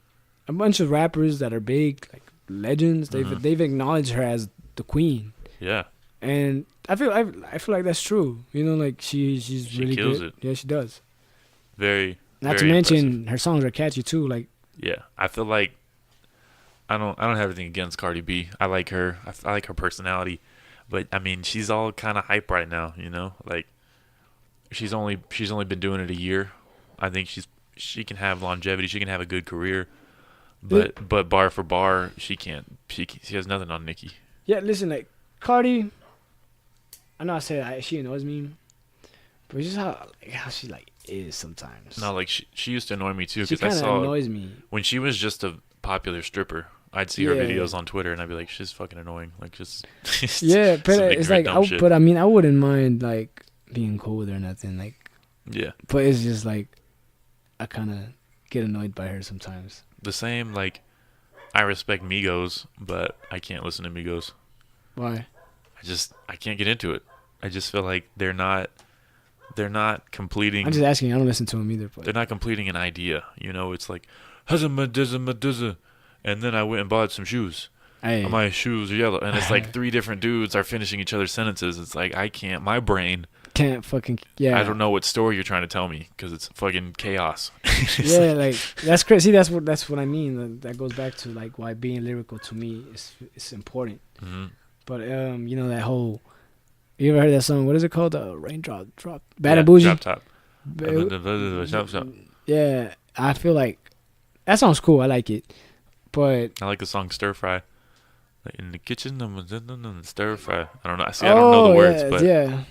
a bunch of rappers that are big, like legends. They've acknowledged her as the queen. Yeah. And I feel like that's true. Like she really kills good. it. Yeah, she does. Very. Not very to mention impressive. her songs are catchy too. Like, yeah, I feel like I don't have anything against Cardi B. I like her. I like her personality, but I mean, she's all kind of hype right now. Like she's only been doing it a year. I think she can have longevity. She can have a good career, but bar for bar, she can't. She has nothing on Nicki. Yeah, listen, like Cardi. I know I said she annoys me, but it's just how she like is sometimes. No, like she used to annoy me too She because I kind of saw annoys me. when she was just a popular stripper. I'd see her videos on Twitter and I'd be like, she's fucking annoying. Like, just yeah, but it's like, shit. but I mean, I wouldn't mind like being cool with her or nothing. Like, yeah, but it's just like I kind of get annoyed by her sometimes. The same, like, I respect Migos, but I can't listen to Migos. Why? I can't get into it. I just feel like they're not completing. I'm just asking. I don't listen to them either. But they're not completing an idea. It's like, huzza, and then I went and bought some shoes. Hey. My shoes are yellow, and it's like three different dudes are finishing each other's sentences. It's like I can't. My brain can't fucking I don't know what story you're trying to tell me because it's fucking chaos. Yeah, like that's crazy. That's what I mean. That goes back to like why being lyrical to me is important. Mm-hmm. But that whole. You ever heard that song? What is it called? Raindrop Drop. Bad and Bougie. Drop top. Shop. Yeah, I feel like that song's cool. I like it, but I like the song Stir Fry. Like in the kitchen, stir fry. I don't know. I don't know the words,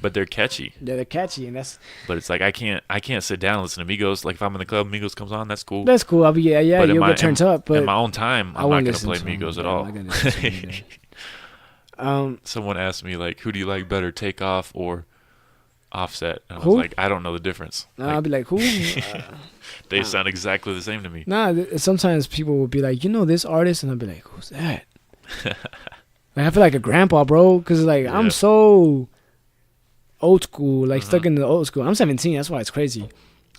but they're catchy. Yeah, they're catchy, and that's. But it's like I can't sit down and listen to Migos. Like if I'm in the club, Migos comes on. That's cool. That's cool. I'll be you'll get turned up. But in my own time, I'm not gonna play Migos at all. Someone asked me like, who do you like better, Takeoff or Offset? And I was like, I don't know the difference. I'll be like, who? They sound exactly the same to me. Sometimes people will be like, this artist, and I'll be like, who's that? Like, I feel like a grandpa, bro, because like I'm so old school, like stuck in the old school. I'm 17, that's why it's crazy.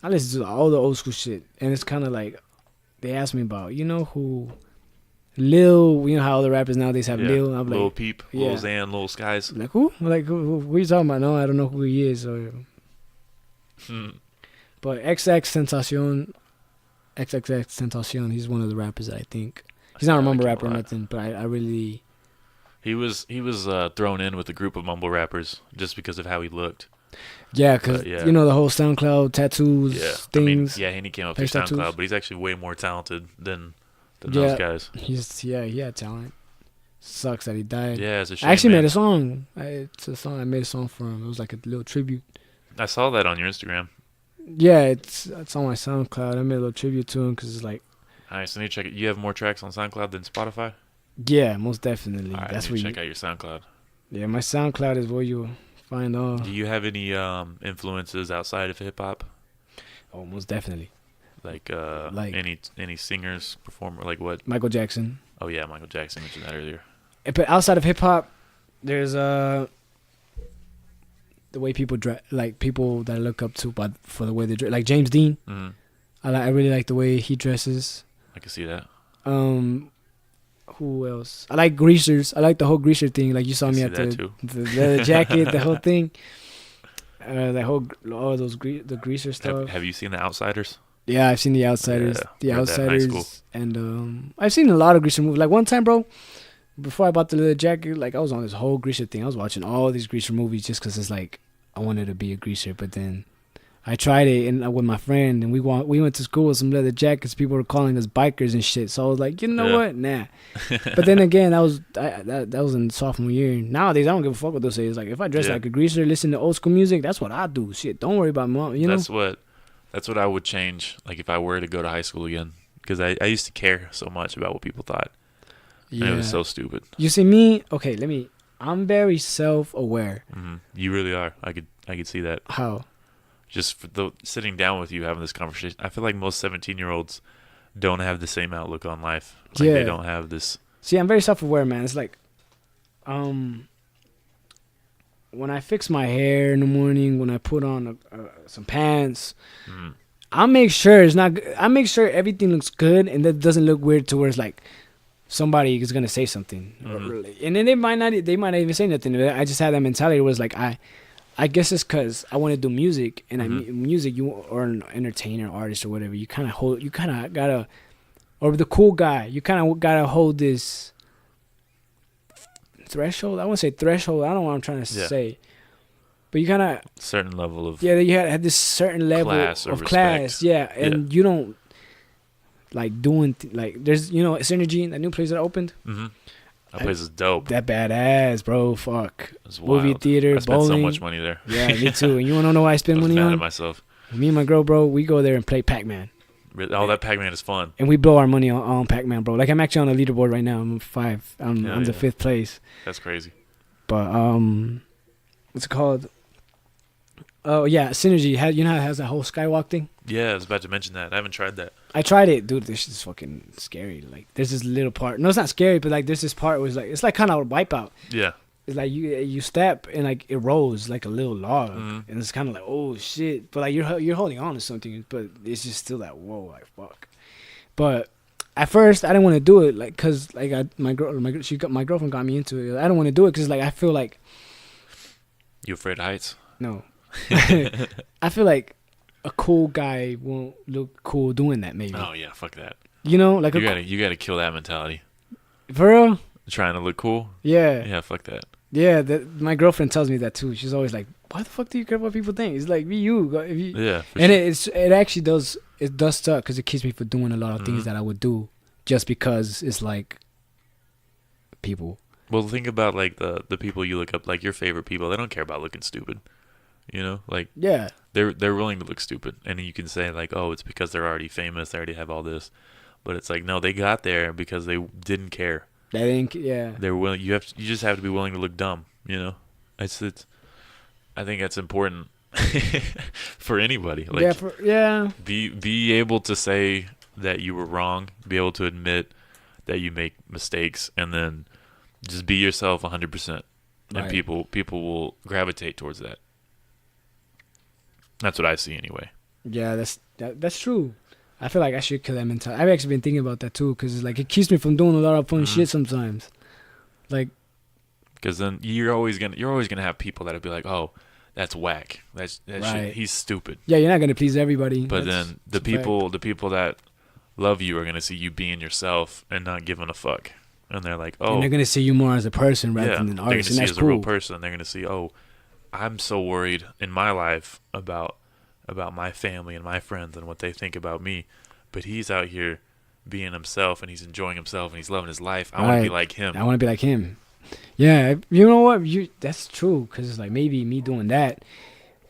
I listen to all the old school shit, and it's kind of like they ask me about, who Lil, how all the rappers nowadays have Lil. I'm like, Lil Peep, Lil Xan, Lil Skies. I'm like who? I'm like who you talking about? No, I don't know who he is. But XXXTentacion, he's one of the rappers that I think. He's not a mumble rapper or nothing, but I really. He was thrown in with a group of mumble rappers just because of how he looked. Yeah, because the whole SoundCloud tattoos things. And he came up through SoundCloud, but he's actually way more talented than those guys. He had talent. Sucks that he died. Yeah, it's a shame. I actually made a song. It's a song. I made a song for him. It was like a little tribute. I saw that on your Instagram. Yeah, it's on my SoundCloud. I made a little tribute to him because it's like. Nice. I need to check it. You have more tracks on SoundCloud than Spotify? Yeah, most definitely. All right, that's I need to check out your SoundCloud. Yeah, my SoundCloud is where you'll find all. Do you have any influences outside of hip hop? Oh, most definitely. Like any singers, performer, like what? Michael Jackson. Oh yeah, Michael Jackson mentioned that earlier. But outside of hip hop, there's the way people dress, like people that I look up to, but for the way they dress, like James Dean. Mm-hmm. I really like the way he dresses. I can see that. Who else? I like greasers. I like the whole greaser thing. Like you saw me see at that the leather jacket, the whole thing. The whole all those the greaser stuff. Have you seen The Outsiders? Yeah, I've seen The Outsiders. Yeah, The read that in high school. Outsiders, and I've seen a lot of greaser movies. Like one time, bro, before I bought the leather jacket, like I was on this whole greaser thing. I was watching all these greaser movies just because it's like I wanted to be a greaser. But then I tried it and with my friend, and we went to school with some leather jackets. People were calling us bikers and shit. So I was like, you know what, nah. But then again, that was in sophomore year. Nowadays, I don't give a fuck what they say. It's like if I dress like a greaser, listen to old school music, that's what I do. Shit, don't worry about mom. You know. That's what I would change. Like if I were to go to high school again, because I used to care so much about what people thought. Yeah. And it was so stupid. You see me? Okay, I'm very self-aware. Mm-hmm. You really are. I could see that. How? Just for sitting down with you having this conversation. I feel like most 17-year-olds don't have the same outlook on life. Like they don't have this. See, I'm very self-aware, man. It's like, when I fix my hair in the morning, when I put on some pants, I make sure I make sure everything looks good and that doesn't look weird to where it's like somebody is gonna say something, and then they might not even say nothing. I just had that mentality where it's like I guess it's because I want to do music, and music, you or an entertainer, artist, or whatever. You kind of gotta, or the cool guy. You kind of gotta hold this threshold. I won't say threshold. I don't know what I'm trying to say, but you kind of certain level of you had this certain level of class, and you don't like doing like there's Synergy, that new place that opened. Mm-hmm. That place is dope. That badass, bro. Fuck. It's movie wild. theater, I spent bowling. so much money there. Yeah, me too. And you wanna know what I spend money mad on? at myself. Me and my girl, bro, we go there and play Pac-Man. Oh, that Pac-Man is fun. And we blow our money on Pac-Man, bro. Like I'm actually on the leaderboard right now. I'm 5. I'm the 5th place. That's crazy. But what's it called? Oh yeah, Synergy. You know how it has that whole skywalk thing? Yeah, I was about to mention that. I haven't tried that. I tried it, dude. This is fucking scary. Like there's this little part. No, it's not scary, but like there's this part where it's like kind of a wipeout. Yeah. It's like you step and like it rolls like a little log, and it's kind of like oh shit. But like you're holding on to something, but it's just still that whoa, like fuck. But at first I didn't want to do it, like cause like my girlfriend got me into it. I don't want to do it cause like I feel like you afraid of heights? No, I feel like a cool guy won't look cool doing that. Maybe. Oh yeah, fuck that. You know, like you gotta kill that mentality. For real? Trying to look cool? Yeah. Yeah, fuck that. Yeah, my girlfriend tells me that too. She's always like, "Why the fuck do you care what people think?" It's like, be you. Yeah. And it actually does suck because it keeps me from doing a lot of things that I would do just because it's like people. Well, think about like the people you look up, like your favorite people. They don't care about looking stupid. You know, like yeah, they're willing to look stupid, and you can say like, oh, it's because they're already famous, they already have all this, but it's like no, they got there because they didn't care. They didn't, yeah. They're willing. You just have to be willing to look dumb. You know, it's. I think that's important for anybody. Like, Be able to say that you were wrong. Be able to admit that you make mistakes, and then just be yourself 100%, and people will gravitate towards that. That's what I see anyway. Yeah, that's true. I feel like I should kill that mentality. I've actually been thinking about that too, because like it keeps me from doing a lot of fun shit sometimes. Like, because then you're always gonna have people that'll be like, oh, that's whack. That shit. He's stupid. Yeah, you're not gonna please everybody. But then the people that love you are gonna see you being yourself and not giving a fuck, and they're like, oh, and they're gonna see you more as a person rather than an artist. They're gonna see you as cool. a real person. They're gonna see, oh, I'm so worried in my life about my family and my friends and what they think about me, but he's out here being himself and he's enjoying himself and he's loving his life. I want to be like him. I want to be like him. Yeah, you know what? That's true, because it's like maybe me doing that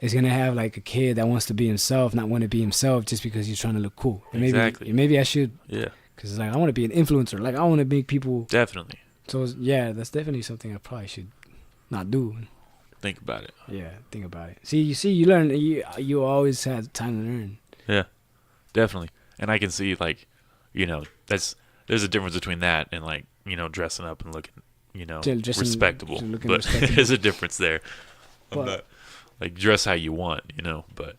is gonna have like a kid that wants to be himself, not want to be himself just because he's trying to look cool. And exactly. Maybe I should. Yeah. Because it's like I want to be an influencer. Like I want to make people. Definitely. So yeah, that's definitely something I probably should not do. Think about it. Yeah, think about it. You learn. You always had time to learn. Yeah, definitely. And I can see like, there's a difference between that and like, dressing up and looking, respectable. But there's a difference there. I'm Like dress how you want, you know. But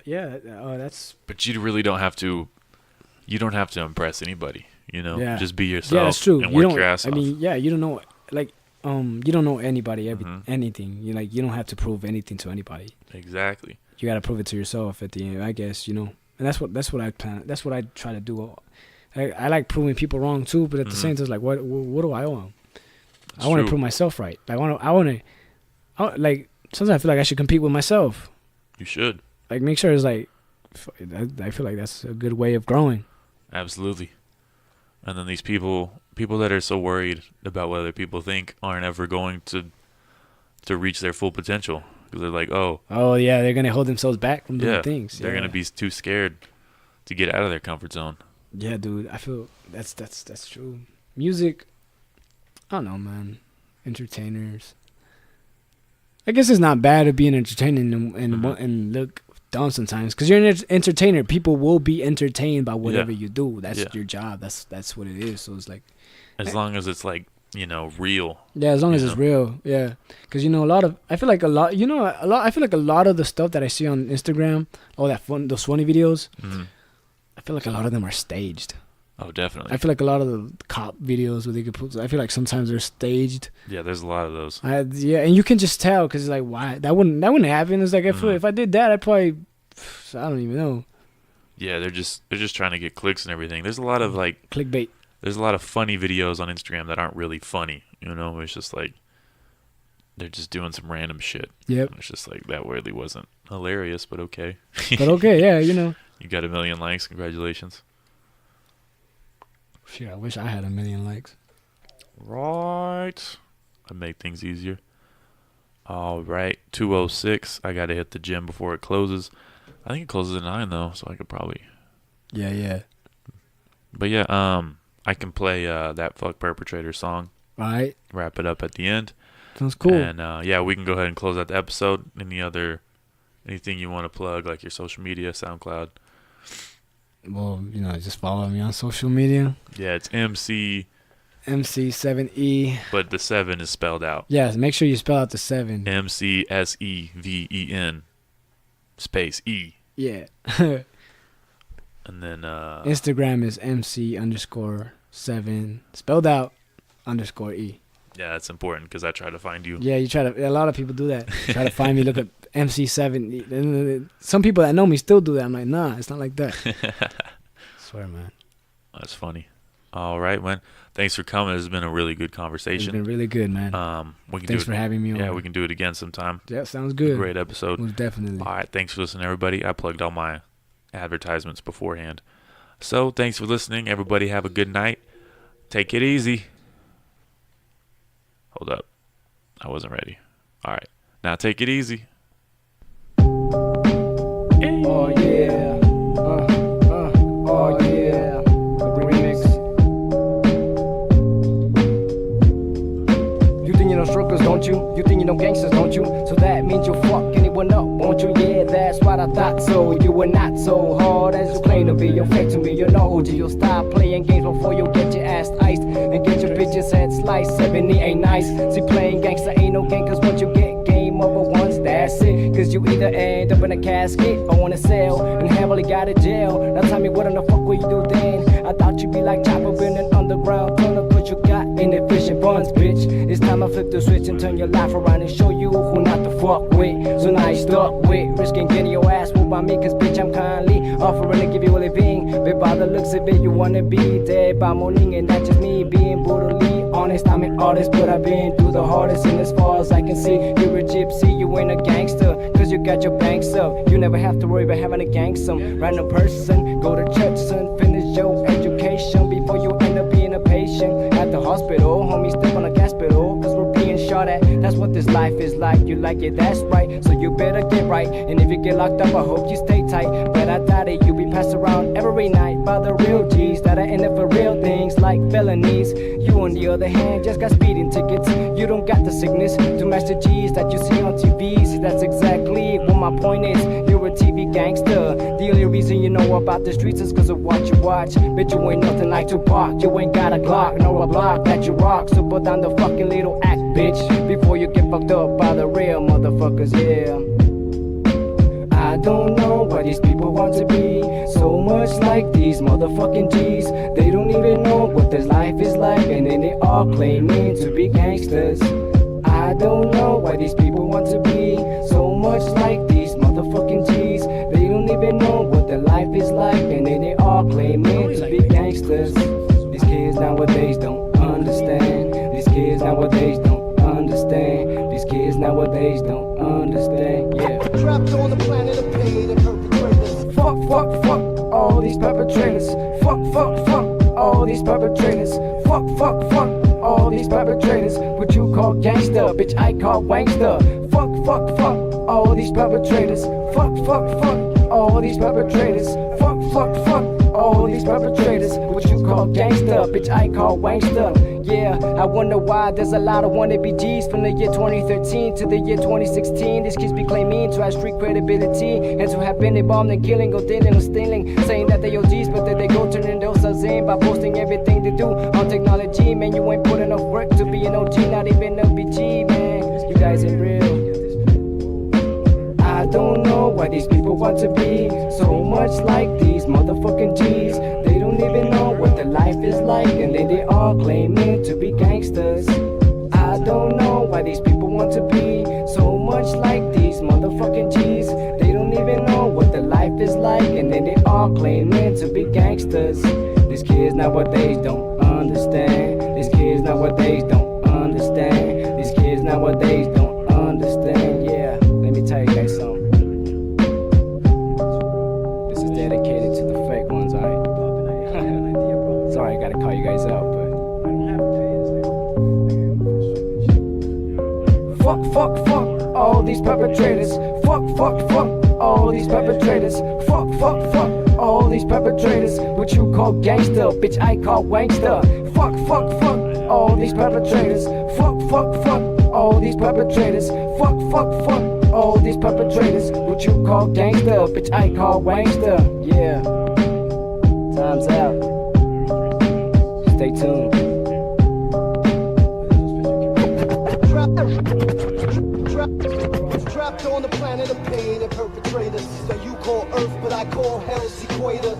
yeah, that's you really don't have to. You don't have to impress anybody, you know. Yeah. Just be yourself. yeah, that's true. And You work don't. your ass I off. mean, yeah, you don't know you don't know anybody, Mhm. anything. You like you don't have to prove anything to anybody. Exactly. You gotta prove it to yourself at the end, I guess. You know, and that's what I plan. That's what I try to do. I like proving people wrong too, but at the Mhm. same time, it's like what do I want? That's I want to true. prove myself right. Like like sometimes I feel like I should compete with myself. You should. Like make sure it's like I feel like that's a good way of growing. Absolutely. And then these people that are so worried about what other people think aren't ever going to reach their full potential because they're like, oh Yeah, they're gonna hold themselves back from doing yeah, things. they're gonna be too scared to get out of their comfort zone. Yeah, dude. I feel that's true. Music, I don't know, man. Entertainers. I guess it's not bad to be an entertainer and look dumb sometimes because you're an entertainer. People will be entertained by whatever you do. That's your job. That's what it is. So it's like As long as it's like, you know, real. yeah, as long as it's real. Yeah, because you know I feel like a lot of the stuff that I see on Instagram, those funny videos. Mhm. I feel like a lot of them are staged. Oh, definitely. I feel like a lot of the cop videos where they could put. I feel like sometimes they're staged. Yeah, there's a lot of those. Yeah, and you can just tell because like why that wouldn't happen. It's like if I did that, I'd probably I don't even know. Yeah, they're just trying to get clicks and everything. There's a lot of like Clickbait. there's a lot of funny videos on Instagram that aren't really funny. You know, it's just like they're just doing some random shit. Yep. It's just like that really wasn't hilarious, but okay. But okay, yeah, you know. You got 1 million likes. Congratulations. Shit, I wish I had 1 million likes. Right. I'd make things easier. All right. 2:06. I got to hit the gym before it closes. I think it closes at 9 though, so I could probably. Yeah. But yeah, I can play that Fuck Perpetrator song. All right. Wrap it up at the end. Sounds cool. And yeah, we can go ahead and close out the episode. Anything you want to plug, like your social media, SoundCloud? Well, you know, just follow me on social media. Yeah, it's MC, MC7E. but the 7 is spelled out. Yes, make sure you spell out the 7. MCSEVEN space E. Yeah. And then Instagram is MC_7 spelled out _E. yeah, that's important because I try to find you. Yeah, a lot of people do that. Try to find me, look at MC7. Some people that know me still do that. I'm like, nah, it's not like that. Swear, man. That's funny. All right, man. Thanks for coming. This has been a really good It's conversation. been really good, man. We can Thanks do for it. having me on. Yeah, we can do it again sometime. Yeah, sounds good. Great episode. Most definitely. All right, thanks for listening, everybody. I plugged all my advertisements beforehand. So, thanks for listening. Everybody have a good night. Take it easy. Hold up. I wasn't ready. All right. Now take it easy. Oh yeah, oh yeah, remix. You think you know strokers, don't you? You think you know gangsters, don't you? So that means you'll fuck anyone up, won't you? Yeah, that's what I thought so. You were not so hard as you claim to be. You're fake to me, you're no OG. You'll stop playing games before you get your ass iced and get your bitch's head sliced. 70 ain't nice. See, playing gangster ain't no game, cause once you get game over once, that's it. Cause you either end up in a casket or in a cell and heavily got to jail. Now tell me what in the fuck will you do then? I thought you'd be like Chopper in an underground tunnel, cause you got inefficient buns, bitch. It's time to flip the switch and turn your life around and show you who not to fuck with. So now you stuck with risking getting your ass whooped by me, cause bitch I'm kindly offering to give you a living. But by the looks of it, you wanna be dead by morning, and that's just me being brutally honest. I'm an artist, but I've been through the hardest, and as far as I can see, you're a gypsy, you ain't a gangster, cause you got your banks up. You never have to worry about having a gang some random person. Go to church, son, finish your education before you end up being a patient at the hospital. Homie, step on a gas pedal, cause we're being shot at. That's what this life is like. You like it, that's right, so you better get right. And if you get locked up, I hope you stay tight. But I doubt it, you be passed around every night by the real G's that are in it for real things like felonies. You You on the other hand just got speeding tickets. You don't got the sickness to match the G's that you see on TV. See, that's exactly what my point is. You're a TV gangster. The only reason you know about the streets is cause of what you watch. But you ain't nothing like Tupac. You ain't got a Glock, nor a block that you rock. So put down the fucking little act, bitch, before you get fucked up by the real motherfuckers, yeah. I don't know why these people want to be so much like these motherfucking G's. They don't even know what this life is like, and then they all claiming to be gangsters. I don't know why these people want to be so much like these motherfucking G's. They don't even know what their life is like, and then they all claiming to be gangsters. These kids nowadays don't understand. These kids nowadays don't understand. These kids nowadays don't understand, yeah. Trapped on the planet of pain and perpetrators. Fuck, fuck, fuck all these perpetrators. Fuck, fuck, fuck all these perpetrators. Fuck, fuck, fuck all these perpetrators. What you call gangster, bitch, I call wankster. Fuck, fuck, fuck all these perpetrators. Fuck, fuck, fuck all these perpetrators. Fuck, fuck, fuck all these perpetrators. What you call gangster, bitch, I call wankster. Yeah, I wonder why there's a lot of wannabe G's from the year 2013 to the year 2016. These kids be claiming to have street credibility and to have been involved in killing or dealing or stealing, saying that they OGs, but then they go turning themselves in by posting everything they do on technology. Man, you ain't put enough work to be an OG, not even a BG, man. You guys ain't real. I don't know why these people want to be so much like these motherfucking G's. They don't even know what their life is like, and then they all claiming to be gangsters. I don't know why these people want to be so much like these motherfucking G's. They don't even know what their life is like, and then they all claiming to be gangsters. These kids nowadays don't understand. These kids nowadays don't understand. These kids nowadays don't understand, yeah. Let me tell you guys something. This is dedicated to the fake ones, alright? Sorry, I gotta call you guys out, but fuck, fuck, fuck all these perpetrators. Fuck, fuck, fuck all these perpetrators. Fuck, fuck, fuck all these perpetrators. What you call gangster, bitch, I call wankster. Fuck, fuck, fuck all these perpetrators. Fuck, fuck, fuck all these perpetrators. Fuck, fuck, fuck all these perpetrators. What you call gangster, bitch, I call wankster. Yeah, time's out. Stay tuned. Trapped on the planet of pain and perpetrators. So you call Earth, but I call hell's equator.